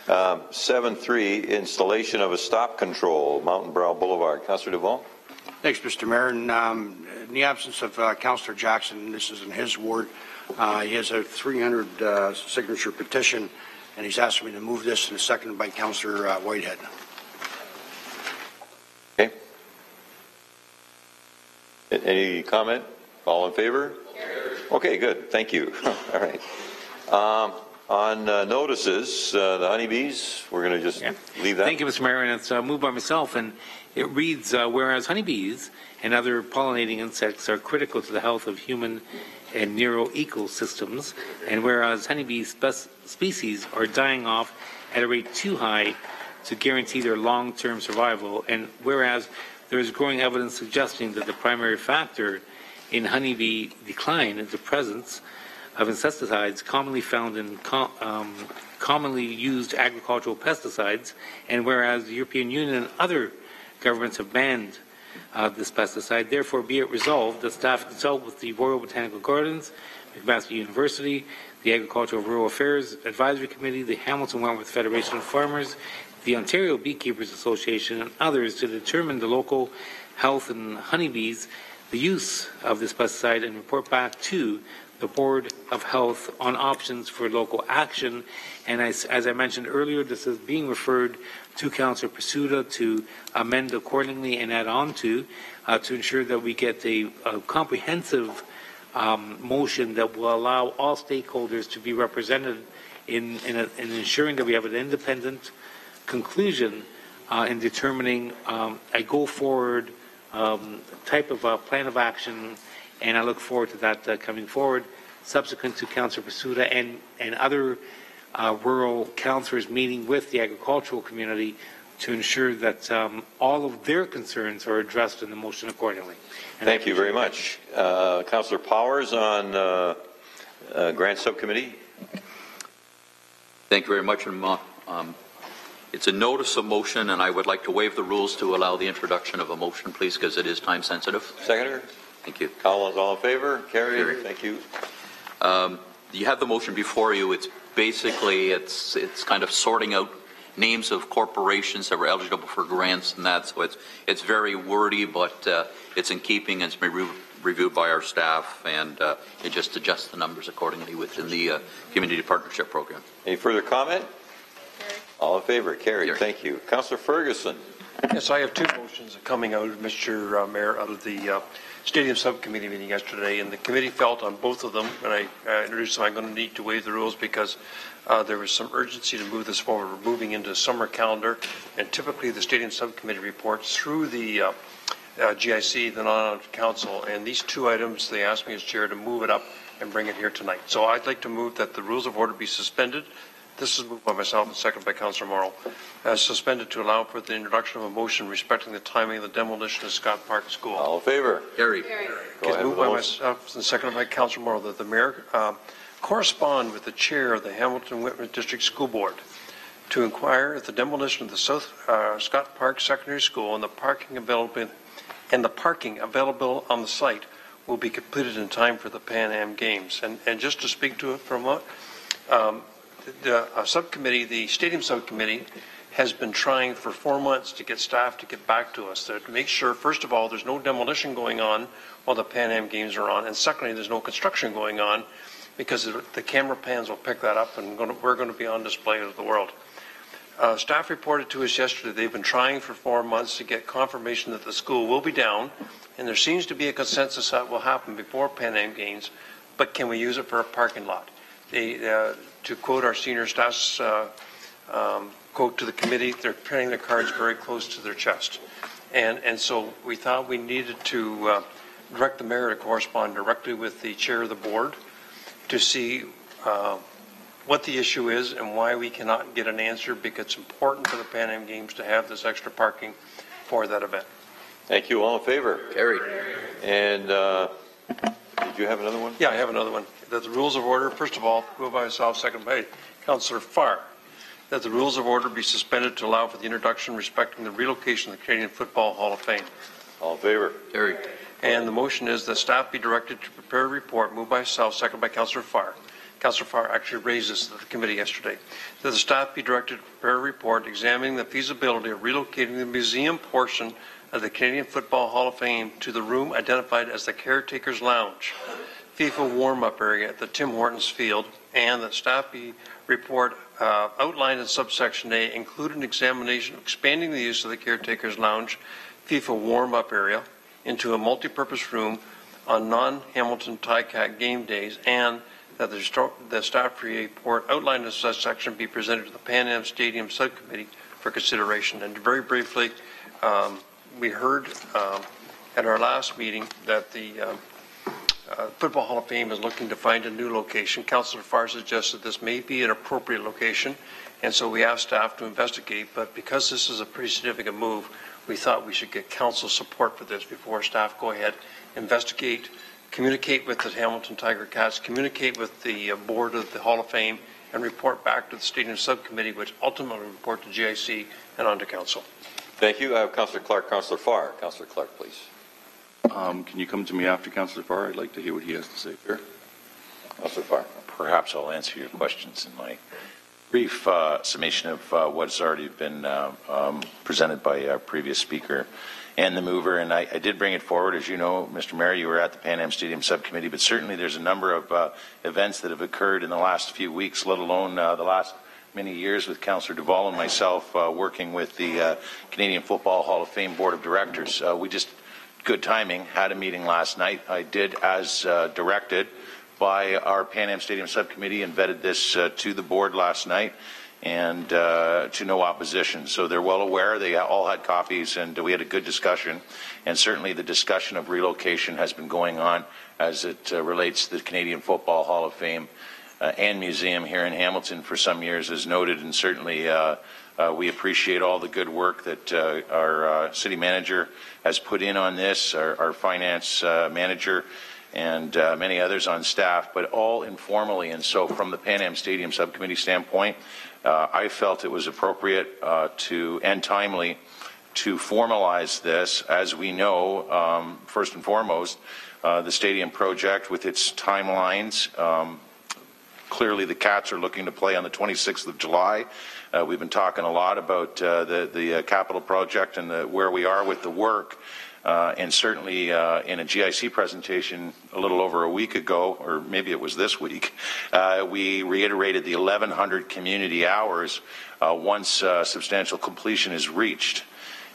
[SPEAKER 2] 7.3, installation of a stop control, Mountain Brow Boulevard. Councillor Duval.
[SPEAKER 11] Thanks, Mr. Mayor. And, in the absence of Councillor Jackson, this is in his ward, he has a 300 signature petition, and he's asked me to move this, and seconded by Councillor Whitehead.
[SPEAKER 2] Okay. Any comment? All in favor? Okay, good. Thank you. All right. On notices, the honeybees, we're going to just leave that.
[SPEAKER 6] Thank you, Mr. Mayor, and it's moved by myself, and it reads, whereas honeybees and other pollinating insects are critical to the health of human and narrow ecosystems, and whereas honeybee species are dying off at a rate too high to guarantee their long-term survival, and whereas there is growing evidence suggesting that the primary factor in honeybee decline is the presence of insecticides commonly found in commonly used agricultural pesticides, and whereas the European Union and other governments have banned this pesticide, therefore be it resolved that staff consult with the Royal Botanical Gardens, McMaster University, the Agricultural Rural Affairs Advisory Committee, the Hamilton Wentworth Federation of Farmers, the Ontario Beekeepers Association, and others to determine the local health and honeybees, the use of this pesticide, and report back to the Board of Health on options for local action. And as I mentioned earlier, this is being referred to Councillor Pasuta to amend accordingly and add on to ensure that we get a comprehensive motion that will allow all stakeholders to be represented in ensuring that we have an independent conclusion in determining a go-forward type of plan of action, and I look forward to that coming forward, subsequent to Councillor Pasuta and other rural councillors meeting with the agricultural community to ensure that all of their concerns are addressed in the motion accordingly. And
[SPEAKER 2] thank you very much. Councillor Powers on Grant Subcommittee.
[SPEAKER 20] Thank you very much. It's a notice of motion, and I would like to waive the rules to allow the introduction of a motion, please, because it is time sensitive.
[SPEAKER 2] Seconder.
[SPEAKER 20] Thank you.
[SPEAKER 2] Collins, all in favor? Carried. Thank you.
[SPEAKER 20] You have the motion before you. It's basically, it's kind of sorting out names of corporations that were eligible for grants and that. So it's very wordy, but it's in keeping, and it's been reviewed by our staff, and it just adjusts the numbers accordingly within the Community Partnership Program.
[SPEAKER 2] Any further comment? All in favor? Carried. Thank you. Councillor Ferguson.
[SPEAKER 10] Yes, I have two motions coming out, Mr. Mayor, out of the Stadium Subcommittee meeting yesterday, and the committee felt on both of them, and I introduced them, I'm going to need to waive the rules because there was some urgency to move this forward. We're moving into summer calendar, and typically the Stadium Subcommittee reports through the GIC, then on to Council, and these two items, they asked me as Chair to move it up and bring it here tonight. So I'd like to move that the rules of order be suspended. This is moved by myself and seconded by Councillor Morrow. Suspended to allow for the introduction of a motion respecting the timing of the demolition of Scott Park School.
[SPEAKER 2] All in favor?
[SPEAKER 20] Carried.
[SPEAKER 10] Moved by myself and seconded by Councillor Morrow that the Mayor correspond with the Chair of the Hamilton-Whitman District School Board to inquire if the demolition of the South Scott Park Secondary School and the parking available on the site will be completed in time for the PanAm Games. And just to speak to it for a moment, the subcommittee, the Stadium Subcommittee, has been trying for 4 months to get staff to get back to us to make sure, first of all, there's no demolition going on while the PanAm Games are on, and secondly, there's no construction going on because the camera pans will pick that up and we're going to be on display to the world. Staff reported to us yesterday they've been trying for 4 months to get confirmation that the school will be down, and there seems to be a consensus that will happen before PanAm Games, but can we use it for a parking lot? To quote our senior staff's quote to the committee, they're putting their cards very close to their chest. And so we thought we needed to direct the Mayor to correspond directly with the Chair of the Board to see what the issue is and why we cannot get an answer, because it's important for the PanAm Games to have this extra parking for that event.
[SPEAKER 2] Thank you. All in favor?
[SPEAKER 20] Carried.
[SPEAKER 2] And did you have another one?
[SPEAKER 10] Yeah, I have another one. That the rules of order, first of all, moved by myself, second by Councillor Farr, that the rules of order be suspended to allow for the introduction respecting the relocation of the Canadian Football Hall of Fame.
[SPEAKER 2] All in favor?
[SPEAKER 20] Carried.
[SPEAKER 10] And the motion is that staff be directed to prepare a report, moved by myself, second by Councillor Farr. Councillor Farr actually raised this to the committee yesterday. That the staff be directed to prepare a report examining the feasibility of relocating the museum portion of the Canadian Football Hall of Fame to the room identified as the Caretaker's Lounge, FIFA warm-up area at the Tim Hortons Field, and that staff be report outlined in subsection A include an examination of expanding the use of the Caretaker's Lounge, FIFA warm-up area, into a multi-purpose room on non-Hamilton TICAC game days, and that the staff report outlined in such section be presented to the PanAm Stadium Subcommittee for consideration. And very briefly, we heard at our last meeting that the Football Hall of Fame is looking to find a new location. Councillor Farr suggested this may be an appropriate location, and so we asked staff to investigate, but because this is a pretty significant move, we thought we should get council support for this before staff go ahead, investigate, communicate with the Hamilton Tiger Cats, communicate with the board of the Hall of Fame, and report back to the Stadium Subcommittee, which ultimately report to GIC and on to council.
[SPEAKER 2] Thank you. I have Councillor Clark, Councillor Farr. Councillor Clark, please.
[SPEAKER 5] Can you come to me after Councillor Farr? I'd like to hear what he has to say.
[SPEAKER 2] Sure. Councillor Farr.
[SPEAKER 14] Perhaps I'll answer your questions in my brief summation of what's already been presented by our previous speaker and the mover. And I did bring it forward. As you know, Mr. Mayor, you were at the PanAm Stadium Subcommittee, but certainly there's a number of events that have occurred in the last few weeks, let alone the last many years with Councillor Duval and myself working with the Canadian Football Hall of Fame Board of Directors. We just, good timing, had a meeting last night. I did as directed by our PanAm Stadium Subcommittee and vetted this to the board last night, and to no opposition. So they're well aware. They all had copies, and we had a good discussion. And certainly the discussion of relocation has been going on as it relates to the Canadian Football Hall of Fame and Museum here in Hamilton for some years, as noted. And certainly we appreciate all the good work that our city manager has put in on this, our finance manager, and many others on staff, but all informally. And so from the PanAm Stadium Subcommittee standpoint, I felt it was appropriate and timely to formalize this. As we know, first and foremost, the stadium project with its timelines, clearly the Cats are looking to play on the 26th of July. We've been talking a lot about the capital project and where we are with the work. And certainly in a GIC presentation a little over a week ago, or maybe it was this week, we reiterated the 1,100 community hours once substantial completion is reached.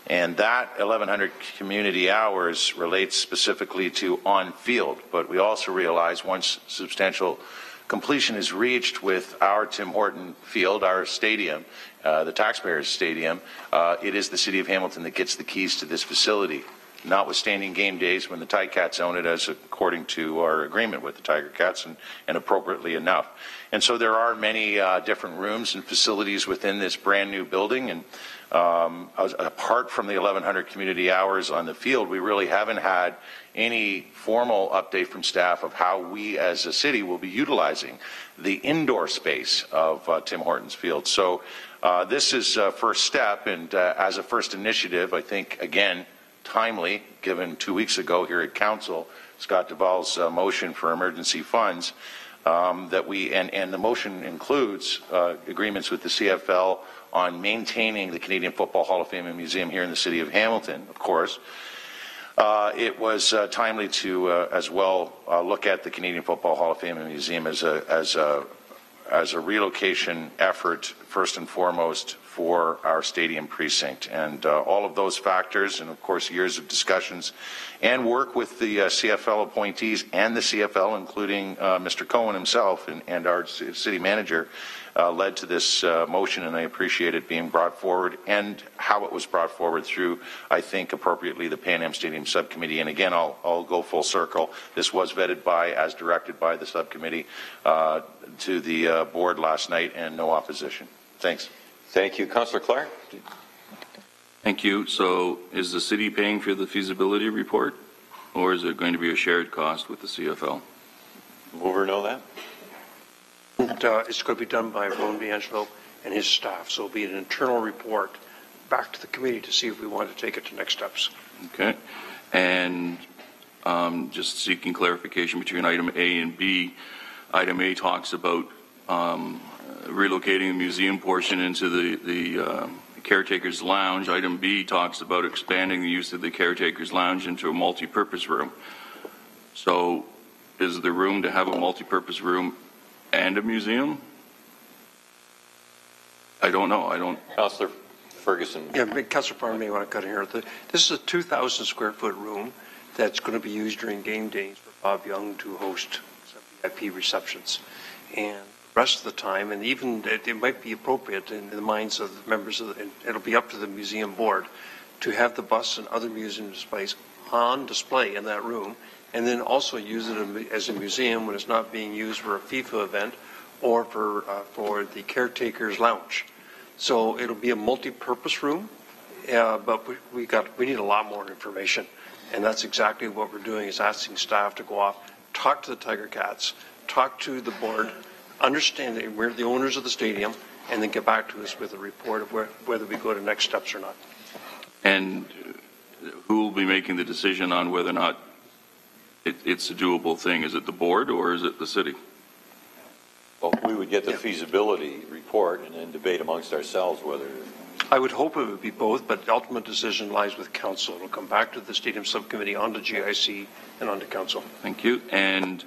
[SPEAKER 14] And that 1,100 community hours relates specifically to on-field, but we also realize once substantial completion is reached with our Tim Horton field, our stadium, the taxpayers' stadium, it is the City of Hamilton that gets the keys to this facility, notwithstanding game days when the Ticats own it, as according to our agreement with the Tiger Cats, and appropriately enough. And so there are many different rooms and facilities within this brand new building, and apart from the 1,100 community hours on the field, we really haven't had any formal update from staff of how we as a city will be utilizing the indoor space of Tim Hortons Field. So this is a first step, and as a first initiative, I think, again, timely, given 2 weeks ago here at Council, Scott Duvall's motion for emergency funds, that we, and the motion includes agreements with the CFL on maintaining the Canadian Football Hall of Fame and Museum here in the City of Hamilton, of course. It was timely to as well look at the Canadian Football Hall of Fame and Museum as a relocation effort, first and foremost, for our stadium precinct. And all of those factors, and of course years of discussions and work with the CFL appointees and the CFL, including Mr. Cohen himself and our city manager, led to this motion, and I appreciate it being brought forward and how it was brought forward through, I think, appropriately, the PanAm Stadium subcommittee. And again, I'll go full circle. This was vetted as directed by the subcommittee to the board last night, and no opposition. Thanks.
[SPEAKER 2] Thank you. Councillor Clark.
[SPEAKER 5] Thank you. So is the city paying for the feasibility report, or is it going to be a shared cost with the CFL?
[SPEAKER 2] Mover know that?
[SPEAKER 10] It's going to be done by Ron D'Angelo and his staff, so it'll be an internal report back to the committee to see if we want to take it to next steps.
[SPEAKER 5] Okay. And just seeking clarification between item A and B. Item A talks about relocating the museum portion into the caretaker's lounge. Item B talks about expanding the use of the caretaker's lounge into a multi-purpose room. So is there room to have a multi-purpose room and a museum? I don't know.
[SPEAKER 2] Councillor Ferguson.
[SPEAKER 10] Yeah, Councillor Farr may want to cut in here. This is a 2,000 square foot room that's going to be used during game days for Bob Young to host some VIP receptions. And the rest of the time, and even it might be appropriate in the minds of the members of it'll be up to the museum board to have the bus and other museum displays on display in that room, and then also use it as a museum when it's not being used for a FIFA event or for the caretaker's lounge. So it'll be a multi-purpose room, but we need a lot more information, and that's exactly what we're doing, is asking staff to go off, talk to the Tiger Cats, talk to the board, understand that we're the owners of the stadium, and then get back to us with a report of whether we go to next steps or not.
[SPEAKER 5] And who will be making the decision on whether or not it's a doable thing? Is it the board or is it the city?
[SPEAKER 2] Well, we would get the feasibility report and then debate amongst ourselves whether...
[SPEAKER 10] I would hope it would be both, but the ultimate decision lies with council. It will come back to the stadium subcommittee, onto GIC, and onto council.
[SPEAKER 5] Thank you. And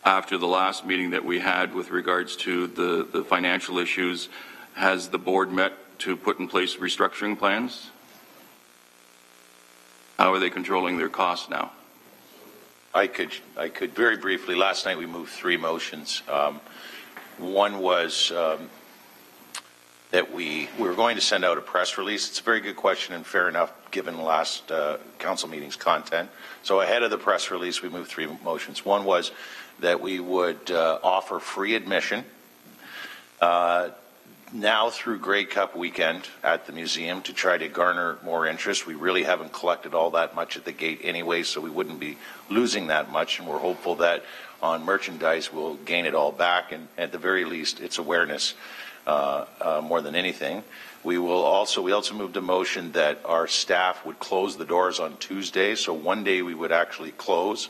[SPEAKER 5] after the last meeting that we had with regards to the financial issues, has the board met to put in place restructuring plans? How are they controlling their costs now?
[SPEAKER 14] I could very briefly. Last night we moved 3 motions. One was that we were going to send out a press release. It's a very good question and fair enough given the last council meeting's content. So ahead of the press release, we moved 3 motions. One was that we would offer free admission now through Grey Cup weekend at the museum to try to garner more interest. We really haven't collected all that much at the gate anyway, so we wouldn't be losing that much, and we're hopeful that on merchandise we'll gain it all back, and at the very least it's awareness more than anything. We also moved a motion that our staff would close the doors on Tuesday, so one day we would actually close.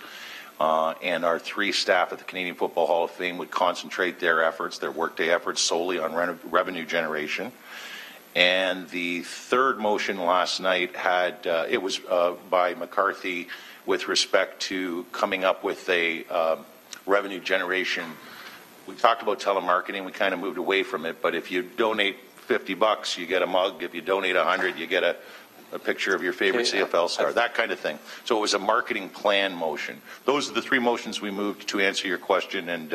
[SPEAKER 14] And our 3 staff at the Canadian Football Hall of Fame would concentrate their efforts, their workday efforts, solely on revenue generation. And the third motion last night it was by McCarthy with respect to coming up with a revenue generation. We talked about telemarketing, we kind of moved away from it, but if you donate $50, you get a mug. If you donate 100, you get a picture of your favorite CFL star, that kind of thing. So it was a marketing plan motion. Those are the three motions we moved to answer your question, and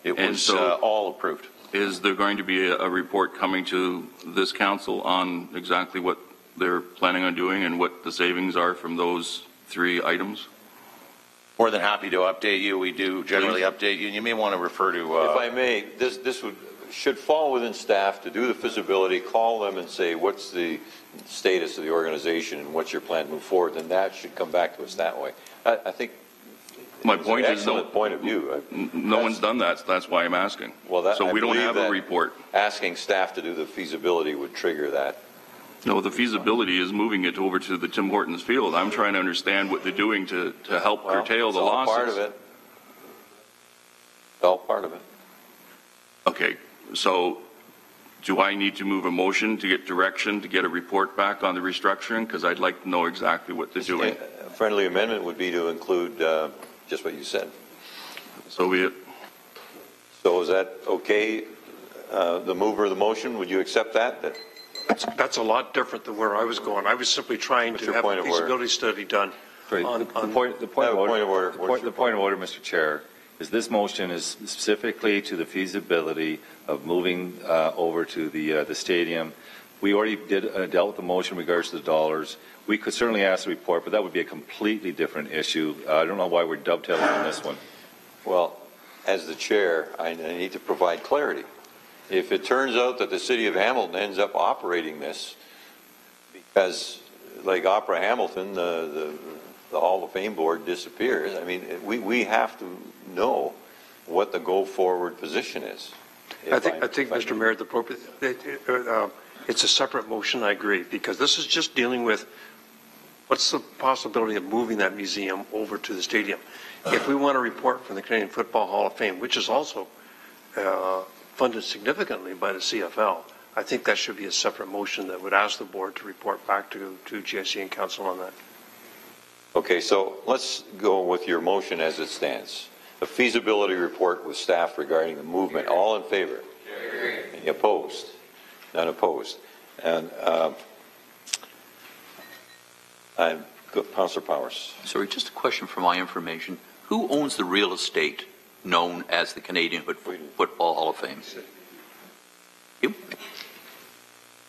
[SPEAKER 14] it was all approved.
[SPEAKER 5] Is there going to be a report coming to this council on exactly what they're planning on doing and what the savings are from those three items?
[SPEAKER 14] More than happy to update you. We do generally update you, and you may want to refer to...
[SPEAKER 2] if I may, this should fall within staff to do the feasibility, call them and say, what's the status of the organization and what's your plan to move forward, then that should come back to us that way. I think
[SPEAKER 5] my point is
[SPEAKER 2] point of view.
[SPEAKER 5] No one's done that, so that's why I'm asking.
[SPEAKER 2] Well,
[SPEAKER 5] so we don't have a report.
[SPEAKER 2] Asking staff to do the feasibility would trigger that.
[SPEAKER 5] No, the feasibility is moving it over to the Tim Hortons field. I'm trying to understand what they're doing to help curtail the losses.
[SPEAKER 2] Part of it. It's all part of it.
[SPEAKER 5] Okay, so do I need to move a motion to get direction to get a report back on the restructuring? Because I'd like to know exactly what they're doing.
[SPEAKER 2] A friendly amendment would be to include just what you said.
[SPEAKER 5] So be it.
[SPEAKER 2] So is that okay? The mover of the motion, would you accept that?
[SPEAKER 10] That's a lot different than where I was going. I was simply trying to have a feasibility study done.
[SPEAKER 19] The point of order, Mr. Chair, is this motion is specifically to the feasibility of moving over to the stadium. We already dealt with the motion in regards to the dollars. We could certainly ask the report, but that would be a completely different issue. I don't know why we're dovetailing on this one.
[SPEAKER 2] Well, as the chair, I need to provide clarity. If it turns out that the city of Hamilton ends up operating this, because like Opera Hamilton, the Hall of Fame board disappears, I mean, we have to know what the go-forward position is.
[SPEAKER 10] I think, Mr. Mayor, it's a separate motion, I agree, because this is just dealing with what's the possibility of moving that museum over to the stadium. If we want a report from the Canadian Football Hall of Fame, which is also funded significantly by the CFL, I think that should be a separate motion that would ask the board to report back to GIC and council on that.
[SPEAKER 2] Okay, so let's go with your motion as it stands. A feasibility report with staff regarding the movement. All in favor? Any opposed? None opposed. And Councillor Powers.
[SPEAKER 20] Sorry, just a question for my information. Who owns the real estate known as the Canadian Football Hall of Fame? You?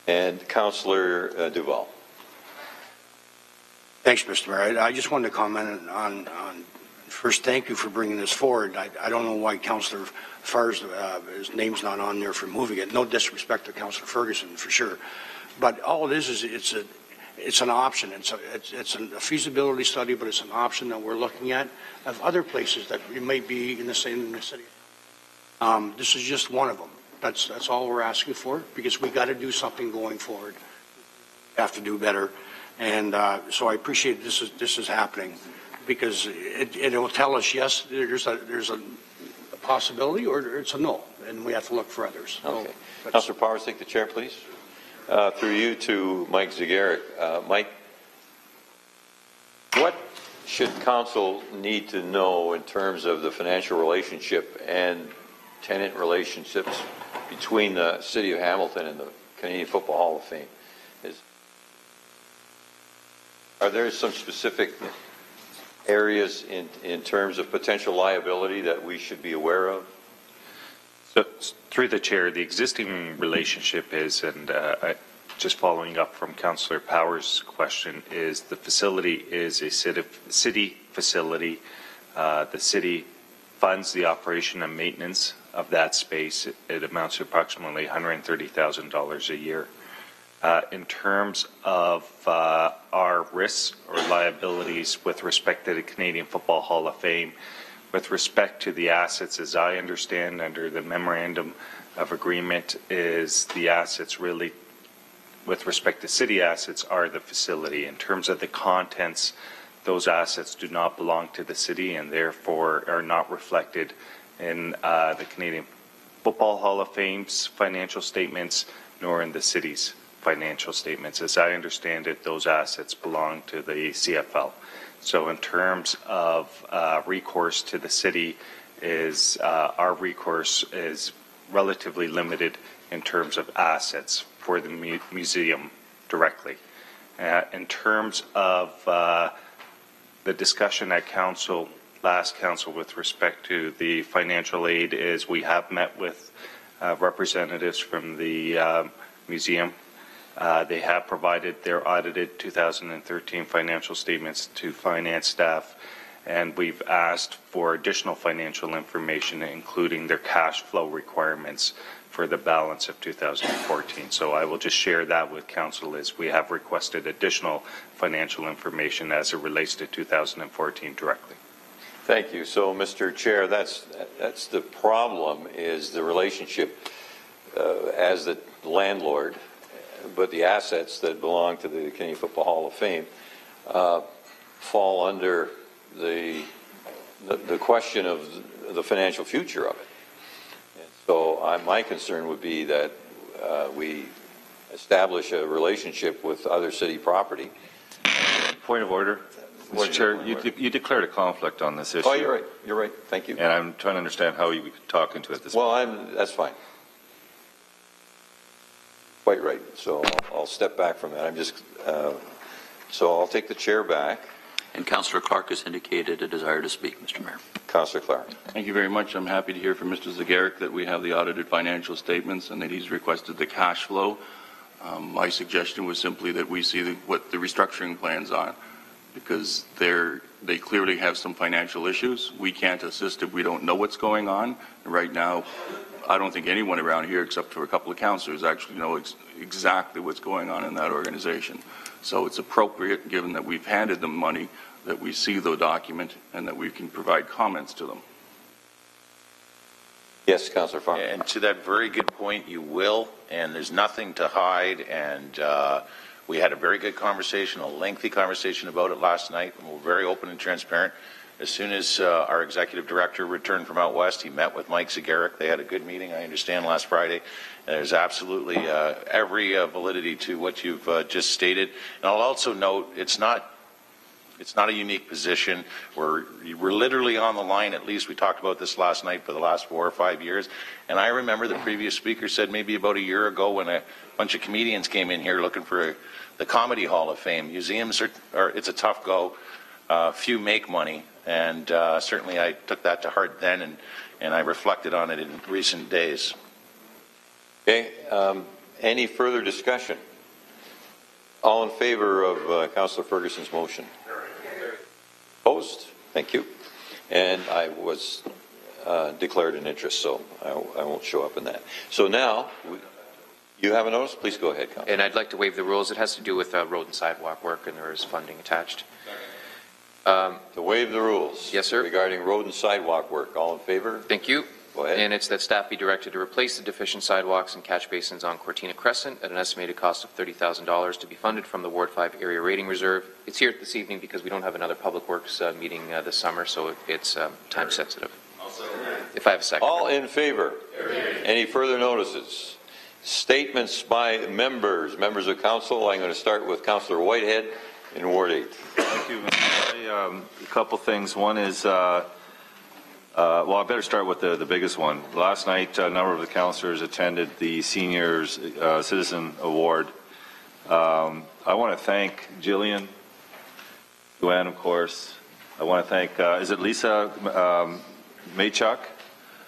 [SPEAKER 2] And Councillor Duval.
[SPEAKER 11] Thanks, Mr. Mayor. I just wanted to comment on first, thank you for bringing this forward. I don't know why Councillor Farr's his name's not on there for moving it. No disrespect to Councillor Ferguson, for sure. But all it is it's an option. It's a feasibility study, but it's an option that we're looking at of other places that we may be in the same city. This is just one of them. That's all we're asking for, because we got to do something going forward. We have to do better, and so I appreciate this is happening, because it will tell us yes, there's a possibility, or it's a no, and we have to look for others.
[SPEAKER 2] Okay, so Councillor Powers, take the chair, please. Through you to Mike Zagaric. Mike, what should council need to know in terms of the financial relationship and tenant relationships between the City of Hamilton and the Canadian Football Hall of Fame? Are there some specific areas in terms of potential liability that we should be aware of?
[SPEAKER 15] So, through the chair, the existing relationship is, and just following up from Councillor Powers' question, is the facility is a city facility. The city funds the operation and maintenance of that space. It amounts to approximately $130,000 a year. In terms of our risks or liabilities with respect to the Canadian Football Hall of Fame, with respect to the assets, as I understand under the memorandum of agreement, is the assets really, with respect to city assets, are the facility. In terms of the contents, those assets do not belong to the city and therefore are not reflected in the Canadian Football Hall of Fame's financial statements, nor in the city's financial statements. As I understand it, those assets belong to the CFL. So in terms of recourse to the city, our recourse is relatively limited in terms of assets for the museum directly. In terms of the discussion at council, last council, with respect to the financial aid, is we have met with representatives from the museum. They have provided their audited 2013 financial statements to finance staff, and we've asked for additional financial information, including their cash flow requirements for the balance of 2014. So I will just share that with council, as we have requested additional financial information as it relates to 2014 directly.
[SPEAKER 2] Thank you. So, Mr. Chair, that's the problem, is the relationship as the landlord, but the assets that belong to the Canadian Football Hall of Fame fall under the question of the financial future of it. And so my concern would be that we establish a relationship with other city property.
[SPEAKER 19] Point of order. Mr. Chair, you declared a conflict on this issue.
[SPEAKER 2] Oh, you're right. You're right. Thank you.
[SPEAKER 19] And I'm trying to understand how you could talk into it this
[SPEAKER 2] well,
[SPEAKER 19] point.
[SPEAKER 2] That's fine. Quite right. So I'll step back from that. So I'll take the chair back.
[SPEAKER 20] And Councillor Clark has indicated a desire to speak, Mr. Mayor.
[SPEAKER 2] Councillor Clark.
[SPEAKER 5] Thank you very much. I'm happy to hear from Mr. Zagaric that we have the audited financial statements and that he's requested the cash flow. My suggestion was simply that we see what the restructuring plans are, because they clearly have some financial issues. We can't assist if we don't know what's going on. And right now, I don't think anyone around here, except for a couple of councillors, actually know exactly what's going on in that organization. So it's appropriate, given that we've handed them money, that we see the document and that we can provide comments to them.
[SPEAKER 2] Yes, Councillor Farmer.
[SPEAKER 14] And to that very good point, you will, and there's nothing to hide, and we had a very good conversation, a lengthy conversation about it last night, and we're very open and transparent. As soon as our executive director returned from out west, he met with Mike Zagaric. They had a good meeting, I understand, last Friday. And there's absolutely every validity to what you've just stated. And I'll also note, it's not a unique position. We're literally on the line, at least we talked about this last night, for the last 4 or 5 years. And I remember the previous speaker said maybe about a year ago, when a bunch of comedians came in here looking for the Comedy Hall of Fame. Museums it's a tough go. Few make money. And certainly I took that to heart then, and I reflected on it in recent days.
[SPEAKER 2] Okay. Any further discussion? All in favor of Councillor Ferguson's motion? Opposed? Thank you. And I was declared an interest, so I won't show up in that. So now, you have a notice? Please go ahead, Councillor.
[SPEAKER 12] And I'd like to waive the rules. It has to do with road and sidewalk work, and there is funding attached.
[SPEAKER 2] To waive the rules.
[SPEAKER 12] Yes, sir.
[SPEAKER 2] Regarding road and sidewalk work. All in favor?
[SPEAKER 12] Thank you.
[SPEAKER 2] Go ahead.
[SPEAKER 12] And it's that staff be directed to replace the deficient sidewalks and catch basins on Cortina Crescent at an estimated cost of $30,000 to be funded from the Ward 5 Area Rating Reserve. It's here this evening because we don't have another Public Works meeting this summer, so it's time sensitive. If I have a second.
[SPEAKER 2] All in favor? Any further notices? Statements by members of council. I'm going to start with Councillor Whitehead in Ward 8.
[SPEAKER 19] Thank you, Mr. Chair. A couple things. One is, well, I better start with the biggest one. Last night, a number of the councillors attended the Seniors Citizen Award. I want to thank Jillian, Joanne, of course. I want to thank, is it Lisa Maychuk?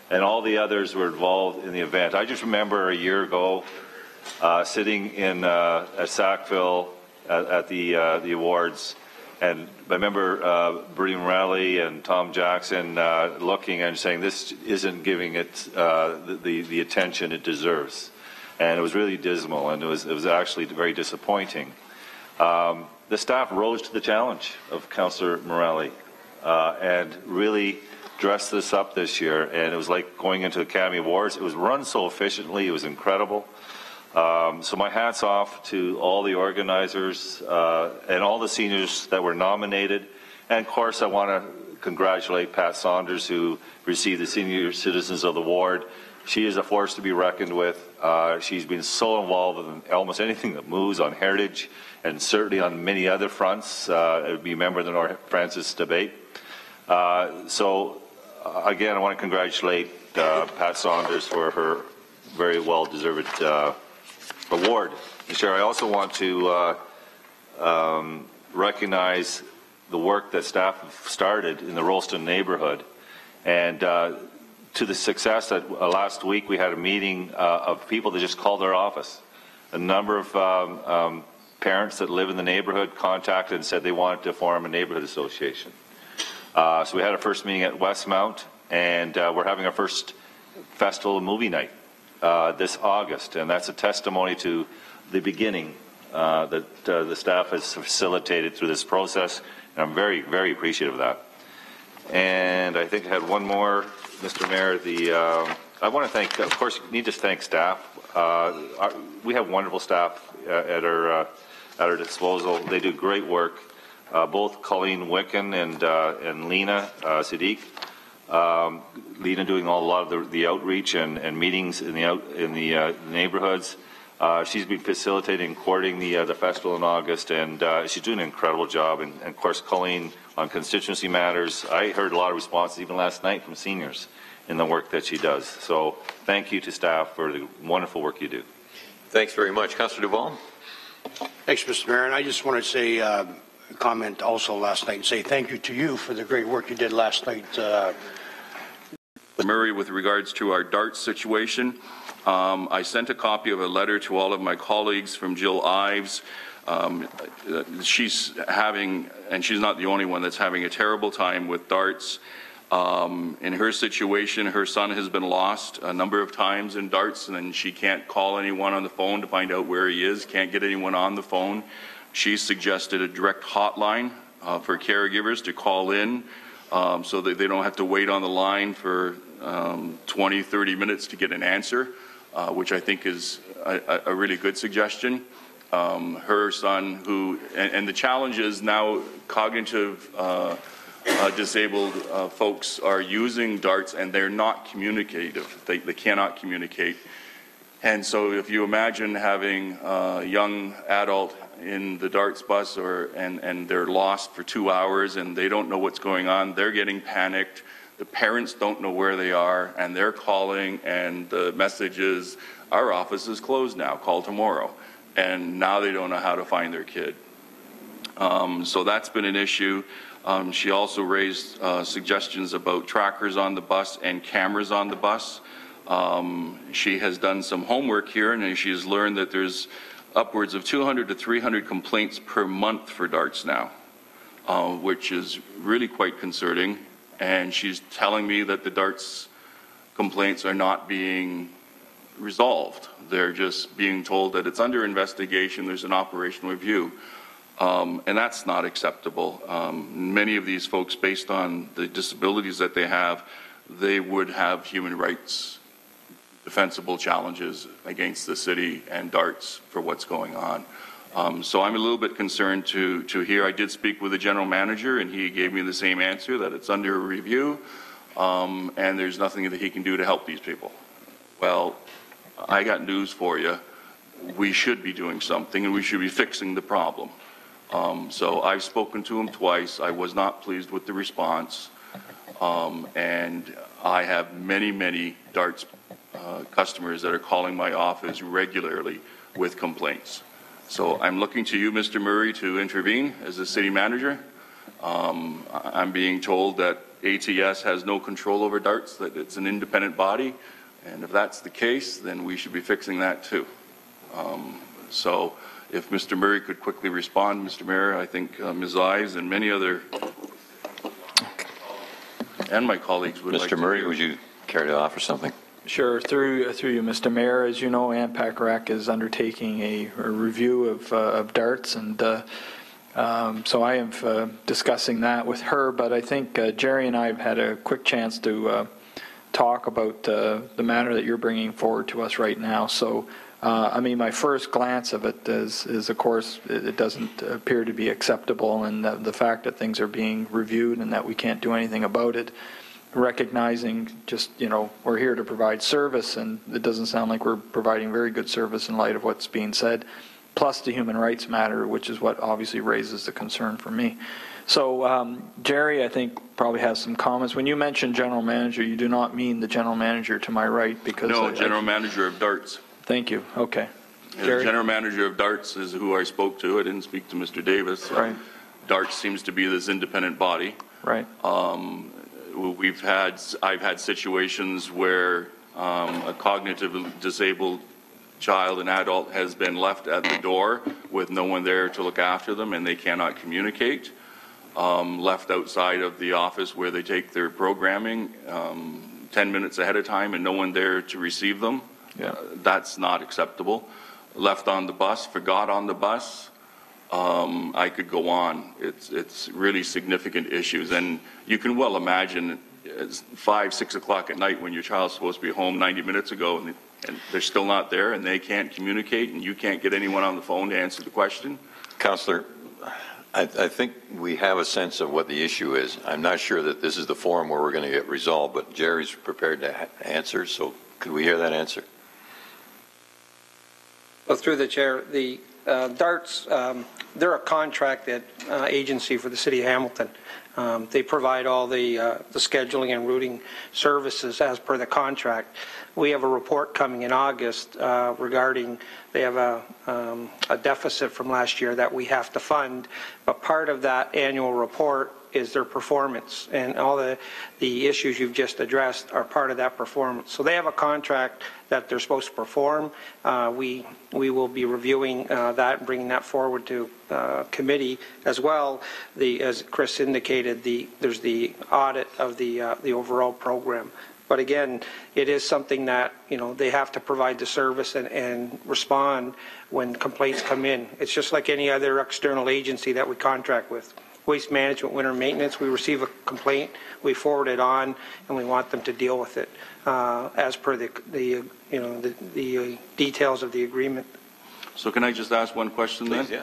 [SPEAKER 19] And all the others were involved in the event. I just remember a year ago sitting in at Sackville at the awards, and I remember Bertie Morelli and Tom Jackson looking and saying, this isn't giving it the attention it deserves. And it was really dismal, and it was actually very disappointing. The staff rose to the challenge of Councillor Morelli and really dressed this up this year, and it was like going into the Academy Awards. It was run so efficiently, it was incredible. So my hat's off to all the organizers and all the seniors that were nominated. And of course, I want to congratulate Pat Saunders, who received the Senior Citizens of the Award. She is a force to be reckoned with. She's been so involved in almost anything that moves on heritage, and certainly on many other fronts. Be a member of the North Francis debate. So again, I want to congratulate Pat Saunders for her very well-deserved award. Mr. Chair, I also want to recognize the work that staff have started in the Rolston neighborhood, and to the success that last week we had a meeting of people that just called our office. A number of parents that live in the neighborhood contacted and said they wanted to form a neighborhood association. So we had our first meeting at Westmount, and we're having our first festival movie night this August, and that's a testimony to the beginning that the staff has facilitated through this process, and I'm very, very appreciative of that. And I think I had one more, Mr. Mayor. I want to thank, of course, you need to thank staff. We have wonderful staff at our disposal. They do great work. Both Colleen Wicken and Lena Siddiq. Lena doing a lot of the outreach and meetings in the neighborhoods. She's been facilitating and coordinating the festival in August, and she's doing an incredible job. And of course, Colleen on constituency matters. I heard a lot of responses even last night from seniors in the work that she does. So thank you to staff for the wonderful work you do.
[SPEAKER 2] Thanks very much. Councillor Duval.
[SPEAKER 11] Thanks, Mr. Mayor. And I just want to say, comment also last night and say thank you to you for the great work you did last night.
[SPEAKER 5] Murray, with regards to our darts situation, I sent a copy of a letter to all of my colleagues from Jill Ives. She's having, and she's not the only one that's having, a terrible time with darts. In her situation, her son has been lost a number of times in darts, and she can't call anyone on the phone to find out where he is, can't get anyone on the phone. She suggested a direct hotline for caregivers to call in so that they don't have to wait on the line for 20, 30 minutes to get an answer, which I think is a really good suggestion. Her son, and the challenge is now cognitive disabled folks are using darts and they're not communicative. They cannot communicate. And so if you imagine having a young adult in the darts bus and they're lost for 2 hours and they don't know what's going on, they're getting panicked. The parents don't know where they are and they're calling, and the message is, our office is closed now, call tomorrow. And now they don't know how to find their kid. So that's been an issue. She also raised suggestions about trackers on the bus and cameras on the bus. She has done some homework here, and she has learned that there's upwards of 200 to 300 complaints per month for darts now, which is really quite concerning. And she's telling me that the darts complaints are not being resolved. They're just being told that it's under investigation, there's an operational review. And that's not acceptable. Many of these folks, based on the disabilities that they have, they would have human rights defensible challenges against the city and darts for what's going on. So I'm a little bit concerned to hear. I did speak with the general manager, and he gave me the same answer, that it's under review, and there's nothing that he can do to help these people. Well, I got news for you. We should be doing something, and we should be fixing the problem. So I've spoken to him twice. I was not pleased with the response, and I have many, many darts customers that are calling my office regularly with complaints. So I'm looking to you, Mr. Murray, to intervene as the city manager. I'm being told that ATS has no control over darts, that it's an independent body, and if that's the case, then we should be fixing that too. So if Mr. Murray could quickly respond, Mr. Mayor, I think Ms. Ives and many other and my colleagues would like to.
[SPEAKER 2] Mr. Murray, would you care to offer something?
[SPEAKER 18] Sure. Through you, Mr. Mayor, as you know, ANPAC REC is undertaking a review of darts, and so I am discussing that with her. But I think Jerry and I have had a quick chance to talk about the matter that you're bringing forward to us right now. So, I mean, my first glance of it is of course, it doesn't appear to be acceptable, and the fact that things are being reviewed and that we can't do anything about it. Recognizing just, we're here to provide service, and it doesn't sound like we're providing very good service in light of what's being said, plus the human rights matter, which is what obviously raises the concern for me. So Jerry, I think, probably has some comments. When you mention general manager, you do not mean the general manager to my right, because
[SPEAKER 5] no, general manager of darts.
[SPEAKER 18] Thank you. Okay.
[SPEAKER 5] The general manager of darts is who I spoke to. I didn't speak to Mr. Davis.
[SPEAKER 18] Right.
[SPEAKER 5] Darts seems to be this independent body.
[SPEAKER 18] Right.
[SPEAKER 5] I've had situations where a cognitively disabled child and adult has been left at the door with no one there to look after them, and they cannot communicate. Left outside of the office where they take their programming 10 minutes ahead of time and no one there to receive them.
[SPEAKER 18] Yeah.
[SPEAKER 5] That's not acceptable. Left on the bus, forgot on the bus. I could go on. It's really significant issues, and you can well imagine it's 5, 6 o'clock at night when your child's supposed to be home 90 minutes ago, and they're still not there, and they can't communicate, and you can't get anyone on the phone to answer the question.
[SPEAKER 2] Councillor, I think we have a sense of what the issue is. I'm not sure that this is the forum where we're going to get resolved, but Jerry's prepared to answer, so could we hear that answer?
[SPEAKER 1] Well, through the chair, the darts, they're a contracted agency for the city of Hamilton. They provide all the scheduling and routing services as per the contract. We have a report coming in August regarding they have a deficit from last year that we have to fund, but part of that annual report is their performance, and all the issues you've just addressed are part of that performance. So they have a contract that they're supposed to perform. We will be reviewing that and bringing that forward to committee as well. As Chris indicated, there's the audit of the overall program. But again, it is something that, you know, they have to provide the service and respond when complaints come in. It's just like any other external agency that we contract with. Waste management, winter maintenance, we receive a complaint, we forward it on, and we want them to deal with it as per the details of the agreement.
[SPEAKER 5] So can I just ask one question then?
[SPEAKER 2] Please, yeah.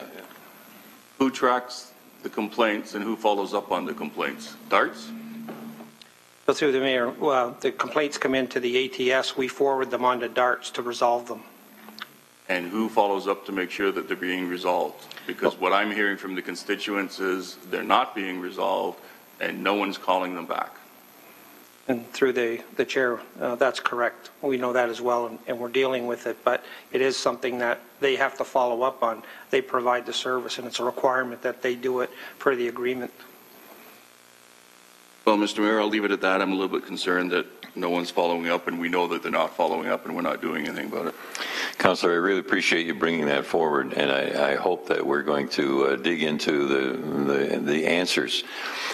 [SPEAKER 5] Who tracks the complaints and who follows up on the complaints? Darts?
[SPEAKER 1] So through the mayor, well, the complaints come into the ATS, we forward them on to darts to resolve them.
[SPEAKER 5] And who follows up to make sure that they're being resolved? Because what I'm hearing from the constituents is they're not being resolved and no one's calling them back.
[SPEAKER 1] And through the chair, that's correct. We know that as well, and we're dealing with it, but it is something that they have to follow up on. They provide the service, and it's a requirement that they do it per the agreement.
[SPEAKER 5] Well, Mr. Mayor, I'll leave it at that. I'm a little bit concerned that no one's following up, and we know that they're not following up, and we're not doing anything about it.
[SPEAKER 2] Councillor, I really appreciate you bringing that forward, and I hope that we're going to dig into the answers.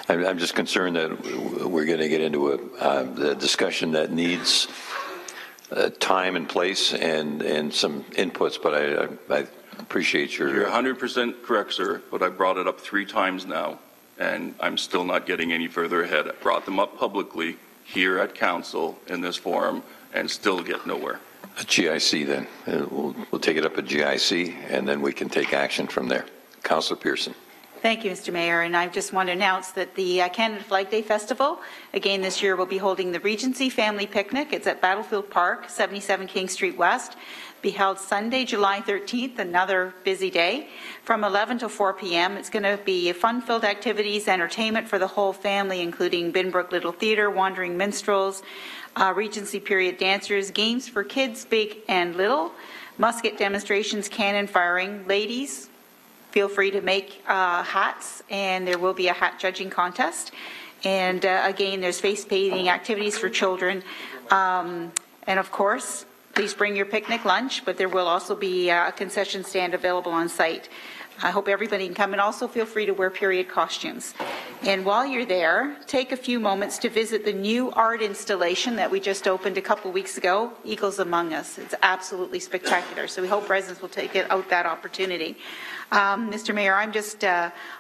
[SPEAKER 2] I'm just concerned that we're going to get into a discussion that needs time and place and some inputs, but I appreciate your...
[SPEAKER 5] You're 100% correct, sir, but I brought it up 3 times now, and I'm still not getting any further ahead. I brought them up publicly here at council in this forum and still get nowhere.
[SPEAKER 2] A GIC then. We'll take it up at GIC and then we can take action from there. Councillor Pearson.
[SPEAKER 4] Thank you, Mr. Mayor. And I just want to announce that the Canada Flag Day Festival, again this year, will be holding the Regency Family Picnic. It's at Battlefield Park, 77 King Street West. Be held Sunday, July 13th, another busy day, from 11 to 4 p.m. It's going to be fun-filled activities, entertainment for the whole family, including Binbrook Little Theatre, Wandering Minstrels, Regency period dancers, games for kids big and little, musket demonstrations, cannon firing. Ladies, feel free to make hats, and there will be a hat judging contest. And again, there's face painting activities for children. And of course, please bring your picnic lunch, but there will also be a concession stand available on site. I hope everybody can come, and also feel free to wear period costumes. And while you're there, take a few moments to visit the new art installation that we just opened a couple weeks ago, Eagles Among Us. It's absolutely spectacular, so we hope residents will take out that opportunity. Mr. Mayor, I'm just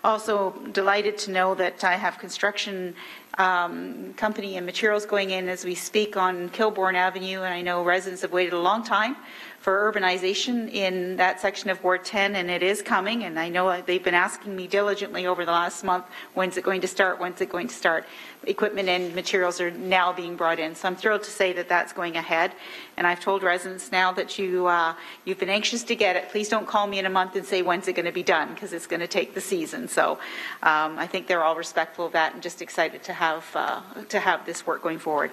[SPEAKER 4] also delighted to know that I have construction company and materials going in as we speak on Kilbourne Avenue, and I know residents have waited a long time for urbanization in that section of Ward 10, and it is coming, and I know they've been asking me diligently over the last month, when's it going to start, when's it going to start? Equipment and materials are now being brought in, so I'm thrilled to say that that's going ahead, and I've told residents now that you've been anxious to get it. Please don't call me in a month and say when's it going to be done, because it's going to take the season. So I think they're all respectful of that and just excited to have this work going forward.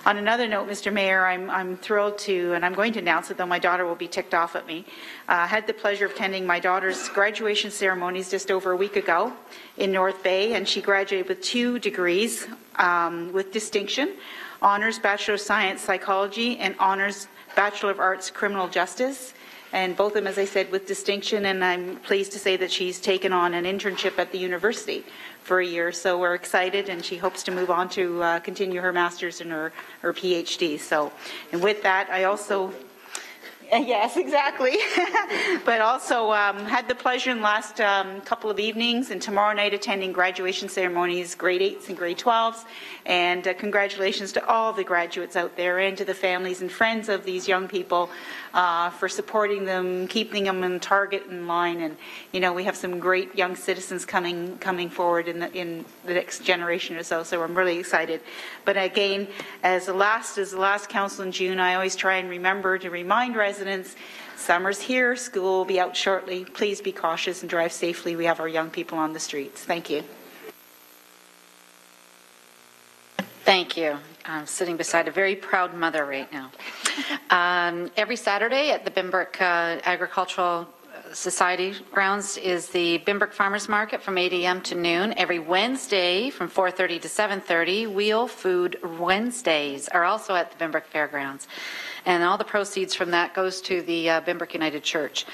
[SPEAKER 4] On another note, Mr. Mayor, I'm thrilled to, and I'm going to announce it, though my daughter will be ticked off at me. I had the pleasure of attending my daughter's graduation ceremonies just over a week ago in North Bay, and she graduated with 2 degrees with distinction, Honors Bachelor of Science Psychology and Honors Bachelor of Arts Criminal Justice, and both of them, as I said, with distinction, and I'm pleased to say that she's taken on an internship at the university for a year, so we're excited, and she hopes to move on to continue her master's and her PhD. So, and with that, I also... Yes, exactly. But also had the pleasure in the last couple of evenings and tomorrow night attending graduation ceremonies, grade 8s and grade 12s. And congratulations to all the graduates out there and to the families and friends of these young people for supporting them, keeping them in target in line. And, you know, we have some great young citizens coming forward in the next generation or so. So I'm really excited. But again, as the last council in June, I always try and remember to remind residents, summer's here, school will be out shortly. Please be cautious and drive safely. We have our young people on the streets. Thank you.
[SPEAKER 22] Thank you. I'm sitting beside a very proud mother right now. Every Saturday at the Bimbrook Agricultural Society grounds is the Bimbrook Farmers Market from 8 a.m. to noon. Every Wednesday from 4:30 to 7:30, Wheel Food Wednesdays are also at the Bimbrook Fairgrounds. And all the proceeds from that goes to the Bimbrook United Church.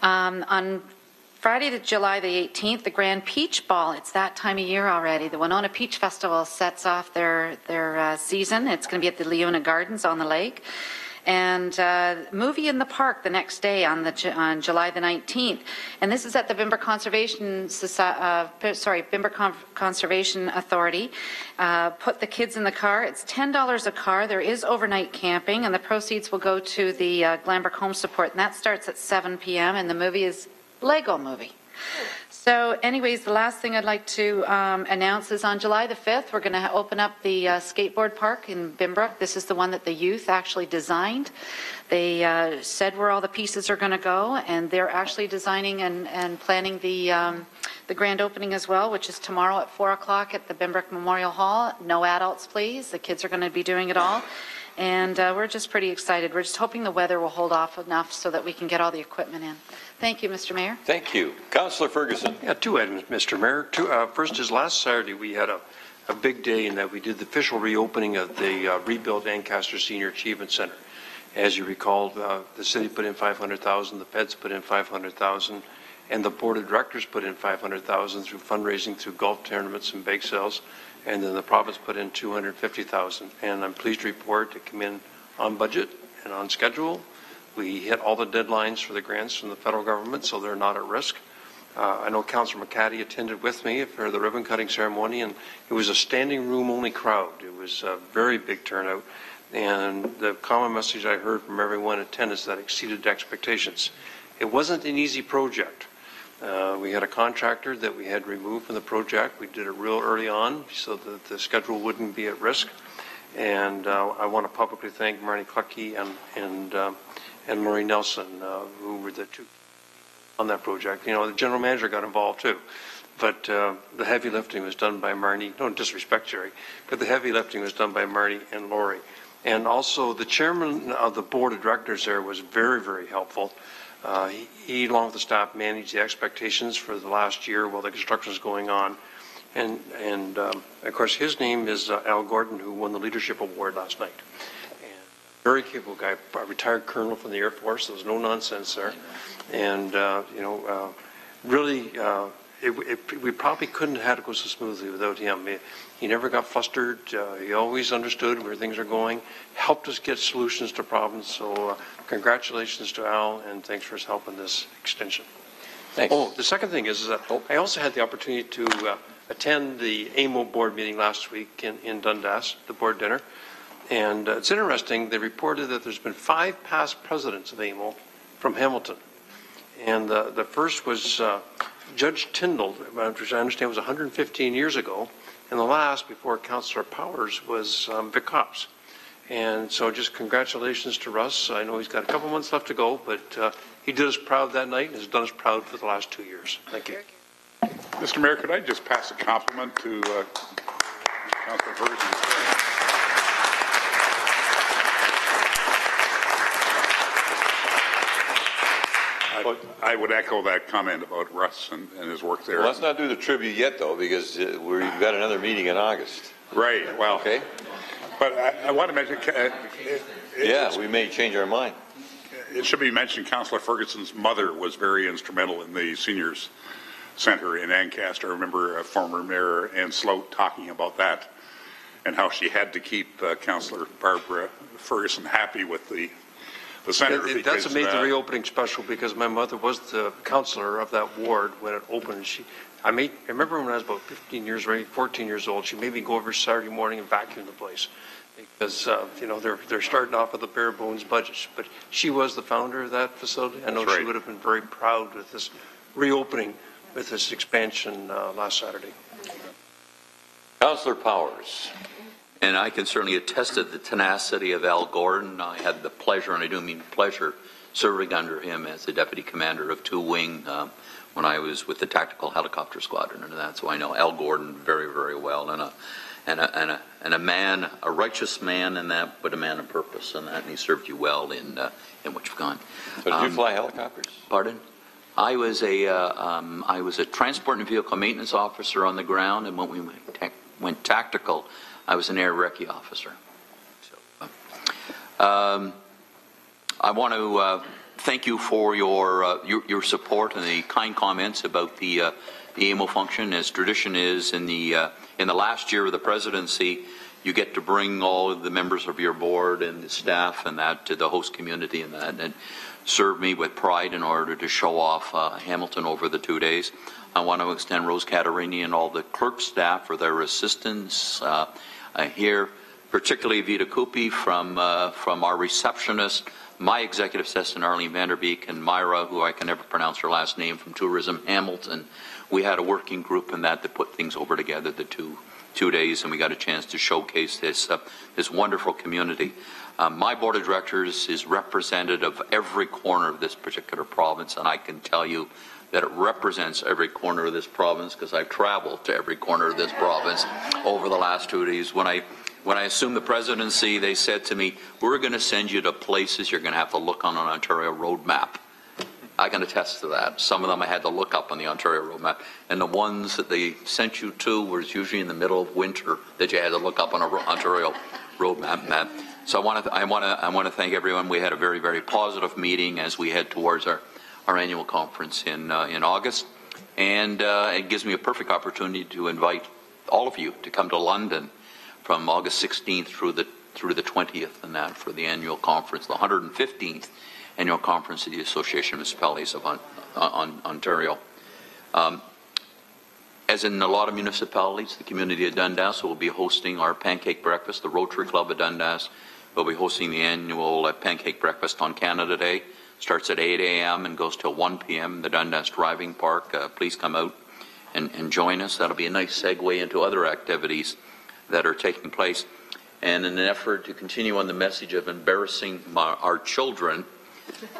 [SPEAKER 22] On Friday, July the 18th, the Grand Peach Ball. It's that time of year already. The Winona Peach Festival sets off their season. It's going to be at the Leona Gardens on the lake. And movie in the park the next day on July the 19th. And this is at the Bimbrook Conservation Authority. Put the kids in the car. It's $10 a car. There is overnight camping, and the proceeds will go to the Glanbrook Home Support. And that starts at 7 p.m. and the movie is Lego Movie. So anyways, the last thing I'd like to announce is on July the 5th, we're going to open up the skateboard park in Bimbrook. This is the one that the youth actually designed. They said where all the pieces are going to go, and they're actually designing and planning the grand opening as well, which is tomorrow at 4 o'clock at the Bimbrook Memorial Hall. No adults, please. The kids are going to be doing it all. And we're just pretty excited. We're just hoping the weather will hold off enough so that we can get all the equipment in. Thank you, Mr. Mayor.
[SPEAKER 2] Thank you. Councillor Ferguson.
[SPEAKER 10] Yeah, 2 items, Mr. Mayor. First is last Saturday we had a big day in that we did the official reopening of the rebuilt Ancaster Senior Achievement Center. As you recall, the city put in $500,000, the feds put in $500,000, and the board of directors put in $500,000 through fundraising, through golf tournaments and bake sales. And then the province put in $250,000, and I'm pleased to report it came in on budget and on schedule. We hit all the deadlines for the grants from the federal government, so they're not at risk. I know Councillor McCaddy attended with me for the ribbon cutting ceremony, and it was a standing room only crowd. It was a very big turnout, and the common message I heard from everyone attending is that exceeded expectations. It wasn't an easy project. We had a contractor that we had removed from the project. We did it real early on so that the schedule wouldn't be at risk. And I want to publicly thank Marnie Clucky and Lori Nelson, who were the two on that project. You know, the general manager got involved too. But the heavy lifting was done by Marnie. Don't disrespect Jerry, but the heavy lifting was done by Marnie and Lori. And also the chairman of the board of directors there was very, very helpful. He, along with the staff, managed the expectations for the last year while the construction is going on. And of course, his name is Al Gordon, who won the Leadership Award last night. And very capable guy, a retired colonel from the Air Force. There was no nonsense there. And, really, we probably couldn't have had it go so smoothly without him. He never got flustered. He always understood where things are going, helped us get solutions to problems. So congratulations to Al, and thanks for his help in this extension.
[SPEAKER 2] Thanks.
[SPEAKER 10] Oh, the second thing is that I also had the opportunity to attend the AMO board meeting last week in Dundas, the board dinner. And it's interesting, they reported that there's been 5 past presidents of AMO from Hamilton. And the first was Judge Tyndall, which I understand was 115 years ago. And the last, before Councillor Powers, was Vic Hops. And so just congratulations to Russ. I know he's got a couple months left to go, but he did us proud that night and has done us proud for the last 2 years. Thank you.
[SPEAKER 13] Mr. Mayor, could I just pass a compliment to Councillor Ferguson? I would echo that comment about Russ and his work there.
[SPEAKER 2] Well, let's not do the tribute yet, though, because we've got another meeting in August.
[SPEAKER 13] Right. Well,
[SPEAKER 2] okay.
[SPEAKER 13] But I want to mention.
[SPEAKER 2] Yeah, we may change our mind.
[SPEAKER 13] It should be mentioned, Councillor Ferguson's mother was very instrumental in the seniors center in Ancaster. I remember former Mayor Ann Sloat talking about that and how she had to keep Councillor Barbara Ferguson happy with the center.
[SPEAKER 10] That's made the reopening special because my mother was the councillor of that ward when it opened. I remember when I was about 15 years old, 14 years old, she made me go over Saturday morning and vacuum the place because they're starting off with a bare bones budget. But she was the founder of that facility. I know she would have been very proud with this reopening, with this expansion last Saturday.
[SPEAKER 2] Councillor Powers.
[SPEAKER 20] And I can certainly attest to the tenacity of Al Gordon. I had the pleasure, and I do mean pleasure, serving under him as the deputy commander of 2 Wing when I was with the Tactical Helicopter Squadron, and that's why I know Al Gordon very, very well, and a man, a righteous man in that, but a man of purpose, and he served you well in what you've gone.
[SPEAKER 2] So did you fly helicopters?
[SPEAKER 20] Pardon? I was a transport and vehicle maintenance officer on the ground, and when we went tactical, I was an air recce officer. So, I want to thank you for your support and the kind comments about the AMO function. As tradition is, in the last year of the presidency, you get to bring all of the members of your board and the staff and that to the host community and serve me with pride in order to show off Hamilton over the 2 days. I want to extend Rose Catarini and all the clerk staff for their assistance here, particularly Vita Coupi from our receptionist, my executive assistant Arlene Vanderbeek, and Myra, who I can never pronounce her last name, from Tourism Hamilton. We had a working group in that to put things over together the two days, and we got a chance to showcase this wonderful community. My board of directors is representative of every corner of this particular province, and I can tell you that it represents every corner of this province because I've traveled to every corner of this province over the last 2 days. When I assumed the presidency, they said to me, we're going to send you to places you're going to have to look on an Ontario road map. I can attest to that. Some of them I had to look up on the Ontario road map, and the ones that they sent you to was usually in the middle of winter that you had to look up on an Ontario road map. So I want to thank everyone. We had a very, very positive meeting as we head towards our annual conference in August, and it gives me a perfect opportunity to invite all of you to come to London from August 16th through the 20th, and that for the annual conference, the 115th annual conference of the Association of Municipalities of Ontario. As in a lot of municipalities, the community of Dundas will be hosting our pancake breakfast. The Rotary Club of Dundas will be hosting the annual pancake breakfast on Canada Day. Starts at 8 a.m. and goes till 1 p.m. the Dundas Driving Park. Please come out and join us. That'll be a nice segue into other activities that are taking place. And in an effort to continue on the message of embarrassing our children,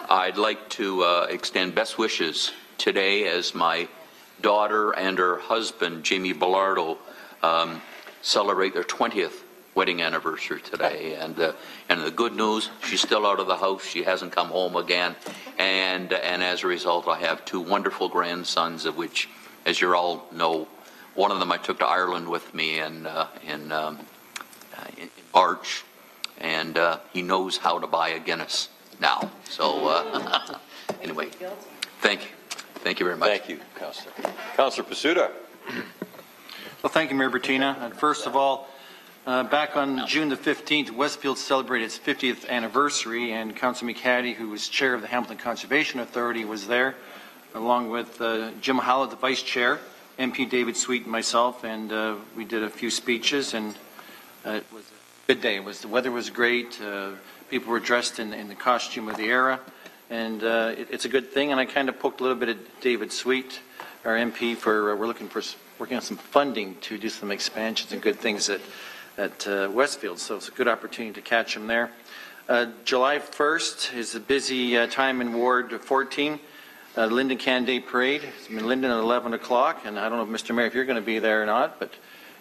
[SPEAKER 20] I'd like to extend best wishes today as my daughter and her husband, Jamie Bellardo, celebrate their 20th wedding anniversary today, and the good news, she's still out of the house. She hasn't come home again, and as a result, I have 2 wonderful grandsons, of which, as you all know, one of them I took to Ireland with me in March, and he knows how to buy a Guinness now. So anyway, thank you very much.
[SPEAKER 2] Thank you, Councillor. Councillor Pasuta.
[SPEAKER 7] Well, thank you, Mayor Bertina. And first of all, back on June the 15th, Westfield celebrated its 50th anniversary, and Councillor McHattie, who was chair of the Hamilton Conservation Authority, was there, along with Jim Howlett, the vice chair, MP David Sweet, and myself, and we did a few speeches, and it was a good day. The weather was great. People were dressed in the costume of the era, and it's a good thing. And I kind of poked a little bit at David Sweet, our MP, for we're working on some funding to do some expansions and good things at Westfield. So it's a good opportunity to catch him there. July 1st is a busy time in Ward 14. Linden Can Day Parade. It's in Linden at 11 o'clock, and I don't know, Mr. Mayor, if you're going to be there or not, but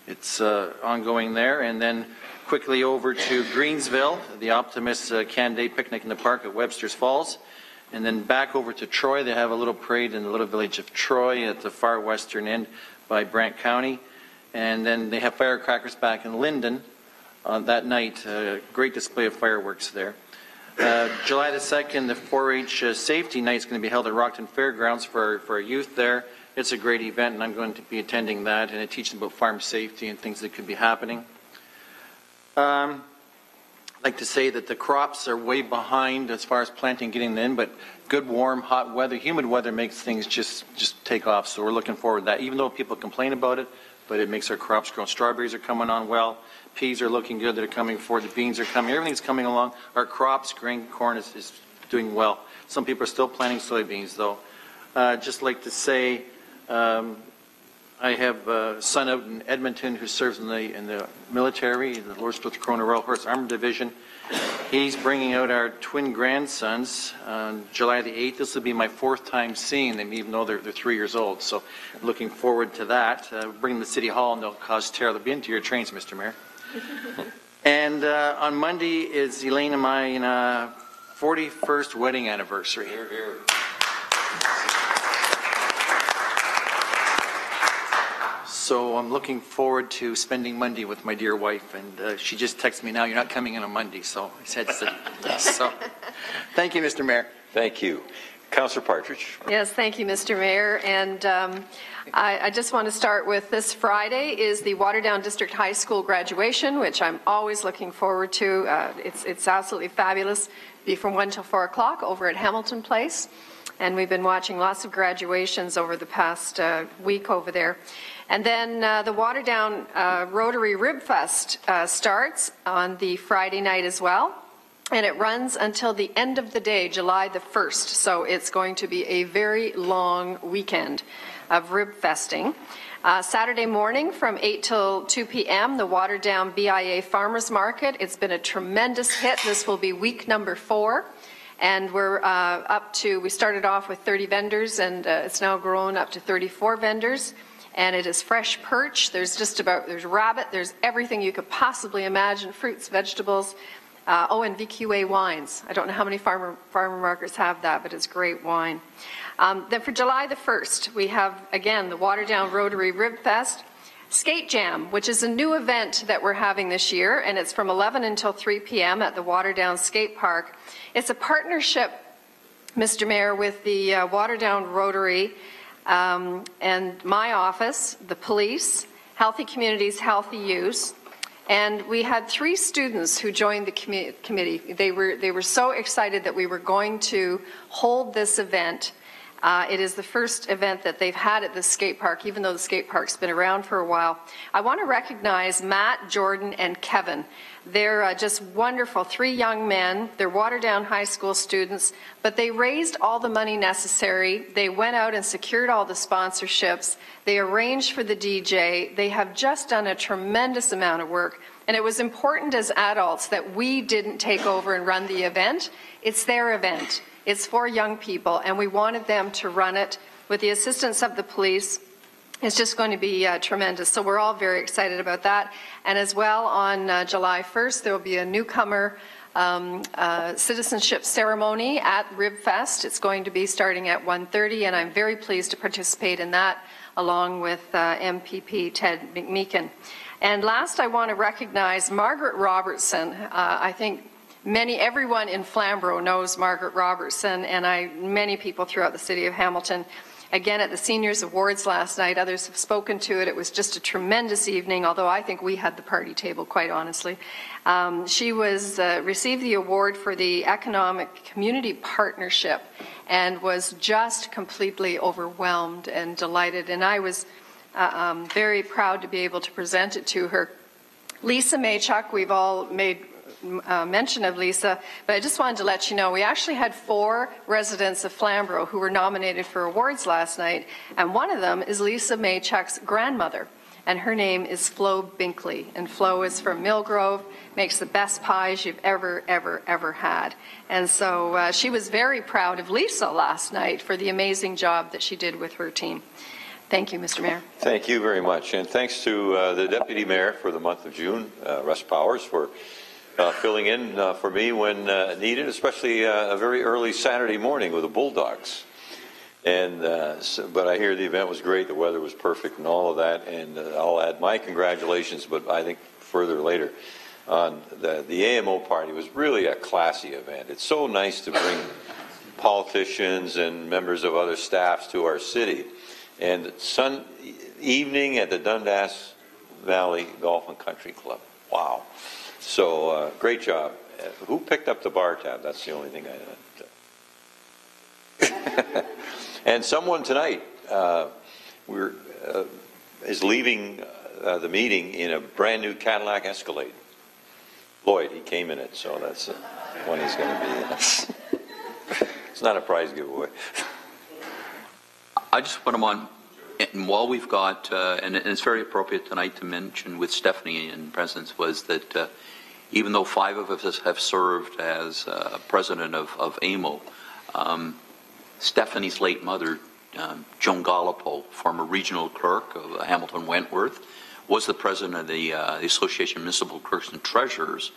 [SPEAKER 7] it's ongoing there. And then quickly over to Greensville, the Optimist Can Day Picnic in the Park at Webster's Falls. And then back over to Troy. They have a little parade in the little village of Troy at the far western end by Brant County. And then they have firecrackers back in Linden on that night. Great display of fireworks there. July the 2nd, the 4-H Safety Night is going to be held at Rockton Fairgrounds for our youth there. It's a great event, and I'm going to be attending that, and it teaches them about farm safety and things that could be happening. I'd like to say that the crops are way behind as far as planting, getting them in, but good, warm, hot weather, humid weather makes things just take off, so we're looking forward to that, even though people complain about it, but it makes our crops grow. Strawberries are coming on well. Peas are looking good. They're coming forward. The beans are coming. Everything's coming along. Our crops, grain, corn is doing well. Some people are still planting soybeans, though. Just like to say, I have a son out in Edmonton who serves in the military, the Lord Stewart Corona Royal Horse Armored Division. He's bringing out our twin grandsons on July the 8th. This will be my 4th time seeing them, even though they're 3 years old. So looking forward to that. Bring them to City Hall, and they'll cause terror. They'll be into your trains, Mr. Mayor. And on Monday is Elaine and my 41st wedding anniversary. Here, here. So I'm looking forward to spending Monday with my dear wife, and she just texted me now, you're not coming in on Monday, so I said yes. So thank you, Mr. Mayor.
[SPEAKER 2] Thank you. Councillor Partridge.
[SPEAKER 8] Yes, thank you, Mr. Mayor. And I just want to start with this Friday is the Waterdown District High School graduation, which I'm always looking forward to. It's absolutely fabulous. Be from 1 till 4 o'clock over at Hamilton Place. And we've been watching lots of graduations over the past week over there. And then the Waterdown Rotary Rib Fest starts on the Friday night as well. And it runs until the end of the day, July the 1st. So it's going to be a very long weekend of rib festing. Saturday morning from 8 till 2 p.m., the Waterdown BIA Farmers Market. It's been a tremendous hit. This will be week number 4. And we're we started off with 30 vendors, and it's now grown up to 34 vendors. And it is fresh perch. There's rabbit, there's everything you could possibly imagine, fruits, vegetables. And VQA wines. I don't know how many farmer markets have that, but it's great wine. Then for July the 1st, we have, again, the Waterdown Rotary Rib Fest. Skate Jam, which is a new event that we're having this year, and it's from 11 until 3 p.m. at the Waterdown Skate Park. It's a partnership, Mr. Mayor, with the Waterdown Rotary and my office, the police, Healthy Communities, Healthy Youth. And we had 3 students who joined the committee. They were so excited that we were going to hold this event. It is the first event that they've had at the skate park, even though the skate park's been around for a while. I want to recognize Matt, Jordan, and Kevin. They're just wonderful, 3 young men. They're Waterdown High School students, but they raised all the money necessary. They went out and secured all the sponsorships. They arranged for the DJ. They have just done a tremendous amount of work. And it was important as adults that we didn't take over and run the event. It's their event. It's for young people, and we wanted them to run it with the assistance of the police. It's just going to be tremendous. So we're all very excited about that. And as well, on July 1st, there will be a newcomer citizenship ceremony at Rib Fest. It's going to be starting at 1:30, and I'm very pleased to participate in that along with MPP Ted McMeekin. And last, I want to recognize Margaret Robertson. I think everyone in Flamborough knows Margaret Robertson, and many people throughout the city of Hamilton. Again, at the Seniors Awards last night, others have spoken to it. It was just a tremendous evening, although I think we had the party table, quite honestly. She received the award for the Economic Community Partnership and was just completely overwhelmed and delighted. And I was very proud to be able to present it to her. Lisa Maychuk, we've all made mention of Lisa, but I just wanted to let you know we actually had 4 residents of Flamborough who were nominated for awards last night, and one of them is Lisa Maychuk's grandmother, and her name is Flo Binkley, and Flo is from Millgrove, makes the best pies you've ever had. And so she was very proud of Lisa last night for the amazing job that she did with her team. Thank you, Mr. Mayor.
[SPEAKER 2] Thank you very much. And thanks to the Deputy Mayor for the month of June, Russ Powers, for filling in for me when needed, especially a very early Saturday morning with the Bulldogs. And but I hear the event was great, the weather was perfect and all of that, and I'll add my congratulations, but I think further later on the AMO party was really a classy event. It's so nice to bring politicians and members of other staffs to our city. And evening at the Dundas Valley Golf and Country Club. Wow. So great job. Who picked up the bar tab? That's the only thing I And someone tonight is leaving the meeting in a brand new Cadillac Escalade. Lloyd, he came in it, so that's when he's going to be in. It's not a prize giveaway.
[SPEAKER 20] I just put them on, and while we've got, and it's very appropriate tonight to mention with Stephanie in presence, was that even though 5 of us have served as president of AMO, Stephanie's late mother, Joan Gallipo, former regional clerk of Hamilton Wentworth, was the president of the Association of Municipal Clerks and Treasurers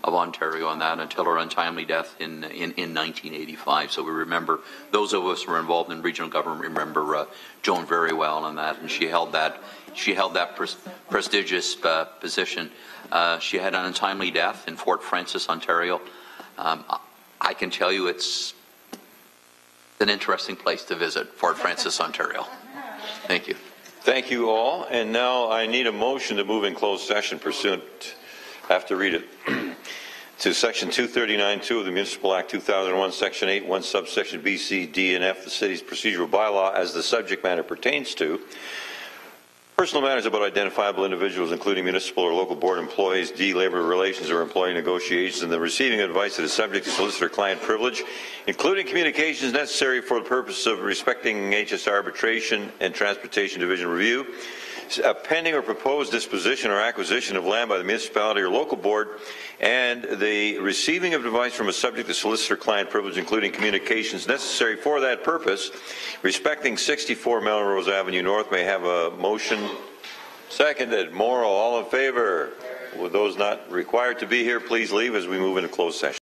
[SPEAKER 20] of Ontario on that until her untimely death in 1985. So we remember, those of us who were involved in regional government remember Joan very well on that, and she held that prestigious position. She had an untimely death in Fort Frances, Ontario. I can tell you it's an interesting place to visit, Fort Frances, Ontario. Thank you.
[SPEAKER 2] Thank you all. And now I need a motion to move in closed session pursuant, I have to read it, to Section 239.2 of the Municipal Act 2001, Section 8, 1 subsection B, C, D, and F, the city's procedural bylaw, as the subject matter pertains to personal matters about identifiable individuals, including municipal or local board employees, D, labor relations or employee negotiations, and the receiving advice that is subject to solicitor-client privilege, including communications necessary for the purpose of respecting HS arbitration and transportation division review, a pending or proposed disposition or acquisition of land by the municipality or local board, and the receiving of advice from a subject to solicitor-client privilege, including communications necessary for that purpose, respecting 64 Melrose Avenue North. May I have a motion? Seconded. Morrow, all in favor? With those not required to be here, please leave as we move into closed session.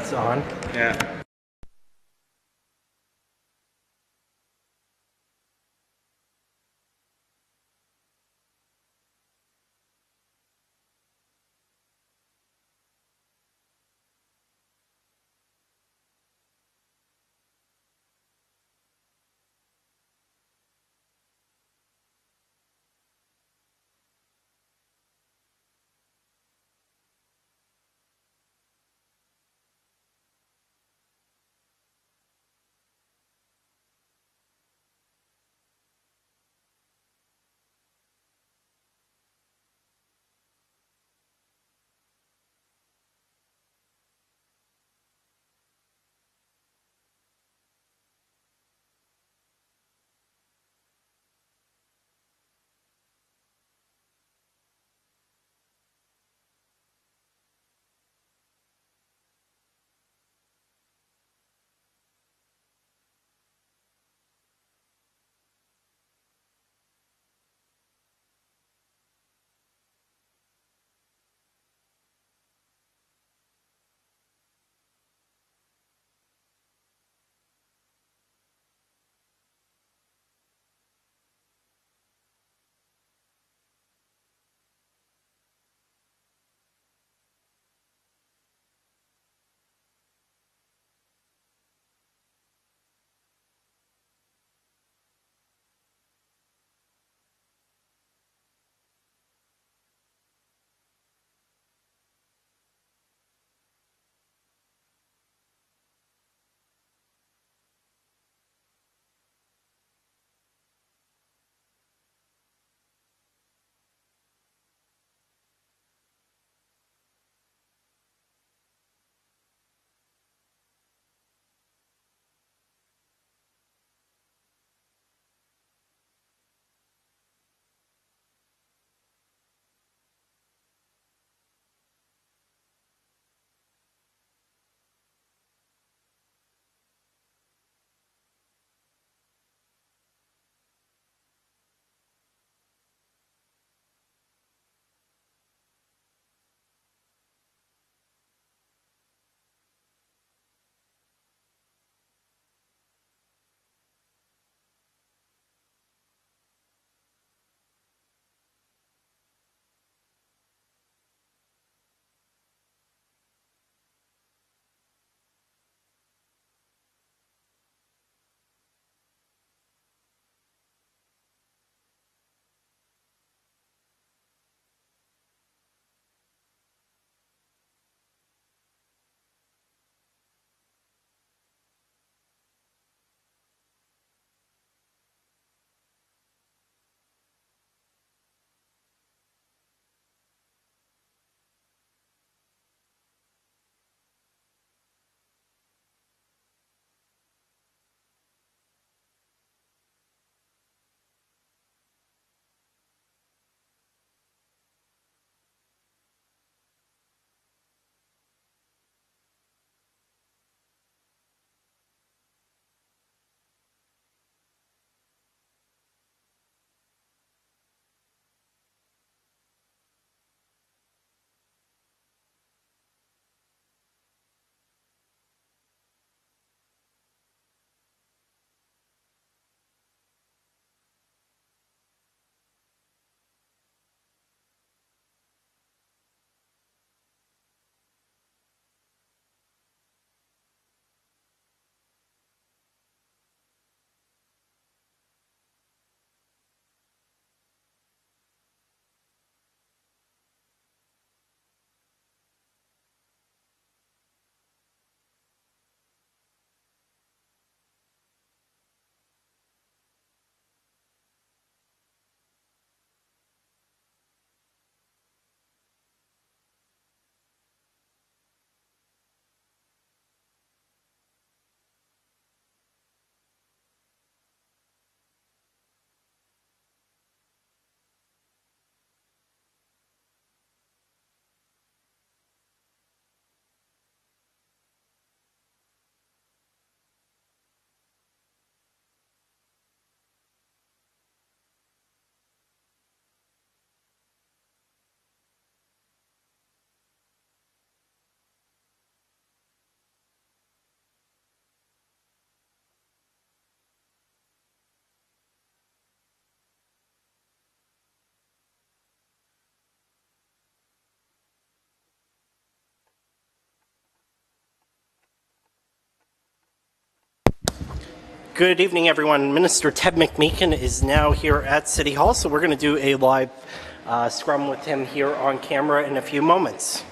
[SPEAKER 16] It's on.
[SPEAKER 6] Yeah.
[SPEAKER 16] Good evening, everyone. Minister Ted McMeekin is now here at City Hall, so we're going to do a live scrum with him here on camera in a few moments.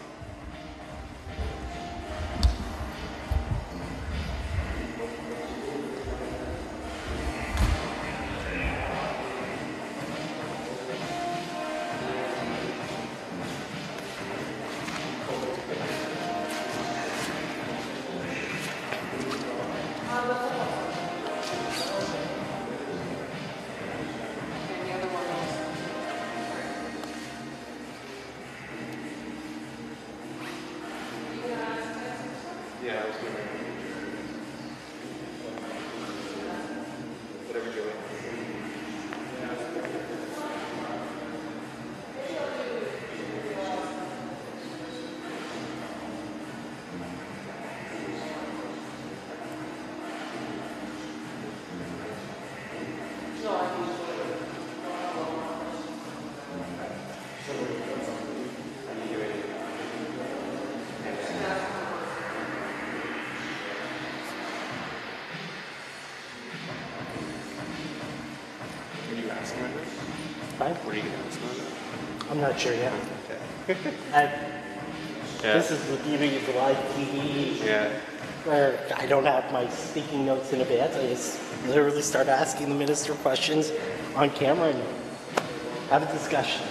[SPEAKER 16] I'm not sure yet. This is the beauty of the live TV, where I don't have my speaking notes in advance. I just literally start asking the minister questions on camera and have a discussion.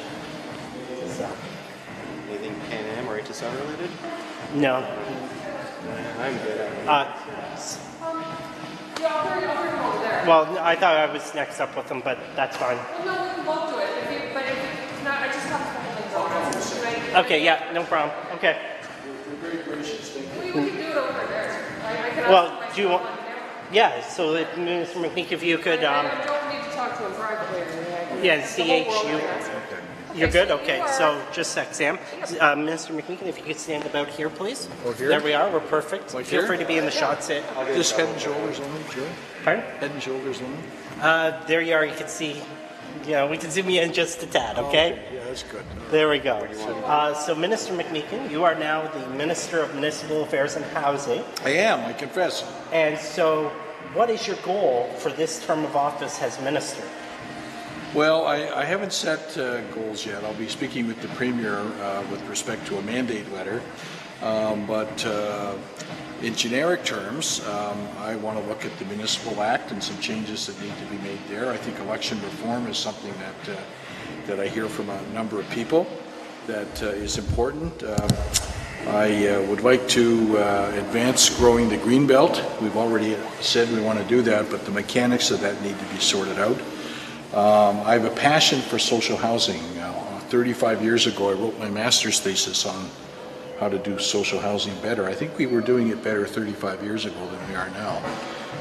[SPEAKER 16] So.
[SPEAKER 21] Anything PanAm or HSR related?
[SPEAKER 16] No.
[SPEAKER 21] I'm good at it.
[SPEAKER 16] Well, I thought I was next up with them, but that's fine.
[SPEAKER 23] No, we can both do it. But if it's not, I just have a couple things on.
[SPEAKER 16] Okay, yeah, no problem. Okay.
[SPEAKER 23] We can do it over there. I can
[SPEAKER 16] Well, do you want? Yeah. So, if Minister McMeek, if you could.
[SPEAKER 23] I don't need to talk to him privately or anything.
[SPEAKER 16] Yeah, CH. You're good? Okay, so just a sec, Sam. Minister McMeekin, if you could stand about here, please.
[SPEAKER 24] Over here?
[SPEAKER 16] There we are, we're perfect.
[SPEAKER 24] Like
[SPEAKER 16] Feel
[SPEAKER 24] here?
[SPEAKER 16] free to be in the shot sit.
[SPEAKER 24] Just head and shoulders only, Joe?
[SPEAKER 16] Pardon?
[SPEAKER 24] Head and shoulders only?
[SPEAKER 16] There you are, you can see, we can zoom you in just a tad, okay?
[SPEAKER 24] Yeah, that's good.
[SPEAKER 16] There we go. So Minister McMeekin, you are now the Minister of Municipal Affairs and Housing.
[SPEAKER 24] I am, I confess.
[SPEAKER 16] And so what is your goal for this term of office as Minister?
[SPEAKER 24] Well, I haven't set goals yet. I'll be speaking with the Premier with respect to a mandate letter. But in generic terms, I want to look at the Municipal Act and some changes that need to be made there. I think election reform is something that I hear from a number of people that is important. I would like to advance growing the Greenbelt. We've already said we want to do that, but the mechanics of that need to be sorted out. I have a passion for social housing. 35 years ago, I wrote my master's thesis on how to do social housing better. I think we were doing it better 35 years ago than we are now.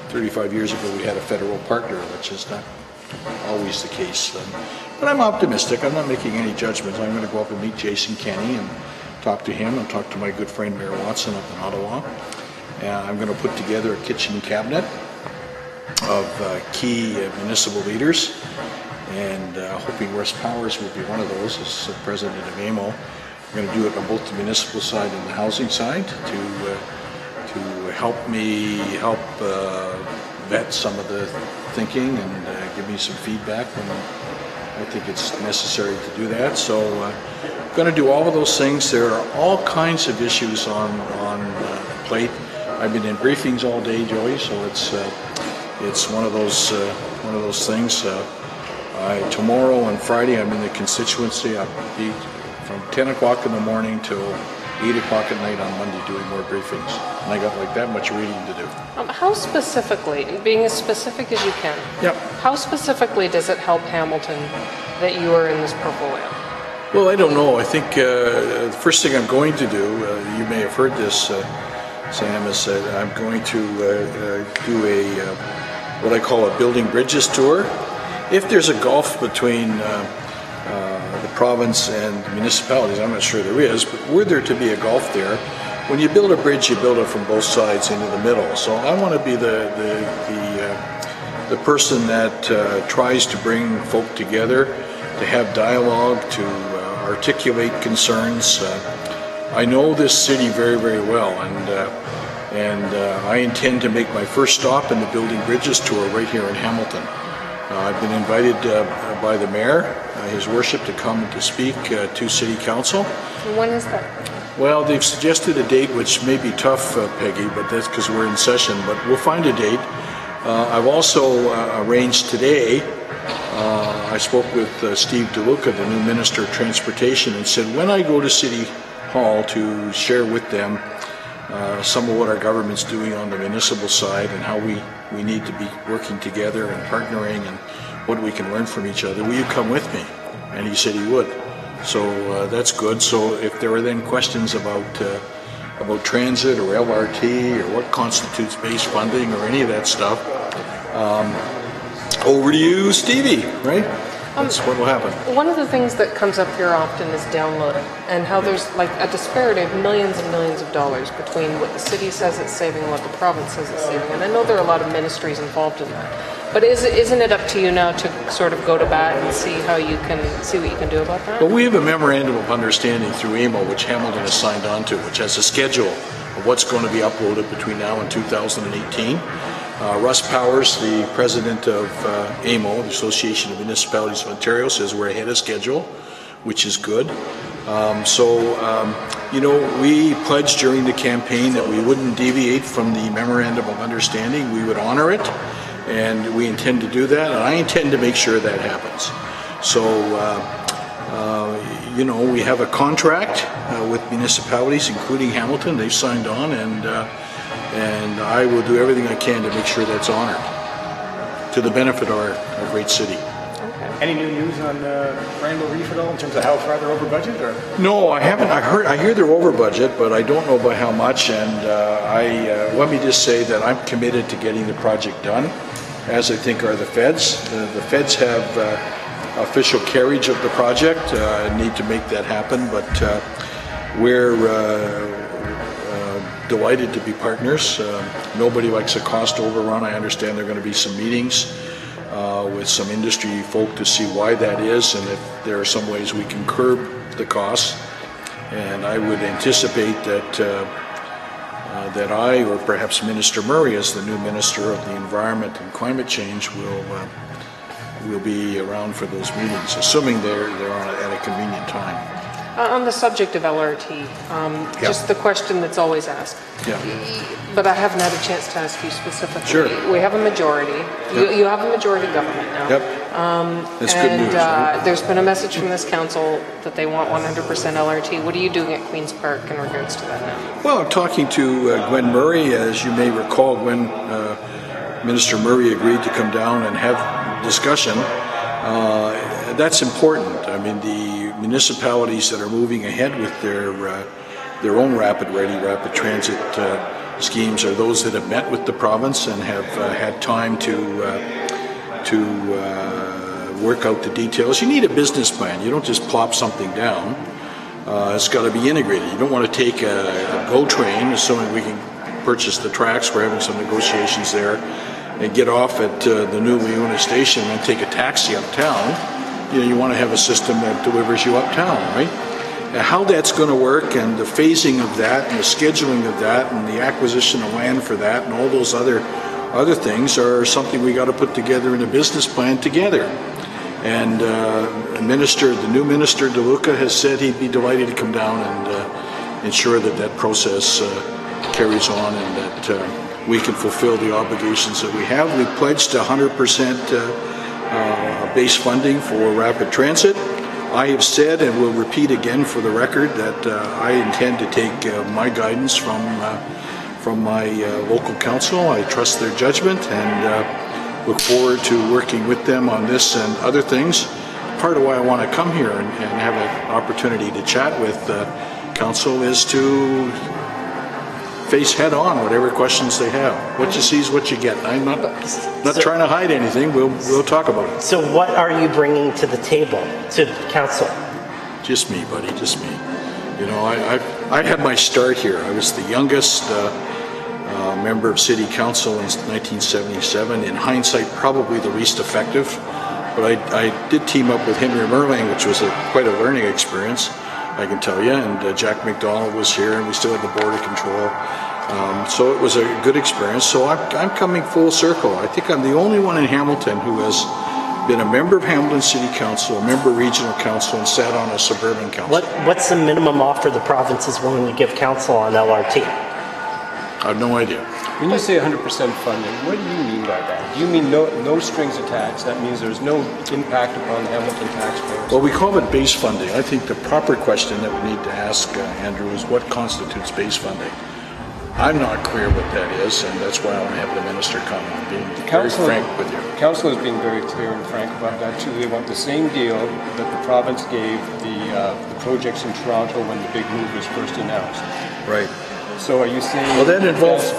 [SPEAKER 24] 35 years ago, we had a federal partner, which is not always the case. But I'm optimistic. I'm not making any judgments. I'm going to go up and meet Jason Kenney and talk to him and talk to my good friend Mayor Watson up in Ottawa. And I'm going to put together a kitchen cabinet of key municipal leaders, and hoping West Powers will be one of those as president of AMO. We're going to do it on both the municipal side and the housing side to help me vet some of the thinking and give me some feedback when I think it's necessary to do that. So I'm going to do all of those things. There are all kinds of issues on the plate. I've been in briefings all day, Joey, so it's one of those things. Tomorrow and Friday, I'm in the constituency. I'll be from 10 o'clock in the morning till 8 o'clock at night on Monday doing more briefings. And I got like that much reading to do.
[SPEAKER 23] How specifically, being as specific as you can, how specifically does it help Hamilton that you are in this portfolio?
[SPEAKER 24] Well, I don't know. I think the first thing I'm going to do, you may have heard this, Sam, is that I'm going to do a what I call a building bridges tour. If there's a gulf between the province and the municipalities, I'm not sure there is, but were there to be a gulf there, when you build a bridge, you build it from both sides into the middle. So I want to be the person that tries to bring folk together, to have dialogue, to articulate concerns. I know this city very, very well, and I intend to make my first stop in the Building Bridges tour right here in Hamilton. I've been invited by the Mayor, His Worship, to come and to speak to City Council.
[SPEAKER 23] When is that?
[SPEAKER 24] Well, they've suggested a date which may be tough, Peggy, but that's because we're in session, but we'll find a date. I've also arranged today, I spoke with Steve DeLuca, the new Minister of Transportation, and said when I go to City Hall to share with them some of what our government's doing on the municipal side and how we need to be working together and partnering and what we can learn from each other, will you come with me? And he said he would. So that's good. So if there are then questions about transit or LRT or what constitutes base funding or any of that stuff, over to you, Stevie, right? That's what will happen.
[SPEAKER 23] One of the things that comes up here often is downloading, and how there's like a disparity of millions and millions of dollars between what the city says it's saving and what the province says it's saving. And I know there are a lot of ministries involved in that. But isn't it up to you now to sort of go to bat and see how you can see what you can do about that?
[SPEAKER 24] Well, we have a memorandum of understanding through AMO, which Hamilton has signed on to, which has a schedule of what's going to be uploaded between now and 2018. Russ Powers, the president of AMO, the Association of Municipalities of Ontario, says we're ahead of schedule, which is good. You know, we pledged during the campaign that we wouldn't deviate from the memorandum of understanding. We would honor it, and we intend to do that, and I intend to make sure that happens. So, you know, we have a contract with municipalities, including Hamilton. They've signed on, and I will do everything I can to make sure that's honored to the benefit of our great city.
[SPEAKER 23] Okay.
[SPEAKER 3] Any new news on Randall Reef at all in terms of how far they're over budget? Or?
[SPEAKER 24] No, I haven't. I hear they're over budget, but I don't know by how much. And let me just say that I'm committed to getting the project done, as I think are the feds. The feds have official carriage of the project. Need to make that happen, but we're delighted to be partners. Nobody likes a cost overrun. I understand there are going to be some meetings with some industry folk to see why that is and if there are some ways we can curb the costs. And I would anticipate that that I, or perhaps Minister Murray as the new Minister of the Environment and Climate Change, will be around for those meetings, assuming they're on at a convenient time.
[SPEAKER 23] On the subject of LRT, just the question that's always asked.
[SPEAKER 24] Yeah.
[SPEAKER 23] But I haven't had a chance to ask you specifically.
[SPEAKER 24] Sure.
[SPEAKER 23] We have a majority.
[SPEAKER 24] Yep.
[SPEAKER 23] You have a majority government now.
[SPEAKER 24] Yep. That's good news, right?
[SPEAKER 23] There's been a message from this council that they want 100% LRT. What are you doing at Queen's Park in regards to that now?
[SPEAKER 24] Well, I'm talking to Gwen Murray. As you may recall, Minister Murray agreed to come down and have discussion. That's important. I mean, the municipalities that are moving ahead with their own rapid transit schemes are those that have met with the province and have had time to work out the details. You need a business plan. You don't just plop something down. It's got to be integrated. You don't want to take a GO train, assuming we can purchase the tracks. We're having some negotiations there, and get off at the new Leona station and take a taxi uptown. You know, you want to have a system that delivers you uptown, right? How that's going to work and the phasing of that and the scheduling of that and the acquisition of land for that and all those other things are something we got to put together in a business plan together. And the new minister, DeLuca, has said he'd be delighted to come down and ensure that that process carries on and that we can fulfill the obligations that we have. We pledged 100% base funding for rapid transit. I have said and will repeat again for the record that I intend to take my guidance from my local council. I trust their judgment and look forward to working with them on this and other things. Part of why I want to come here and have an opportunity to chat with council is to face head on whatever questions they have. What you see is what you get. I'm not trying to hide anything. We'll talk about it.
[SPEAKER 16] So what are you bringing to the table, to council?
[SPEAKER 24] Just me, buddy, just me. You know, I had my start here. I was the youngest member of city council in 1977. In hindsight, probably the least effective. But I did team up with Henry Merling, which was quite a learning experience, I can tell you. And Jack McDonald was here, and we still had the Board of Control. So it was a good experience. So I'm coming full circle. I think I'm the only one in Hamilton who has been a member of Hamilton City Council, a member of Regional Council, and sat on a suburban council.
[SPEAKER 16] What's the minimum offer the province is willing to give council on LRT?
[SPEAKER 24] I have no idea.
[SPEAKER 3] When you say 100% funding, what do you mean by that? Do you mean no strings attached? That means there's no impact upon the Hamilton taxpayers?
[SPEAKER 24] Well, we call it base funding. I think the proper question that we need to ask, Andrew, is what constitutes base funding? I'm not clear what that is, and that's why I want to have the minister come and be very frank with you.
[SPEAKER 3] Council has been very clear and frank about that too. They want the same deal that the province gave the projects in Toronto when the big move was first announced.
[SPEAKER 24] Right.
[SPEAKER 3] So are you saying...
[SPEAKER 24] Well, that involves,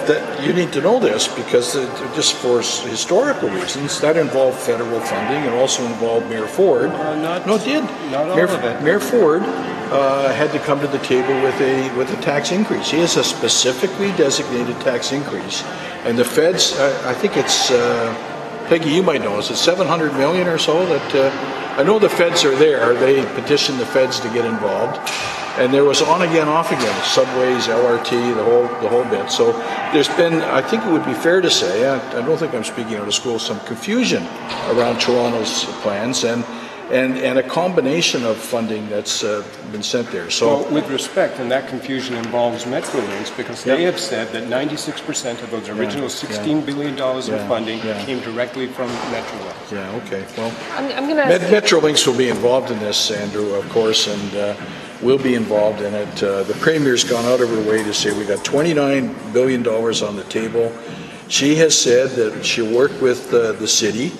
[SPEAKER 24] you need to know this, because just for historical reasons, that involved federal funding. It also involved Mayor Ford. No, it did.
[SPEAKER 3] Not all of it.
[SPEAKER 24] Mayor Ford had to come to the table with a tax increase. He has a specifically designated tax increase. And the feds, I think it's, Peggy, you might know, is it 700 million or so that, I know the feds are there. They petitioned the feds to get involved. And there was on again, off again, subways, LRT, the whole bit. So there's been, I think it would be fair to say, I don't think I'm speaking out of school, some confusion around Toronto's plans and a combination of funding that's been sent there. So,
[SPEAKER 3] well, with respect, and that confusion involves Metrolinx, because they have said that 96% of those original $16 billion in funding came directly from Metrolinx.
[SPEAKER 24] Yeah, okay. Well,
[SPEAKER 23] I'm going to
[SPEAKER 24] Metrolinx will be involved in this, Andrew, of course, and we'll be involved in it. The Premier's gone out of her way to say we got $29 billion on the table. She has said that she'll work with the city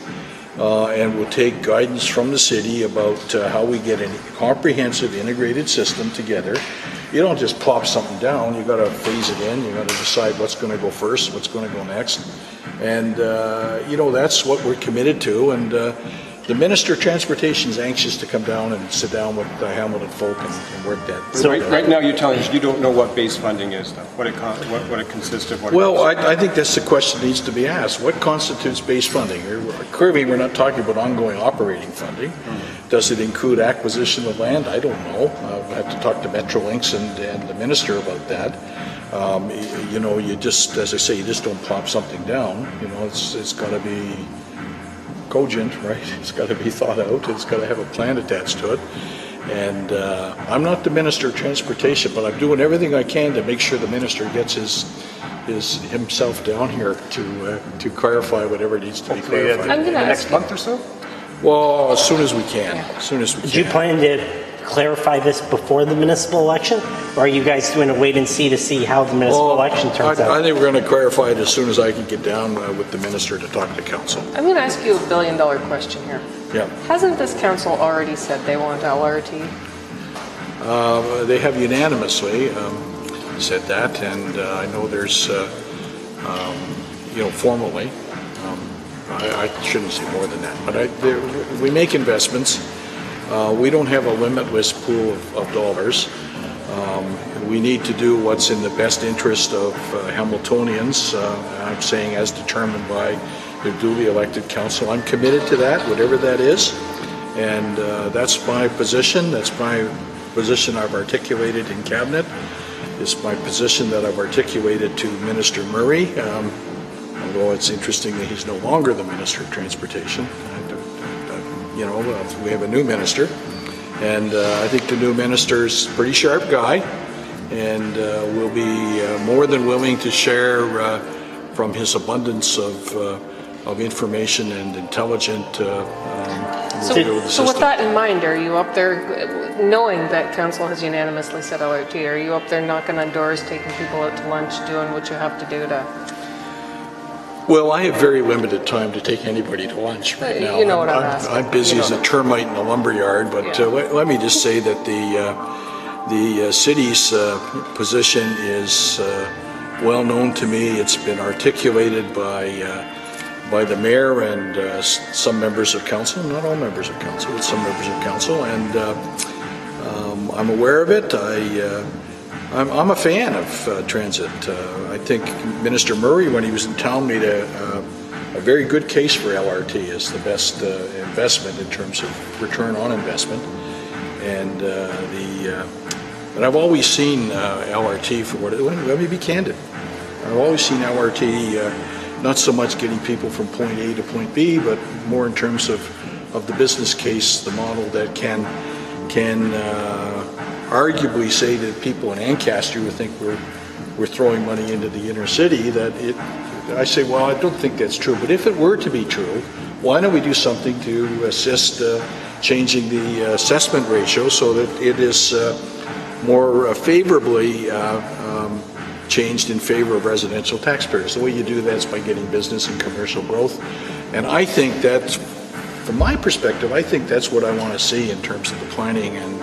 [SPEAKER 24] and will take guidance from the city about how we get a comprehensive integrated system together. You don't just plop something down, you got to phase it in, you got to decide what's going to go first, what's going to go next. And, you know, that's what we're committed to. And the Minister of Transportation is anxious to come down and sit down with the Hamilton folk and work that.
[SPEAKER 3] So right now you're telling us you don't know what base funding is, though, what it consists of?
[SPEAKER 24] Well, I think that's the question that needs to be asked. What constitutes base funding? Clearly, we're not talking about ongoing operating funding. Does it include acquisition of land? I don't know. I've had to talk to Metrolinx and the Minister about that. You know, you just, as I say, you just don't plop something down. You know, it's got to be cogent, right? It's got to be thought out. It's got to have a plan attached to it. And I'm not the Minister of Transportation, but I'm doing everything I can to make sure the Minister gets himself down here to clarify whatever needs to be clarified.
[SPEAKER 3] In the next month or so?
[SPEAKER 24] Well, as soon as we can. As soon as we can.
[SPEAKER 16] Do you plan to clarify this before the municipal election, or are you guys doing a wait and see to see how the municipal election turns out?
[SPEAKER 24] I think we're going to clarify it as soon as I can get down with the Minister to talk to Council.
[SPEAKER 23] I'm going to ask you $1 billion question here.
[SPEAKER 24] Yeah.
[SPEAKER 23] Hasn't this council already said they want LRT?
[SPEAKER 24] They have unanimously said that, and I know there's, you know, formally, I shouldn't say more than that, but we make investments. We don't have a limitless pool of dollars. We need to do what's in the best interest of Hamiltonians, I'm saying as determined by their duly elected council. I'm committed to that, whatever that is, and that's my position. That's my position I've articulated in Cabinet. It's my position that I've articulated to Minister Murray, although it's interesting that he's no longer the Minister of Transportation. You know, we have a new minister, and I think the new minister's a pretty sharp guy, and will be more than willing to share from his abundance of information and intelligent
[SPEAKER 23] So with that in mind, are you up there, knowing that council has unanimously said LRT, are you up there knocking on doors, taking people out to lunch, doing what you have to do to...
[SPEAKER 24] Well, I have very limited time to take anybody to lunch right now.
[SPEAKER 23] You know what I'm asking.
[SPEAKER 24] I'm busy as a termite in a lumberyard, but let me just say that the city's position is well known to me. It's been articulated by the mayor and some members of council, not all members of council, but some members of council, and I'm aware of it. I'm a fan of transit. I think Minister Murray, when he was in town, made a very good case for LRT as the best investment in terms of return on investment. And but I've always seen LRT for what it is. Let me be candid. I've always seen LRT not so much getting people from point A to point B, but more in terms of the business case, the model that can arguably say to people in Ancaster who think we're throwing money into the inner city, that I say, well, I don't think that's true. But if it were to be true, why don't we do something to assist changing the assessment ratio so that it is more favorably changed in favor of residential taxpayers. The way you do that is by getting business and commercial growth. And I think that's, from my perspective, I think that's what I want to see in terms of the planning and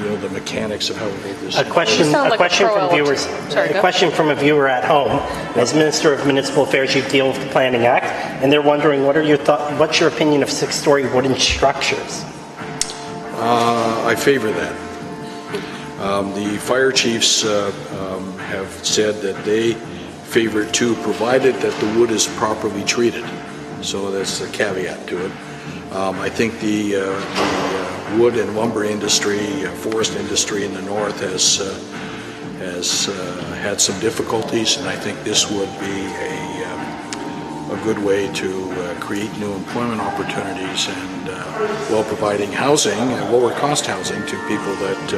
[SPEAKER 24] you know, the mechanics of how we make this.
[SPEAKER 16] A question from viewers.
[SPEAKER 23] Sorry,
[SPEAKER 16] a question from a viewer at home. As Minister of Municipal Affairs, you deal with the Planning Act, and they're wondering what's your opinion of 6-story wooden structures?
[SPEAKER 24] I favor that. The fire chiefs have said that they favor it too, provided that the wood is properly treated. So that's a caveat to it. I think the wood and lumber industry, forest industry in the north has had some difficulties, and I think this would be a good way to create new employment opportunities and while providing housing and lower cost housing to people that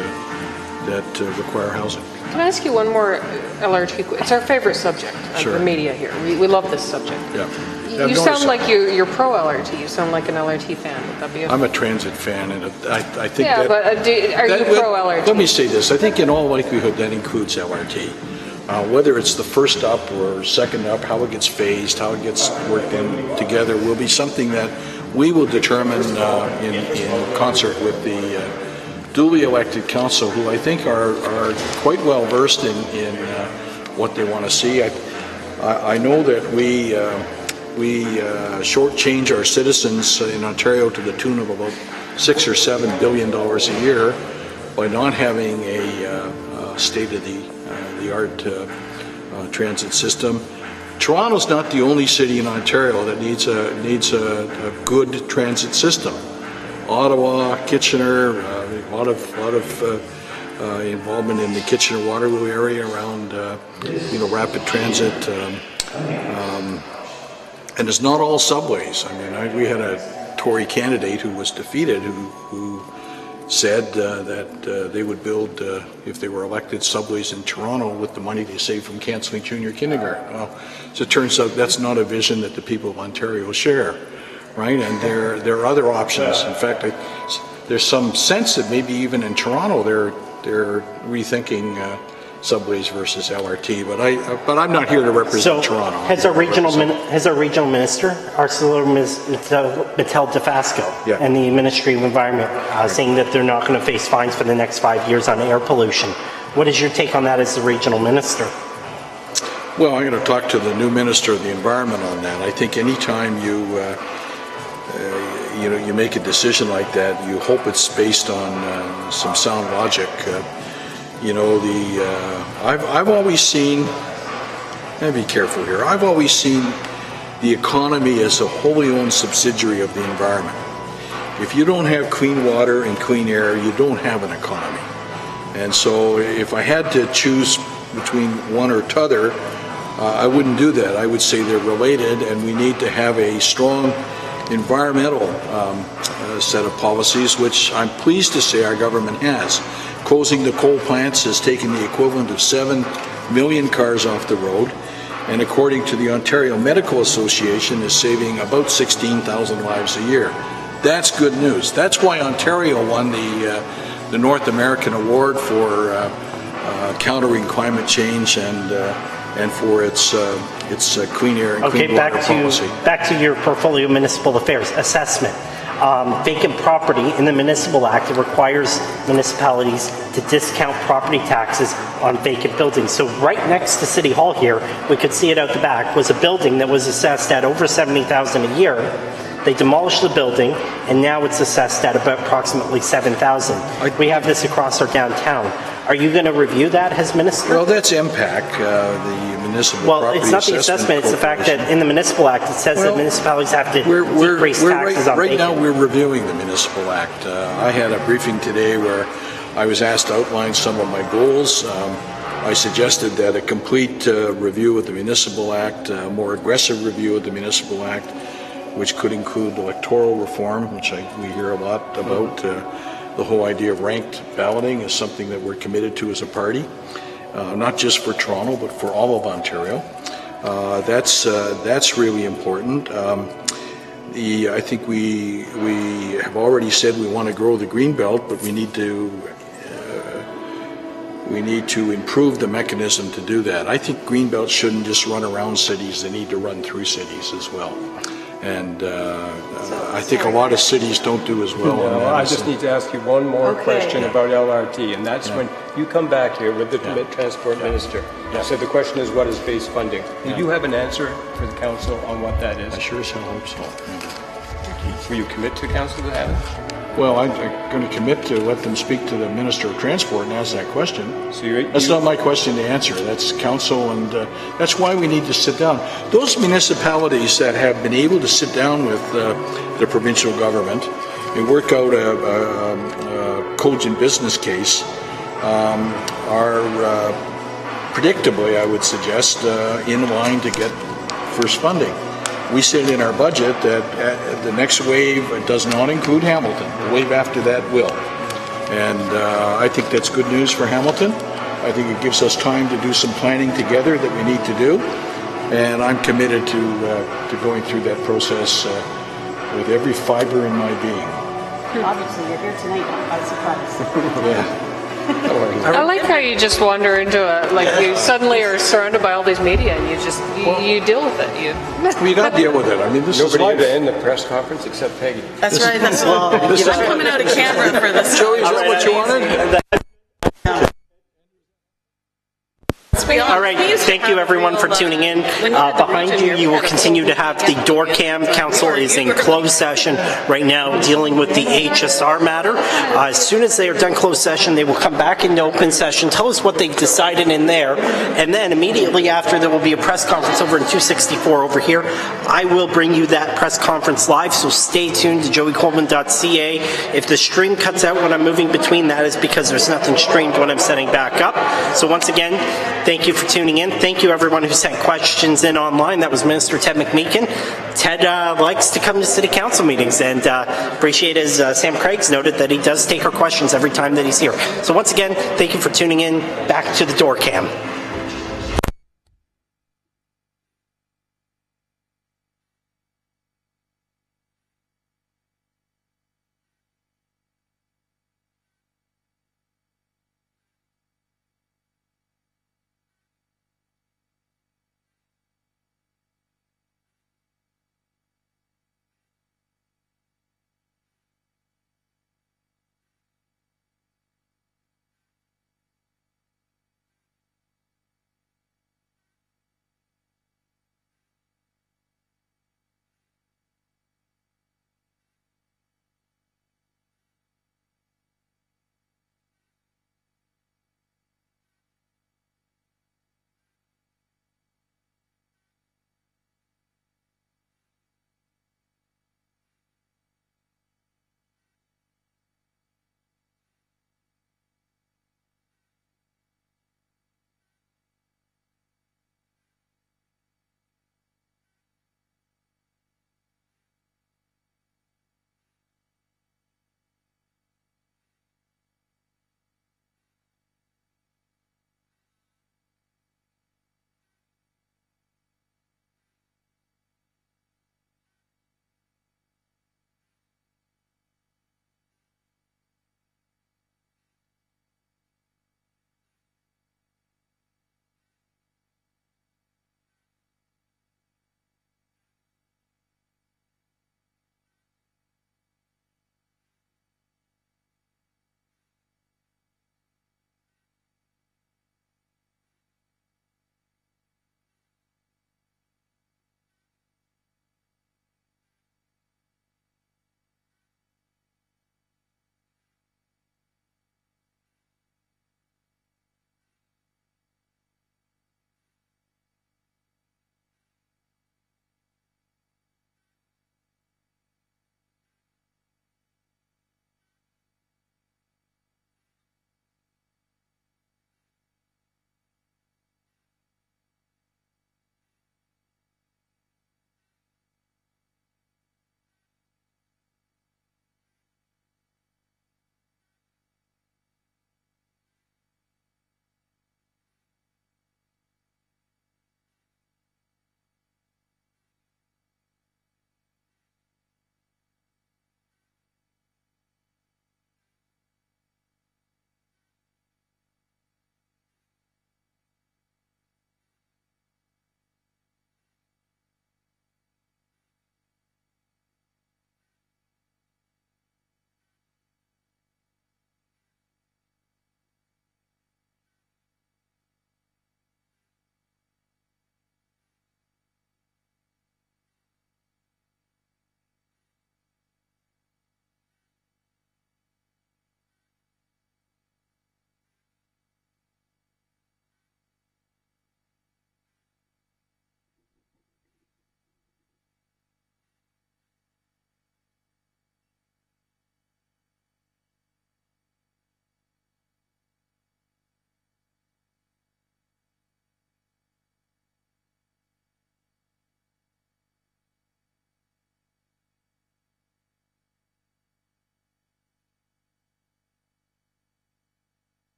[SPEAKER 24] require housing.
[SPEAKER 23] Can I ask you one more LRT? It's our favorite subject of the media here. We love this subject.
[SPEAKER 24] Yeah.
[SPEAKER 23] You sound like you're pro-LRT. You sound like an LRT fan. Would that be
[SPEAKER 24] I'm a transit fan, and I think
[SPEAKER 23] yeah, but are you pro-LRT?
[SPEAKER 24] Let me say this. I think in all likelihood that includes LRT. Whether it's the first up or second up, how it gets phased, how it gets worked in together will be something that we will determine in concert with the duly elected council, who I think are quite well versed in what they want to see. I know that we shortchange our citizens in Ontario to the tune of about $6 or $7 billion a year by not having a state-of-the-art transit system. Toronto's not the only city in Ontario that needs a good transit system. Ottawa, Kitchener, a lot of involvement in the Kitchener-Waterloo area around rapid transit. And it's not all subways. I mean, we had a Tory candidate who was defeated who said that they would build, if they were elected, subways in Toronto with the money they saved from cancelling junior kindergarten. Well, so it turns out that's not a vision that the people of Ontario share, right? And there are other options. In fact, there's some sense that maybe even in Toronto they're rethinking subways versus LRT, but I'm not here to represent Toronto.
[SPEAKER 16] Has our regional minister, ArcelorMittal Fiasco, and the Ministry of Environment saying that they're not going to face fines for the next 5 years on air pollution. What is your take on that as the regional minister?
[SPEAKER 24] Well, I'm going to talk to the new Minister of the Environment on that. I think anytime you make a decision like that, you hope it's based on some sound logic. I've always seen, and be careful here, I've always seen the economy as a wholly owned subsidiary of the environment. If you don't have clean water and clean air, you don't have an economy. And so if I had to choose between one or t'other, I wouldn't do that. I would say they're related, and we need to have a strong environmental set of policies, which I'm pleased to say our government has. Closing the coal plants has taken the equivalent of 7 million cars off the road, and according to the Ontario Medical Association is saving about 16,000 lives a year. That's good news. That's why Ontario won the North American Award for countering climate change and for its clean air and clean water policy.
[SPEAKER 16] Back to your portfolio of municipal affairs assessment. Vacant property in the Municipal Act, it requires municipalities to discount property taxes on vacant buildings. So right next to City Hall here, we could see it out the back, was a building that was assessed at over $70,000 a year. They demolished the building, and now it's assessed at about approximately $7,000. We have this across our downtown. Are you going to review that as minister?
[SPEAKER 24] Well, that's MPAC, the municipal property
[SPEAKER 16] it's not the assessment. It's the fact that in the Municipal Act it says that municipalities have to decrease taxes on
[SPEAKER 24] Right now we're reviewing the Municipal Act. I had a briefing today where I was asked to outline some of my goals. I suggested that a complete review of the Municipal Act, a more aggressive review of the Municipal Act, which could include electoral reform, which we hear a lot about. The whole idea of ranked balloting is something that we're committed to as a party, not just for Toronto, but for all of Ontario. That's really important. I think we have already said we want to grow the Greenbelt, but we need to improve the mechanism to do that. I think Greenbelt shouldn't just run around cities; they need to run through cities as well. And I think a lot of cities don't do as well.
[SPEAKER 3] No, I just need to ask you one more question about LRT, and that's when you come back here with the Transport Minister. So the question is, what is base funding? Do you have an answer for the Council on what that is?
[SPEAKER 24] I sure as hell hope so.
[SPEAKER 3] Will you commit to the Council to have it?
[SPEAKER 24] Well, I'm going to commit to let them speak to the Minister of Transport and ask that question.
[SPEAKER 3] So
[SPEAKER 24] that's not my question to answer. That's Council, and that's why we need to sit down. Those municipalities that have been able to sit down with the provincial government and work out a cogent business case are predictably, I would suggest, in line to get first funding. We said in our budget that the next wave does not include Hamilton. The wave after that will. And I think that's good news for Hamilton. I think it gives us time to do some planning together that we need to do. And I'm committed to going through that process with every fiber in my being.
[SPEAKER 9] Obviously, you're here tonight, not by surprise.
[SPEAKER 24] Yeah.
[SPEAKER 23] I like how you just wander into you suddenly are surrounded by all these media and you deal with it.
[SPEAKER 24] We got to deal with it. I mean, this is
[SPEAKER 3] nobody
[SPEAKER 24] life.
[SPEAKER 3] to end the press conference except Peggy.
[SPEAKER 9] That's right. That's well. I'm coming out of camera for this.
[SPEAKER 24] Joey, is that what you wanted?
[SPEAKER 14] All right, thank you everyone for tuning in. Behind you, you will continue to have the door cam. Council is in closed session right now dealing with the HSR matter. As soon as they are done closed session, they will come back into open session, tell us what they've decided in there, and then immediately after there will be a press conference over in 264 over here. I will bring you that press conference live, so stay tuned to joeycoleman.ca. If the stream cuts out when I'm moving between, that is because there's nothing streamed when I'm setting back up. So once again, thank you for tuning in. Thank you everyone who sent questions in online. That was Minister Ted McMeekin. Ted likes to come to City Council meetings, and appreciate, as Sam Craig's noted, that he does take our questions every time that he's here. So once again, thank you for tuning in. Back to the door cam.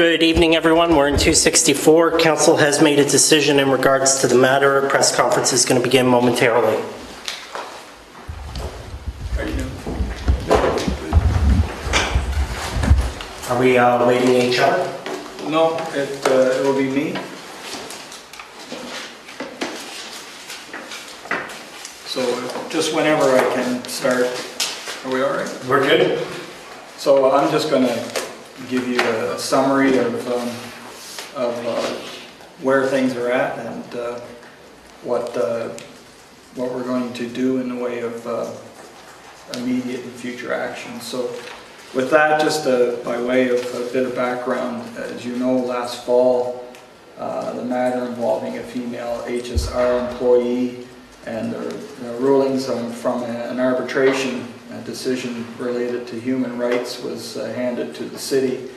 [SPEAKER 14] Good evening, everyone. We're in 264. Council has made a decision in regards to the matter. A press conference is going to begin momentarily. Are we waiting HR?
[SPEAKER 18] No, it will be me. So just whenever I can start. Are we all right?
[SPEAKER 14] We're good.
[SPEAKER 18] So I'm just going to give you a summary of where things are at and what we're going to do in the way of immediate and future action. So with that, just by way of a bit of background, as you know, last fall, the matter involving a female HSR employee and the rulings from an arbitration decision related to human rights was handed to the city.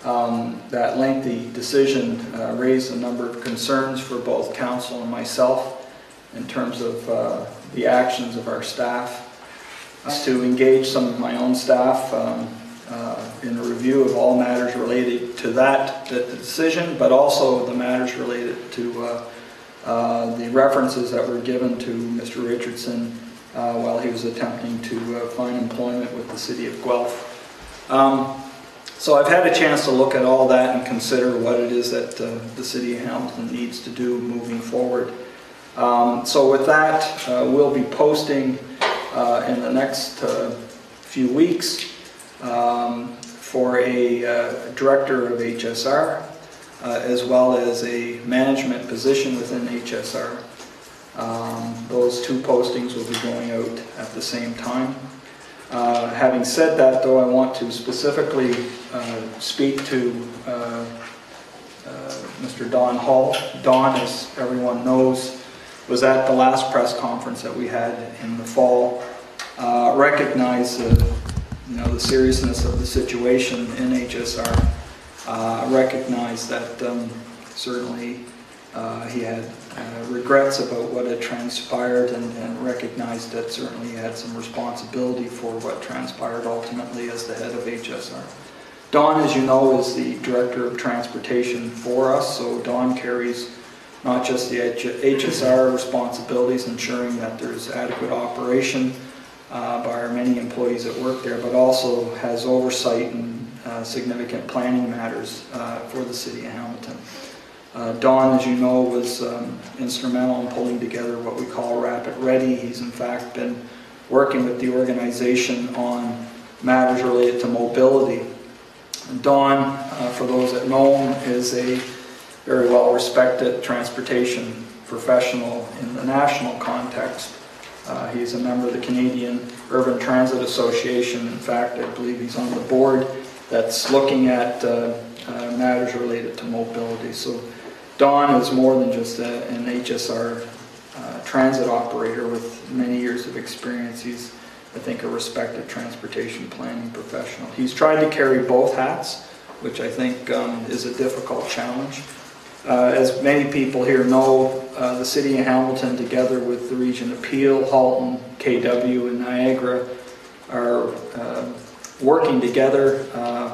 [SPEAKER 18] That lengthy decision raised a number of concerns for both council and myself in terms of the actions of our staff. To engage some of my own staff in a review of all matters related to that decision, but also the matters related to the references that were given to Mr. Richardson while he was attempting to find employment with the city of Guelph. So I've had a chance to look at all that and consider what it is that the city of Hamilton needs to do moving forward. So with that, we'll be posting in the next few weeks for a director of HSR as well as a management position within HSR. Those two postings will be going out at the same time. Having said that, though, I want to specifically speak to Mr. Don Hall. Don, as everyone knows, was at the last press conference that we had in the fall. Recognized the seriousness of the situation in HSR. Recognized that certainly he had regrets about what had transpired and recognized that certainly he had some responsibility for what transpired ultimately as the head of HSR. Don, as you know, is the Director of Transportation for us, so Don carries not just the HSR responsibilities, ensuring that there's adequate operation by our many employees that work there, but also has oversight in significant planning matters for the city of Hamilton. Don, as you know, was instrumental in pulling together what we call Rapid Ready. He's in fact been working with the organization on matters related to mobility. Don, for those that know him, is a very well-respected transportation professional in the national context. He's a member of the Canadian Urban Transit Association. In fact, I believe he's on the board that's looking at matters related to mobility. So Don is more than just an HSR transit operator with many years of experience. He's, I think, a respected transportation planning professional. He's tried to carry both hats, which I think is a difficult challenge. As many people here know, the city of Hamilton, together with the region of Peel, Halton, KW, and Niagara, are working together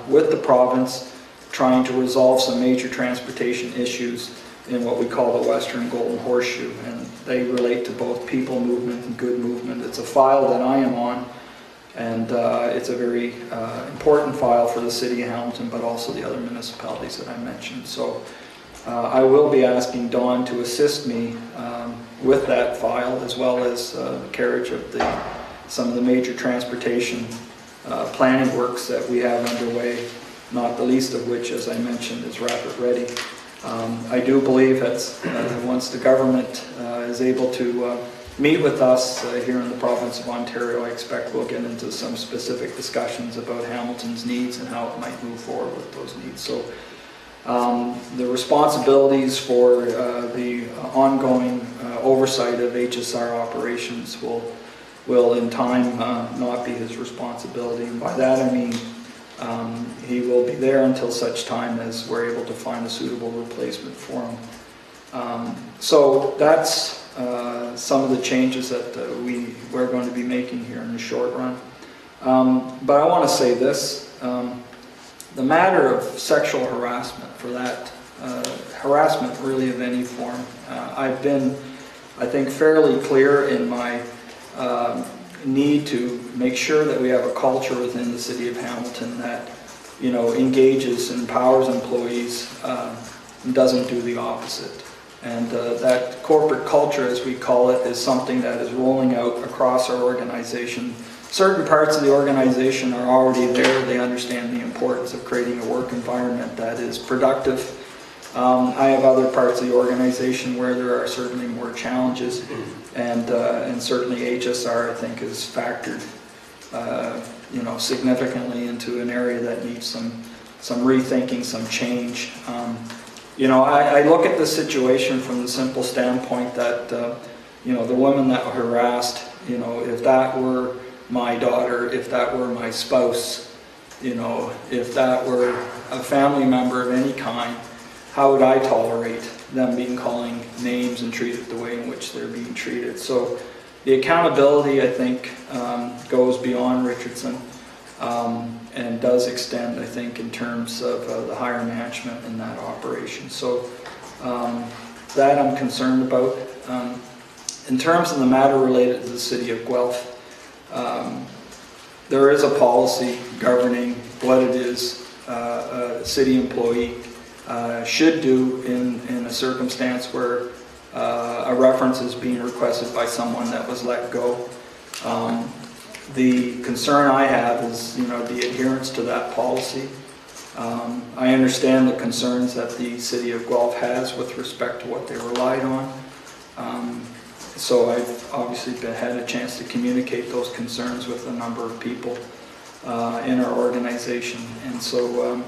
[SPEAKER 18] with the province, trying to resolve some major transportation issues in what we call the Western Golden Horseshoe, and they relate to both people movement and good movement. It's a file that I am on, and it's a very important file for the city of Hamilton, but also the other municipalities that I mentioned. So I will be asking Don to assist me with that file, as well as the carriage of some of the major transportation planning works that we have underway, not the least of which, as I mentioned, is Rapid Ready. I do believe that once the government is able to meet with us here in the province of Ontario, I expect we'll get into some specific discussions about Hamilton's needs and how it might move forward with those needs. So the responsibilities for the ongoing oversight of HSR operations will in time not be his responsibility. And by that I mean he will be there until such time as we're able to find a suitable replacement for him. So that's some of the changes that we're going to be making here in the short run. But I want to say this.
[SPEAKER 12] the matter of sexual harassment, for that harassment really of any form, I've been, I think, fairly clear in my need to make sure that we have a culture within the City of Hamilton that, you know, engages, empowers employees, and doesn't do the opposite. And that corporate culture, as we call it, is something that is rolling out across our organization. Certain parts of the organization are already there. They understand the importance of creating a work environment that is productive. I have other parts of the organization where there are certainly more challenges, and certainly HSR, I think, has factored you know, significantly into an area that needs some rethinking, some change. You know, I look at the situation from the simple standpoint that, you know, the women that were harassed, you know, if that were my daughter, if that were my spouse, you know, if that were a family member of any kind, how would I tolerate them being calling names and treated the way in which they're being treated? So the accountability, I think, goes beyond Richardson. And does extend, I think, in terms of the higher management in that operation. So that I'm concerned about. In terms of the matter related to the City of Guelph, there is a policy governing what it is a city employee should do in a circumstance where a reference is being requested by someone that was let go. The concern I have is, you know, the adherence to that policy. I understand the concerns that the City of Guelph has with respect to what they relied on. So I've obviously had a chance to communicate those concerns with a number of people in our organization. And so,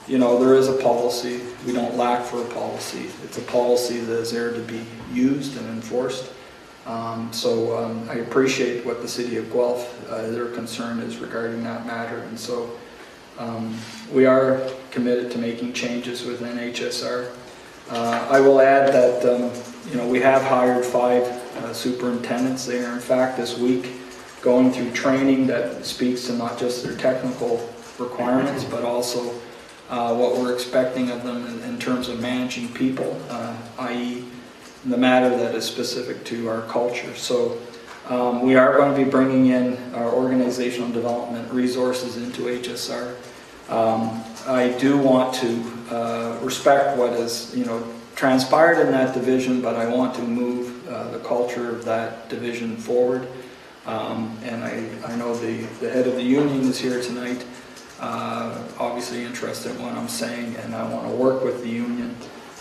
[SPEAKER 12] you know, there is a policy. We don't lack for a policy. It's a policy that is there to be used and enforced. I appreciate what the City of Guelph, their concern is regarding that matter, and so we are committed to making changes within HSR. I will add that you know, we have hired 5 superintendents. They are in fact this week going through training that speaks to not just their technical requirements, but also what we're expecting of them in terms of managing people, i.e. the matter that is specific to our culture. So we are going to be bringing in our organizational development resources into HSR. I do want to respect what is, you know, transpired in that division, but I want to move the culture of that division forward. And I know the head of the union is here tonight, obviously interested in what I'm saying, and I want to work with the union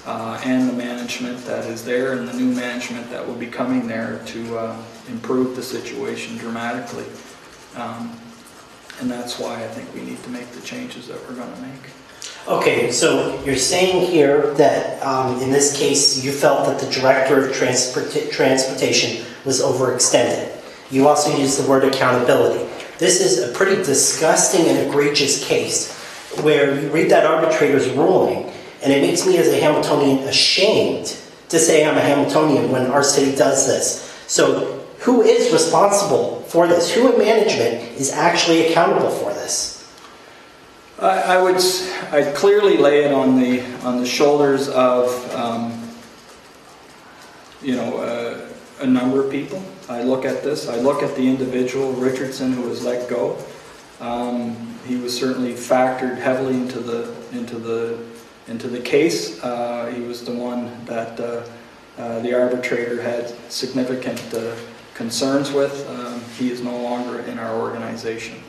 [SPEAKER 12] and the management that is there and the new management that will be coming there to improve the situation dramatically. And that's why I think we need to make the changes that we're going to make.
[SPEAKER 16] Okay, so you're saying here that in this case you felt that the Director of Transportation was overextended. You also used the word accountability. This is a pretty disgusting and egregious case where you read that arbitrator's ruling and it makes me as a Hamiltonian ashamed to say I'm a Hamiltonian when our city does this. So who is responsible for this? Who in management is actually accountable for this?
[SPEAKER 12] I'd clearly lay it on the shoulders of you know, a number of people. I look at this. I look at the individual Richardson who was let go. He was certainly factored heavily into the case. He was the one that the arbitrator had significant concerns with. He is no longer in our organization.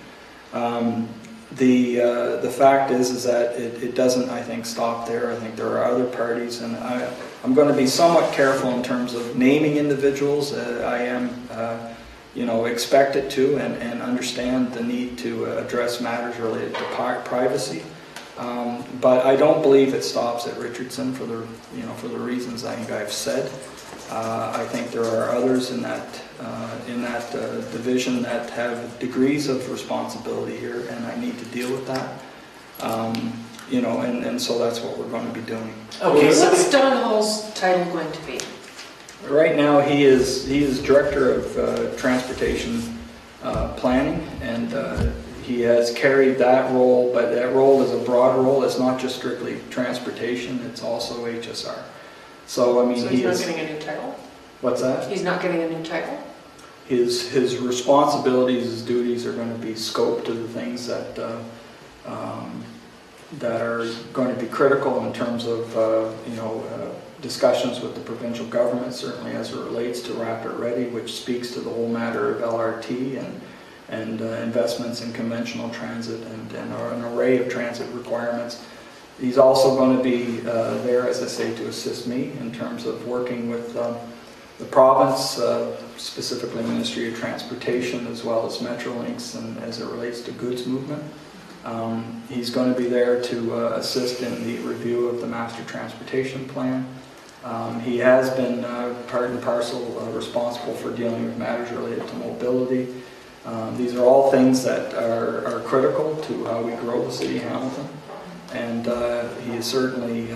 [SPEAKER 12] The fact is that it doesn't, I think, stop there. I think there are other parties, and I'm going to be somewhat careful in terms of naming individuals. I am, you know, expected to and understand the need to address matters related to privacy. But I don't believe it stops at Richardson for the, you know, for the reasons I think I've said. I think there are others in that division that have degrees of responsibility here, and I need to deal with that. You know, and so that's what we're going to be doing.
[SPEAKER 23] Okay, so what's Don Hall's title going to be?
[SPEAKER 12] Right now, he is Director of Transportation Planning, and he has carried that role, but that role is a broad role. It's not just strictly transportation, it's also HSR. So, I mean,
[SPEAKER 23] So he's not getting a new title?
[SPEAKER 12] What's that?
[SPEAKER 23] He's not getting a new title?
[SPEAKER 12] His responsibilities, his duties are going to be scoped to the things that that are going to be critical in terms of discussions with the provincial government, certainly as it relates to Rapid Ready, which speaks to the whole matter of LRT and investments in conventional transit and an array of transit requirements. He's also going to be there, as I say, to assist me in terms of working with the province, specifically Ministry of Transportation, as well as Metrolinx, and as it relates to goods movement. He's going to be there to assist in the review of the Master Transportation Plan. He has been part and parcel responsible for dealing with matters related to mobility. These are all things that are critical to how we grow the city of Hamilton, and he has certainly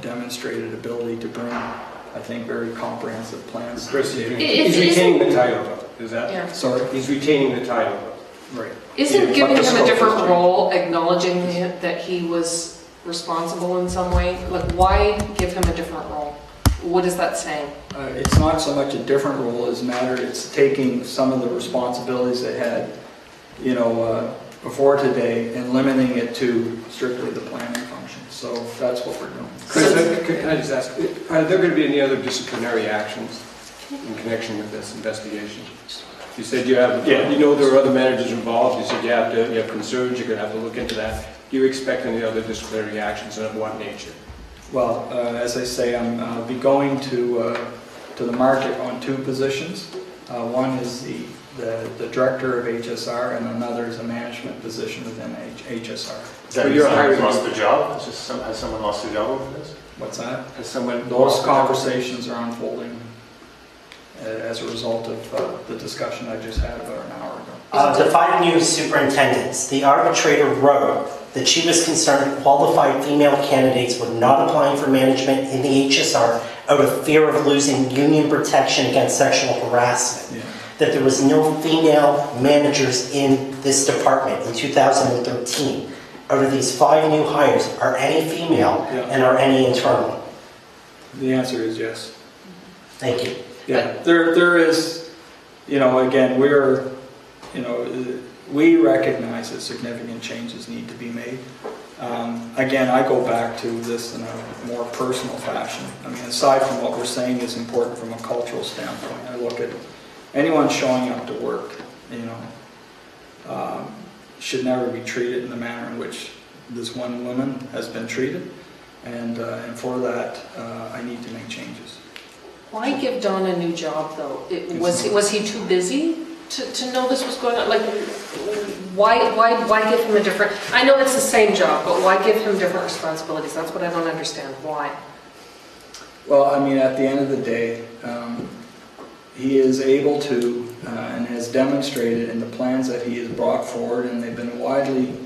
[SPEAKER 12] demonstrated ability to bring, I think, very comprehensive plans.
[SPEAKER 3] Chris, he's retaining the title, though. Is that?
[SPEAKER 12] Yeah. Sorry?
[SPEAKER 3] He's retaining the title, though.
[SPEAKER 12] Right.
[SPEAKER 23] Isn't giving him a different role acknowledging that he was responsible in some way? Like, why give him a different role? What is that saying?
[SPEAKER 12] It's not so much a different role as a matter. It's taking some of the responsibilities they had, before today and limiting it to strictly the planning function. So that's what we're doing.
[SPEAKER 3] Chris, can I just ask, are there going to be any other disciplinary actions in connection with this investigation? You said you have, you know there are other managers involved. You said you have concerns, you're going to have to look into that. Do you expect any other disciplinary actions, and of what nature?
[SPEAKER 12] Well, as I say, I'll be going to the market on two positions. One is the director of HSR, and another is a management position within HSR.
[SPEAKER 21] Is that someone lost their job? Has someone lost their job over this?
[SPEAKER 12] What's that?
[SPEAKER 3] Has someone
[SPEAKER 12] Those conversations are unfolding as a result of the discussion I just had about an hour ago.
[SPEAKER 14] The 5 new superintendents, the arbitrator wrote that she was concerned qualified female candidates were not applying for management in the HSR out of fear of losing union protection against sexual harassment. Yeah. That there was no female managers in this department in 2013. Out of these 5 new hires, are any female and are any internal?
[SPEAKER 12] The answer is yes.
[SPEAKER 14] Thank you.
[SPEAKER 12] Yeah, there is, again, we recognize that significant changes need to be made. Again, I go back to this in a more personal fashion. I mean, aside from what we're saying is important from a cultural standpoint, I look at anyone showing up to work, should never be treated in the manner in which this one woman has been treated, and for that, I need to make changes.
[SPEAKER 23] Why give Don a new job, though? Was he too busy to know this was going on? Like, why give him a different... I know it's the same job, but why give him different responsibilities? That's what I don't understand. Why?
[SPEAKER 12] Well, I mean, at the end of the day, he is able to and has demonstrated in the plans that he has brought forward, and they've been widely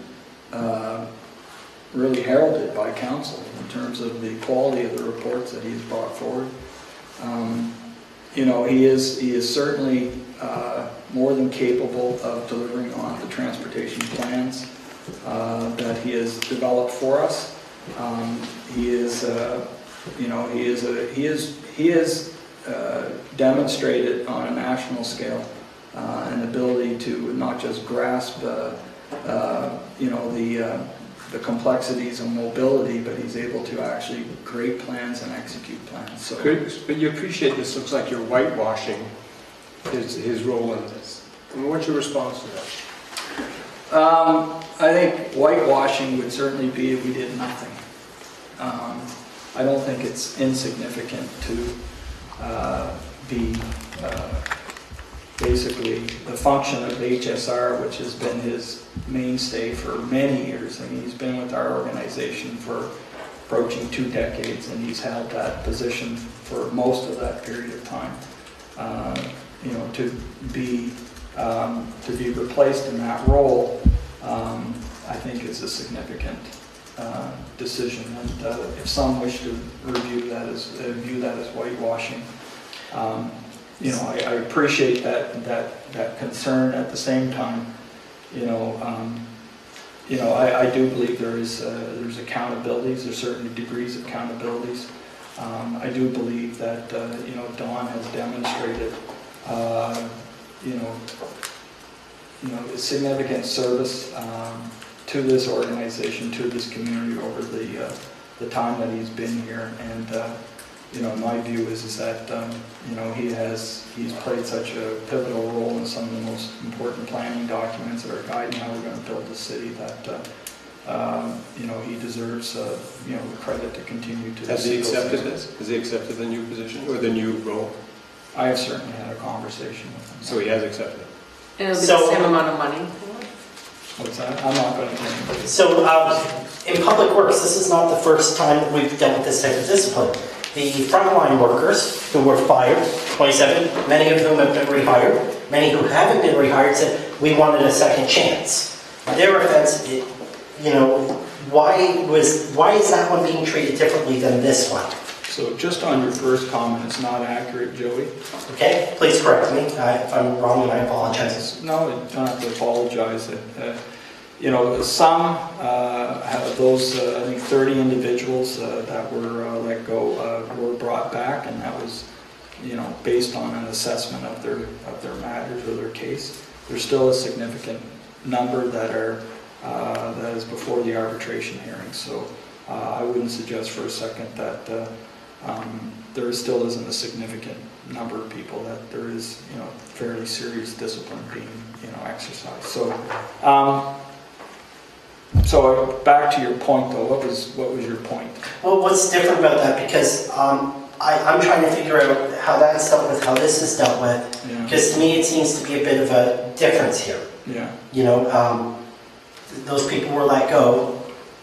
[SPEAKER 12] really heralded by council in terms of the quality of the reports that he's brought forward. He is certainly more than capable of delivering on the transportation plans that he has developed for us. He is demonstrated on a national scale an ability to not just grasp the complexities of mobility, but he's able to actually create plans and execute plans. So,
[SPEAKER 3] but you appreciate this looks like you're whitewashing his role in this. I mean, what's your response to that?
[SPEAKER 12] I think whitewashing would certainly be if we did nothing. I don't think it's insignificant to be basically the function of HSR, which has been his mainstay for many years. I mean, he's been with our organization for approaching 2 decades, and he's held that position for most of that period of time. To be replaced in that role, I think is a significant decision. And if some wish to view that as whitewashing, I appreciate that concern. At the same time, I do believe there's accountabilities, there's certain degrees of accountabilities. I do believe that, Don has demonstrated, significant service to this organization, to this community over the time that he's been here. And, my view is that, he's played such a pivotal role in some of the most important planning documents that are guiding how we're going to build the city that, he deserves, the credit to continue to.
[SPEAKER 3] Has he accepted this? Has he accepted the new position or the new role?
[SPEAKER 12] I have certainly had a conversation with him.
[SPEAKER 3] So he has accepted it?
[SPEAKER 23] And it'll be the same amount of money?
[SPEAKER 12] What's that? I'm not going to get into it.
[SPEAKER 16] So in Public Works, this is not the first time that we've dealt with this type of discipline. The frontline workers who were fired, 27, many of whom have been rehired, many who haven't been rehired said, we wanted a second chance. Their offense, why is that one being treated differently than this one?
[SPEAKER 12] So just on your first comment, it's not accurate, Joey.
[SPEAKER 16] Okay, please correct me if I'm wrong, and I apologize.
[SPEAKER 12] No, you don't have to apologize. Some those, I think 30 individuals that were let go were brought back, and that was, based on an assessment of their matters or their case. There's still a significant number that is before the arbitration hearing. So I wouldn't suggest for a second that there still isn't a significant number of people that there is, fairly serious discipline being, exercised. So back to your point, though. What was your point?
[SPEAKER 16] Well, what's different about that? Because I'm trying to figure out how that's dealt with, how this is dealt with. Because to me, it seems to be a bit of a difference here.
[SPEAKER 12] Yeah.
[SPEAKER 16] Those people were let go,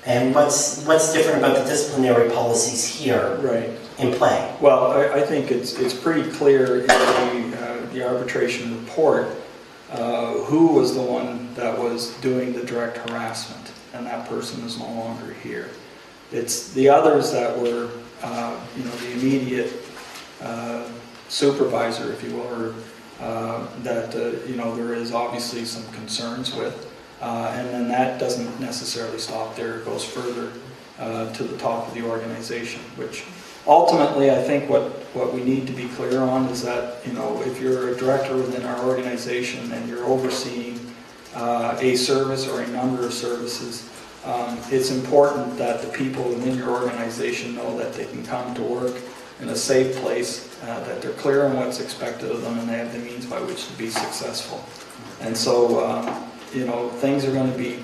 [SPEAKER 16] and what's different about the disciplinary policies here in play?
[SPEAKER 12] Well, I think it's pretty clear in the arbitration report who was the one that was doing the direct harassment, and that person is no longer here. It's the others that were, the immediate supervisor, if you will, or that there is obviously some concerns with. And then that doesn't necessarily stop there. It goes further to the top of the organization, which ultimately I think what we need to be clear on is that, if you're a director within our organization and you're overseeing a service or a number of services, it's important that the people within your organization know that they can come to work in a safe place, that they're clear on what's expected of them, and they have the means by which to be successful. And so, things are going to be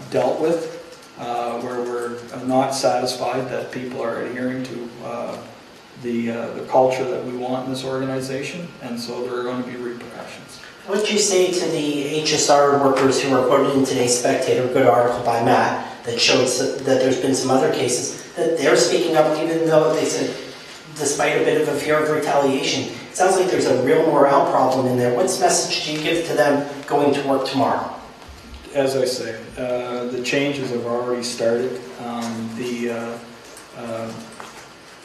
[SPEAKER 12] dealt with where we're not satisfied that people are adhering to the culture that we want in this organization, and so there are going to be repercussions.
[SPEAKER 16] What would you say to the HSR workers who were quoted in today's Spectator, a good article by Matt, that showed that there's been some other cases, that they're speaking up even though they said, despite a bit of a fear of retaliation? It sounds like there's a real morale problem in there. What message do you give to them going to work tomorrow?
[SPEAKER 12] As I say, the changes have already started.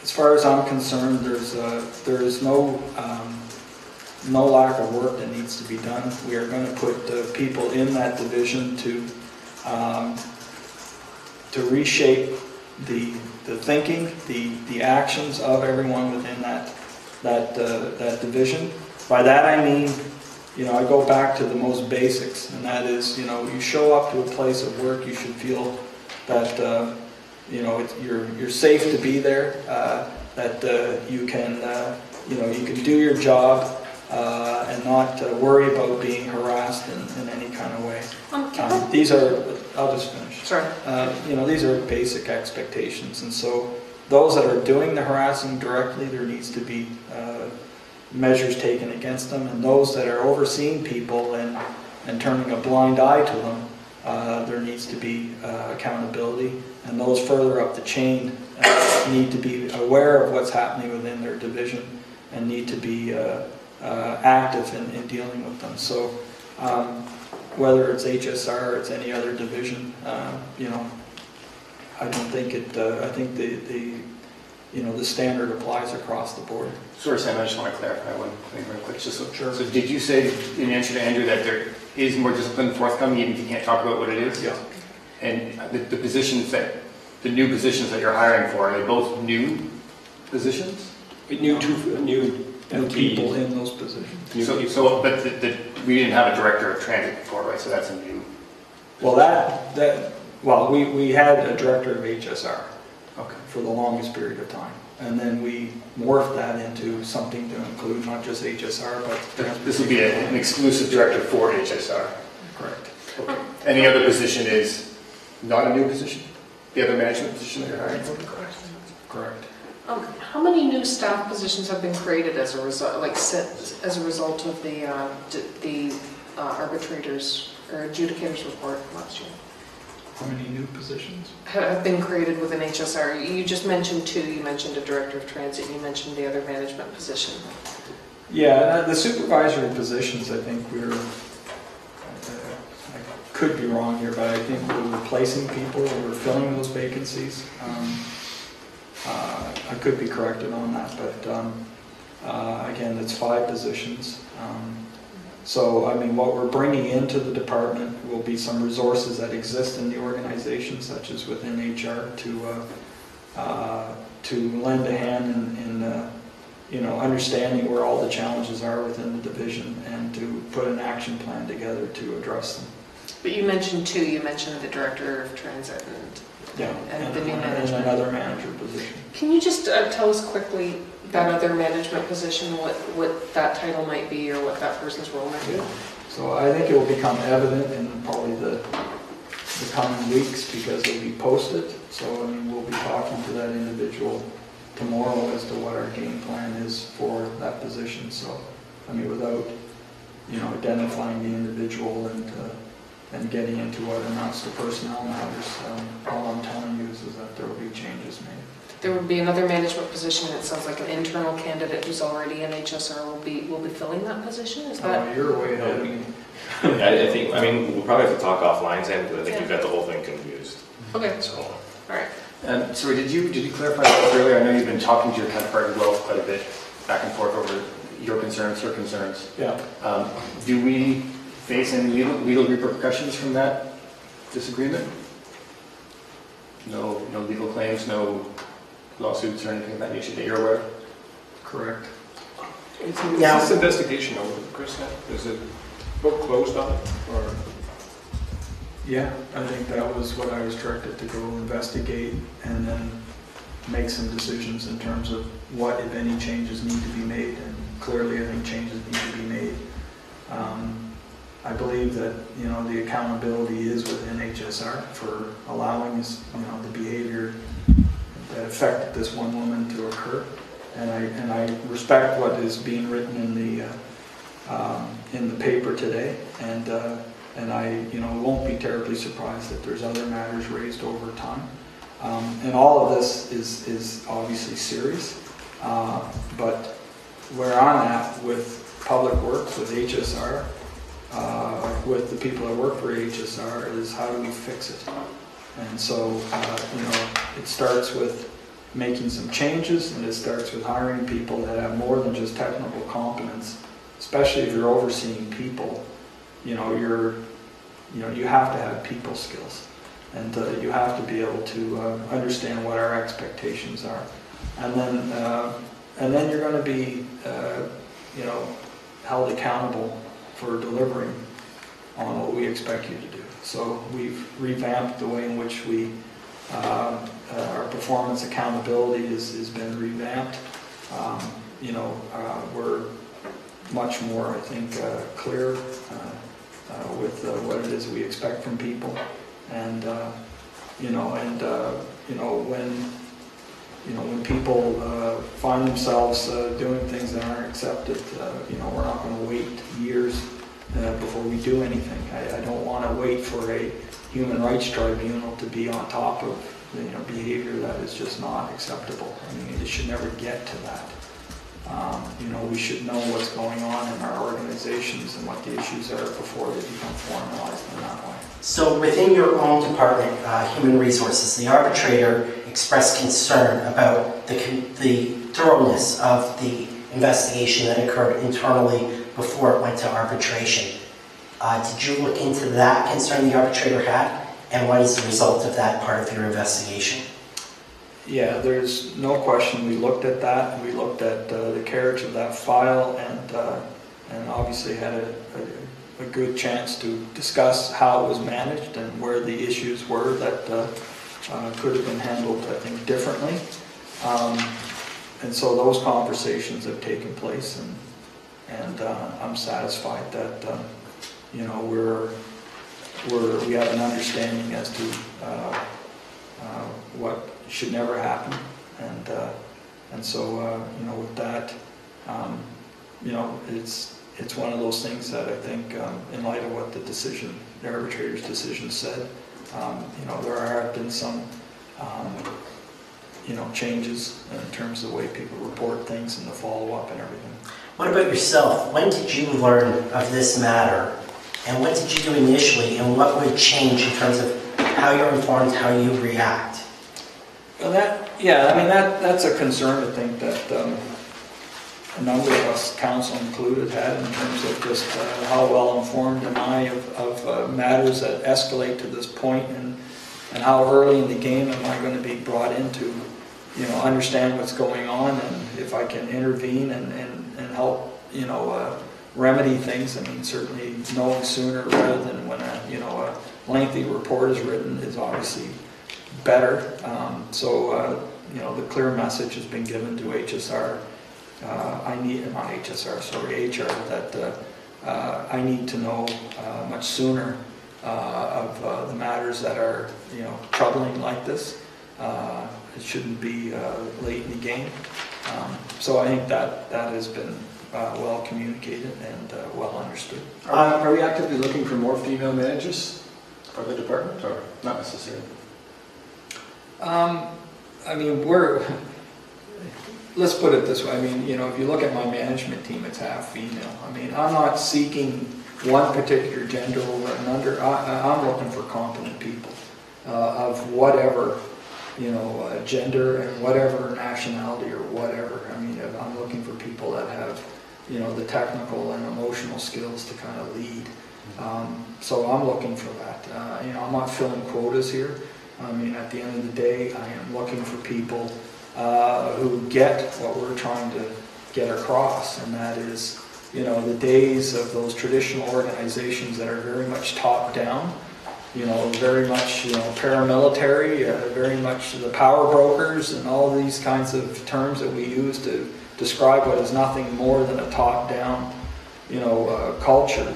[SPEAKER 12] As far as I'm concerned, there is no lack of work that needs to be done. We are going to put people in that division to reshape the thinking, the actions of everyone within that division. By that I mean, I go back to the most basics, and that is, you show up to a place of work, you should feel that you're safe to be there, that you can do your job and not worry about being harassed in any kind of way. These are, I'll just finish.
[SPEAKER 23] Sure.
[SPEAKER 12] These are basic expectations, and so those that are doing the harassing directly, there needs to be measures taken against them, and those that are overseeing people and turning a blind eye to them, there needs to be accountability, and those further up the chain need to be aware of what's happening within their division and need to be active in dealing with them. So whether it's HSR or it's any other division, I don't think it. I think the standard applies across the board.
[SPEAKER 21] Sorry, Sam, I just want to clarify one thing real quick. So did you say in answer to Andrew that
[SPEAKER 11] is more discipline forthcoming, even if you can't talk about what it is?
[SPEAKER 12] Yeah.
[SPEAKER 11] And the positions that, the new positions that you're hiring for, are they both new positions?
[SPEAKER 3] New
[SPEAKER 12] people in those positions.
[SPEAKER 11] But we didn't have a director of transit before, right? So that's a new.
[SPEAKER 12] Well, we had a director of HSR for the longest period of time. And then we morphed that into something to include not just HSR, but
[SPEAKER 11] this would be an exclusive director for HSR.
[SPEAKER 12] Correct.
[SPEAKER 11] Okay. And the other position is not a new position? The other management position that you're hiring for?
[SPEAKER 12] Correct.
[SPEAKER 23] How many new staff positions have been created as a result, as a result of the arbitrators or adjudicators report last year?
[SPEAKER 12] How many new positions
[SPEAKER 23] have been created within HSR? You just mentioned 2. You mentioned a director of transit. You mentioned the other management position.
[SPEAKER 12] Yeah, the supervisory positions, I think I could be wrong here, but I think we're replacing people, we're filling those vacancies. I could be corrected on that, but again, it's 5 positions. So, I mean, what we're bringing into the department will be some resources that exist in the organization, such as within HR, to lend a hand in understanding where all the challenges are within the division and to put an action plan together to address them.
[SPEAKER 23] But you mentioned 2. You mentioned the director of transit and the new management.
[SPEAKER 12] And another manager position.
[SPEAKER 23] Can you just tell us quickly that other management position, what that title might be or what that person's role might be?
[SPEAKER 12] So I think it will become evident in probably the coming weeks because it will be posted. So I mean, we'll be talking to that individual tomorrow as to what our game plan is for that position. So I mean, without identifying the individual and getting into what amounts to personnel matters, all I'm telling you is that there will be changes made.
[SPEAKER 23] There would be another management position. It sounds like an internal candidate who's already in HSR will be filling that position. Is that?
[SPEAKER 12] You're way ahead of me.
[SPEAKER 21] I mean, we'll probably have to talk offline, Sam, because I think you've got the whole thing confused.
[SPEAKER 23] Okay.
[SPEAKER 21] So.
[SPEAKER 23] All right.
[SPEAKER 11] Sorry, did you clarify that earlier? I know you've been talking to your counterpart as well quite a bit, back and forth over your concerns, her concerns.
[SPEAKER 12] Yeah.
[SPEAKER 11] Do we face any legal repercussions from that disagreement? No legal claims, no lawsuits or anything of that nature that you're aware of?
[SPEAKER 12] Correct.
[SPEAKER 3] Is this investigation over, Chris? Is it book closed on it? Or?
[SPEAKER 12] Yeah, I think that was what I was directed to go investigate and then make some decisions in terms of what, if any, changes need to be made. And clearly, I think changes need to be made. I believe that the accountability is within HSR for allowing this, the behavior that affected this one woman to occur, and I respect what is being written in the paper today, and I won't be terribly surprised that there's other matters raised over time, and all of this is obviously serious, but where I'm at with Public Works, with HSR, with the people that work for HSR is how do we fix it? And so, it starts with making some changes, and it starts with hiring people that have more than just technical competence, especially if you're overseeing people. You have to have people skills, and you have to be able to understand what our expectations are, and then you're going to be, held accountable for delivering on what we expect you to do. So we've revamped the way in which our performance accountability has been revamped. We're much more, I think, clear with what it is we expect from people, and when people find themselves doing things that aren't accepted, we're not going to wait years before we do anything. I don't want to wait for a human rights tribunal to be on top of behavior that is just not acceptable. I mean, it should never get to that. We should know what's going on in our organizations and what the issues are before they become formalized in that way.
[SPEAKER 16] So within your own department, Human Resources, the arbitrator expressed concern about the thoroughness of the investigation that occurred internally before it went to arbitration.
[SPEAKER 1] Did you look into that concern the arbitrator had, and what is the result of that part of your investigation?
[SPEAKER 12] Yeah, there's no question we looked at that. We looked at the carriage of that file and obviously had a good chance to discuss how it was managed and where the issues were that could have been handled, I think, differently. And so those conversations have taken place, and I'm satisfied that you know, we have an understanding as to what should never happen, and so you know, with that, you know, it's one of those things that I think, in light of what the arbitrator's decision said, you know, there have been some you know, changes in terms of the way people report things and the follow-up and everything.
[SPEAKER 1] What about yourself? When did you learn of this matter, and what did you do initially, and what would change in terms of how you're informed, how you react?
[SPEAKER 12] Well, yeah, I mean, that's a concern, I think, that a number of us, council included, had in terms of just how well informed am I of matters that escalate to this point, and how early in the game am I going to be brought into, you know, understand what's going on, and if I can intervene and help, you know, remedy things. I mean, certainly knowing sooner rather than when you know, a lengthy report is written is obviously better. So you know, the clear message has been given to HSR. HR, that I need to know much sooner of the matters that are, you know, troubling like this. It shouldn't be late in the game. So I think that has been well communicated and well understood.
[SPEAKER 11] Are we actively looking for more female managers for the department, or not necessarily?
[SPEAKER 12] I mean, let's put it this way. I mean, you know, if you look at my management team, it's half female. I mean, I'm not seeking one particular gender over another. I'm looking for competent people of whatever, you know, gender and whatever nationality or whatever. I mean, I'm looking for people that have, you know, the technical and emotional skills to kind of lead. So I'm looking for that. You know, I'm not filling quotas here. I mean, at the end of the day, I am looking for people who get what we're trying to get across, and that is, you know, the days of those traditional organizations that are very much top-down, you know, very much, you know, paramilitary, very much the power brokers, and all these kinds of terms that we use to describe what is nothing more than a top-down, you know, culture.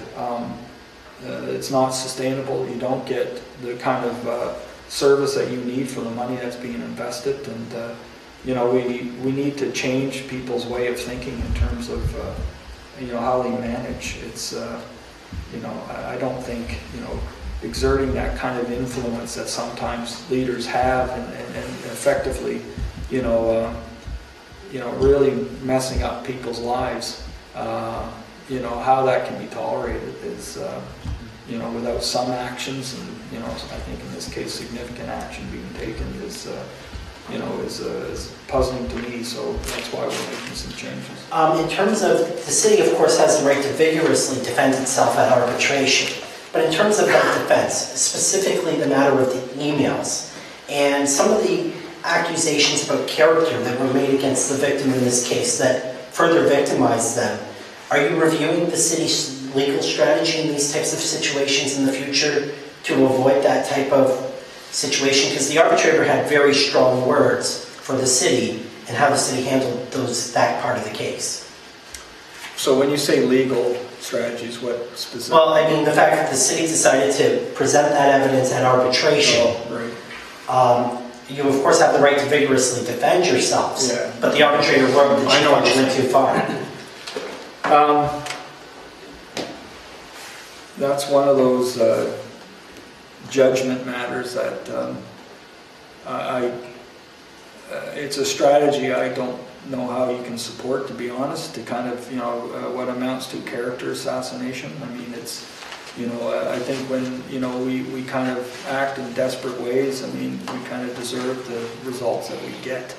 [SPEAKER 12] It's not sustainable. You don't get the kind of service that you need for the money that's being invested, and you know, we need to change people's way of thinking in terms of you know, how they manage. It's you know, I don't think, you know, exerting that kind of influence that sometimes leaders have and effectively, you know, really messing up people's lives. You know, how that can be tolerated is, you know, without some actions, and, you know, I think in this case significant action being taken is, you know, is puzzling to me. So that's why we're making some changes.
[SPEAKER 1] In terms of, the city of course has the right to vigorously defend itself at arbitration, but in terms of that defense, specifically the matter of the emails and some of the accusations about character that were made against the victim in this case that further victimized them, are you reviewing the city's legal strategy in these types of situations in the future to avoid that type of situation? Because the arbitrator had very strong words for the city and how the city handled that part of the case.
[SPEAKER 12] So when you say legal strategies, what specifically?
[SPEAKER 1] Well, I mean, the fact that the city decided to present that evidence at arbitration.
[SPEAKER 12] Oh, right.
[SPEAKER 1] You of course have the right to vigorously defend yourselves,
[SPEAKER 12] yeah.
[SPEAKER 1] But the arbitrator wrote that you went too far.
[SPEAKER 12] That's one of those judgment matters that it's a strategy I don't know how you can support, to be honest, to kind of, you know, what amounts to character assassination. I mean, it's, you know, I think when, you know, we kind of act in desperate ways, I mean, we kind of deserve the results that we get.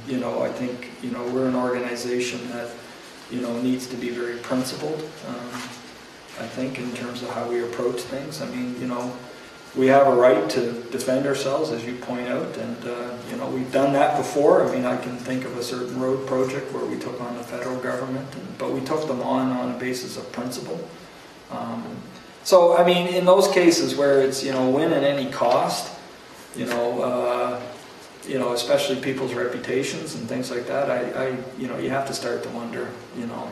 [SPEAKER 12] You know, I think, you know, we're an organization that, you know, needs to be very principled. I think, in terms of how we approach things. I mean, you know, we have a right to defend ourselves, as you point out, and you know, we've done that before. I mean, I can think of a certain road project where we took on the federal government, but we took them on a basis of principle. So, I mean, in those cases where it's, you know, win at any cost, you know, especially people's reputations and things like that, you know, you have to start to wonder, you know,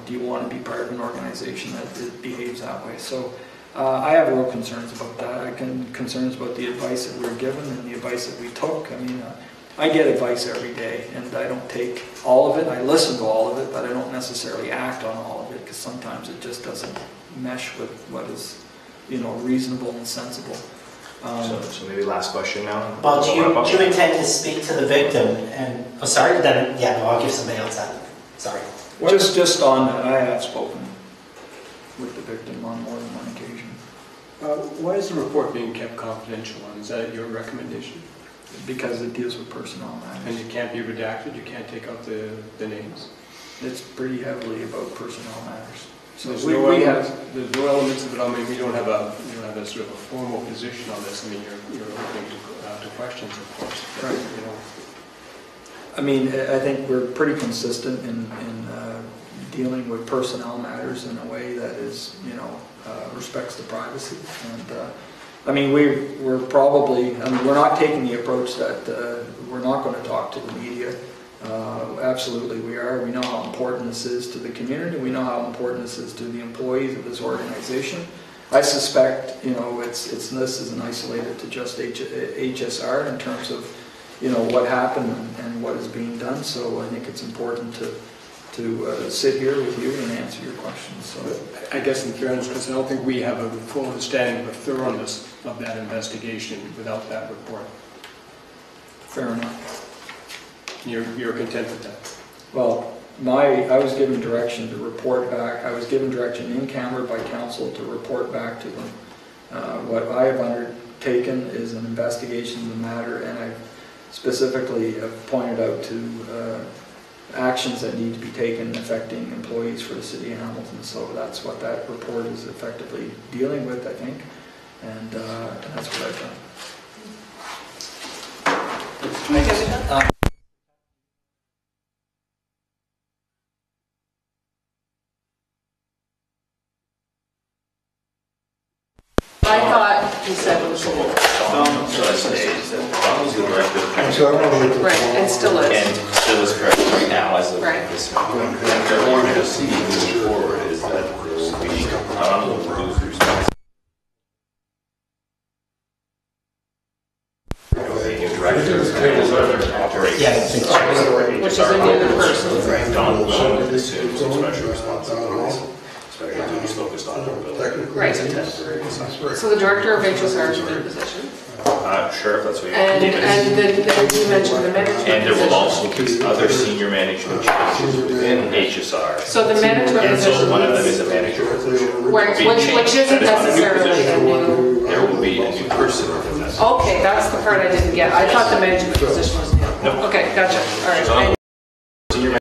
[SPEAKER 12] do you want to be part of an organization that behaves that way? So I have real concerns about that. I can concerns about the advice that we were given and the advice that we took. I mean, I get advice every day, and I don't take all of it. I listen to all of it, but I don't necessarily act on all of it, because sometimes it just doesn't mesh with what is, you know, reasonable and sensible.
[SPEAKER 21] So maybe last question now.
[SPEAKER 1] Well, do you intend to speak to the victim? And oh, sorry, then yeah, no, I'll give somebody else that. Sorry.
[SPEAKER 12] Just on that, I have spoken with the victim on more than one occasion.
[SPEAKER 3] Why is the report being kept confidential? Is that your recommendation?
[SPEAKER 12] Because it deals with personnel matters.
[SPEAKER 3] And it can't be redacted? You can't take out the names?
[SPEAKER 12] It's pretty heavily about personnel matters. So
[SPEAKER 3] there's
[SPEAKER 12] we
[SPEAKER 3] no elements of it. I mean, we don't have a sort of a formal position on this. I mean, you're open to questions, of course. But,
[SPEAKER 12] right.
[SPEAKER 3] You know.
[SPEAKER 12] I mean, I think we're pretty consistent in dealing with personnel matters in a way that is, you know, respects the privacy. And I mean, we're probably, I mean, we're not taking the approach that we're not going to talk to the media. Absolutely we are. We know how important this is to the community. We know how important this is to the employees of this organization. I suspect, you know, this isn't isolated to just HSR in terms of, you know, what happened and what is being done. So I think it's important to sit here with you and answer your questions. So
[SPEAKER 3] I guess in fairness, because I don't think we have a full understanding of the thoroughness of that investigation without that report.
[SPEAKER 12] Fair enough.
[SPEAKER 3] You're content with that?
[SPEAKER 12] Well, I was given direction to report back. I was given direction in camera by council to report back to them. What I have undertaken is an investigation of the matter, and I specifically have pointed out to actions that need to be taken affecting employees for the city of Hamilton. So that's what that report is effectively dealing with, I think, and that's what I've done.
[SPEAKER 23] I thought he said it was a little. Right, and still is.
[SPEAKER 21] And still is correct right now as of
[SPEAKER 23] right.
[SPEAKER 21] this moment. What I wanted to see moving forward is that there will be not only lose responsibility.
[SPEAKER 23] Which is a new person.
[SPEAKER 21] Don will assume some special responsibilities. Special duties focused on
[SPEAKER 23] right. So the director of HSR is a new position.
[SPEAKER 21] Sure, if that's what you
[SPEAKER 23] want. And then you mentioned the management
[SPEAKER 21] and there will
[SPEAKER 23] position.
[SPEAKER 21] also be other senior management changes within HSR.
[SPEAKER 23] So the management
[SPEAKER 21] and
[SPEAKER 23] position.
[SPEAKER 21] So one of them is a manager position.
[SPEAKER 23] Right, which isn't necessarily a new.
[SPEAKER 21] There will be a new person.
[SPEAKER 23] Okay, that's the part I didn't get. I thought the management position was new.
[SPEAKER 21] No.
[SPEAKER 23] Okay, gotcha. All right.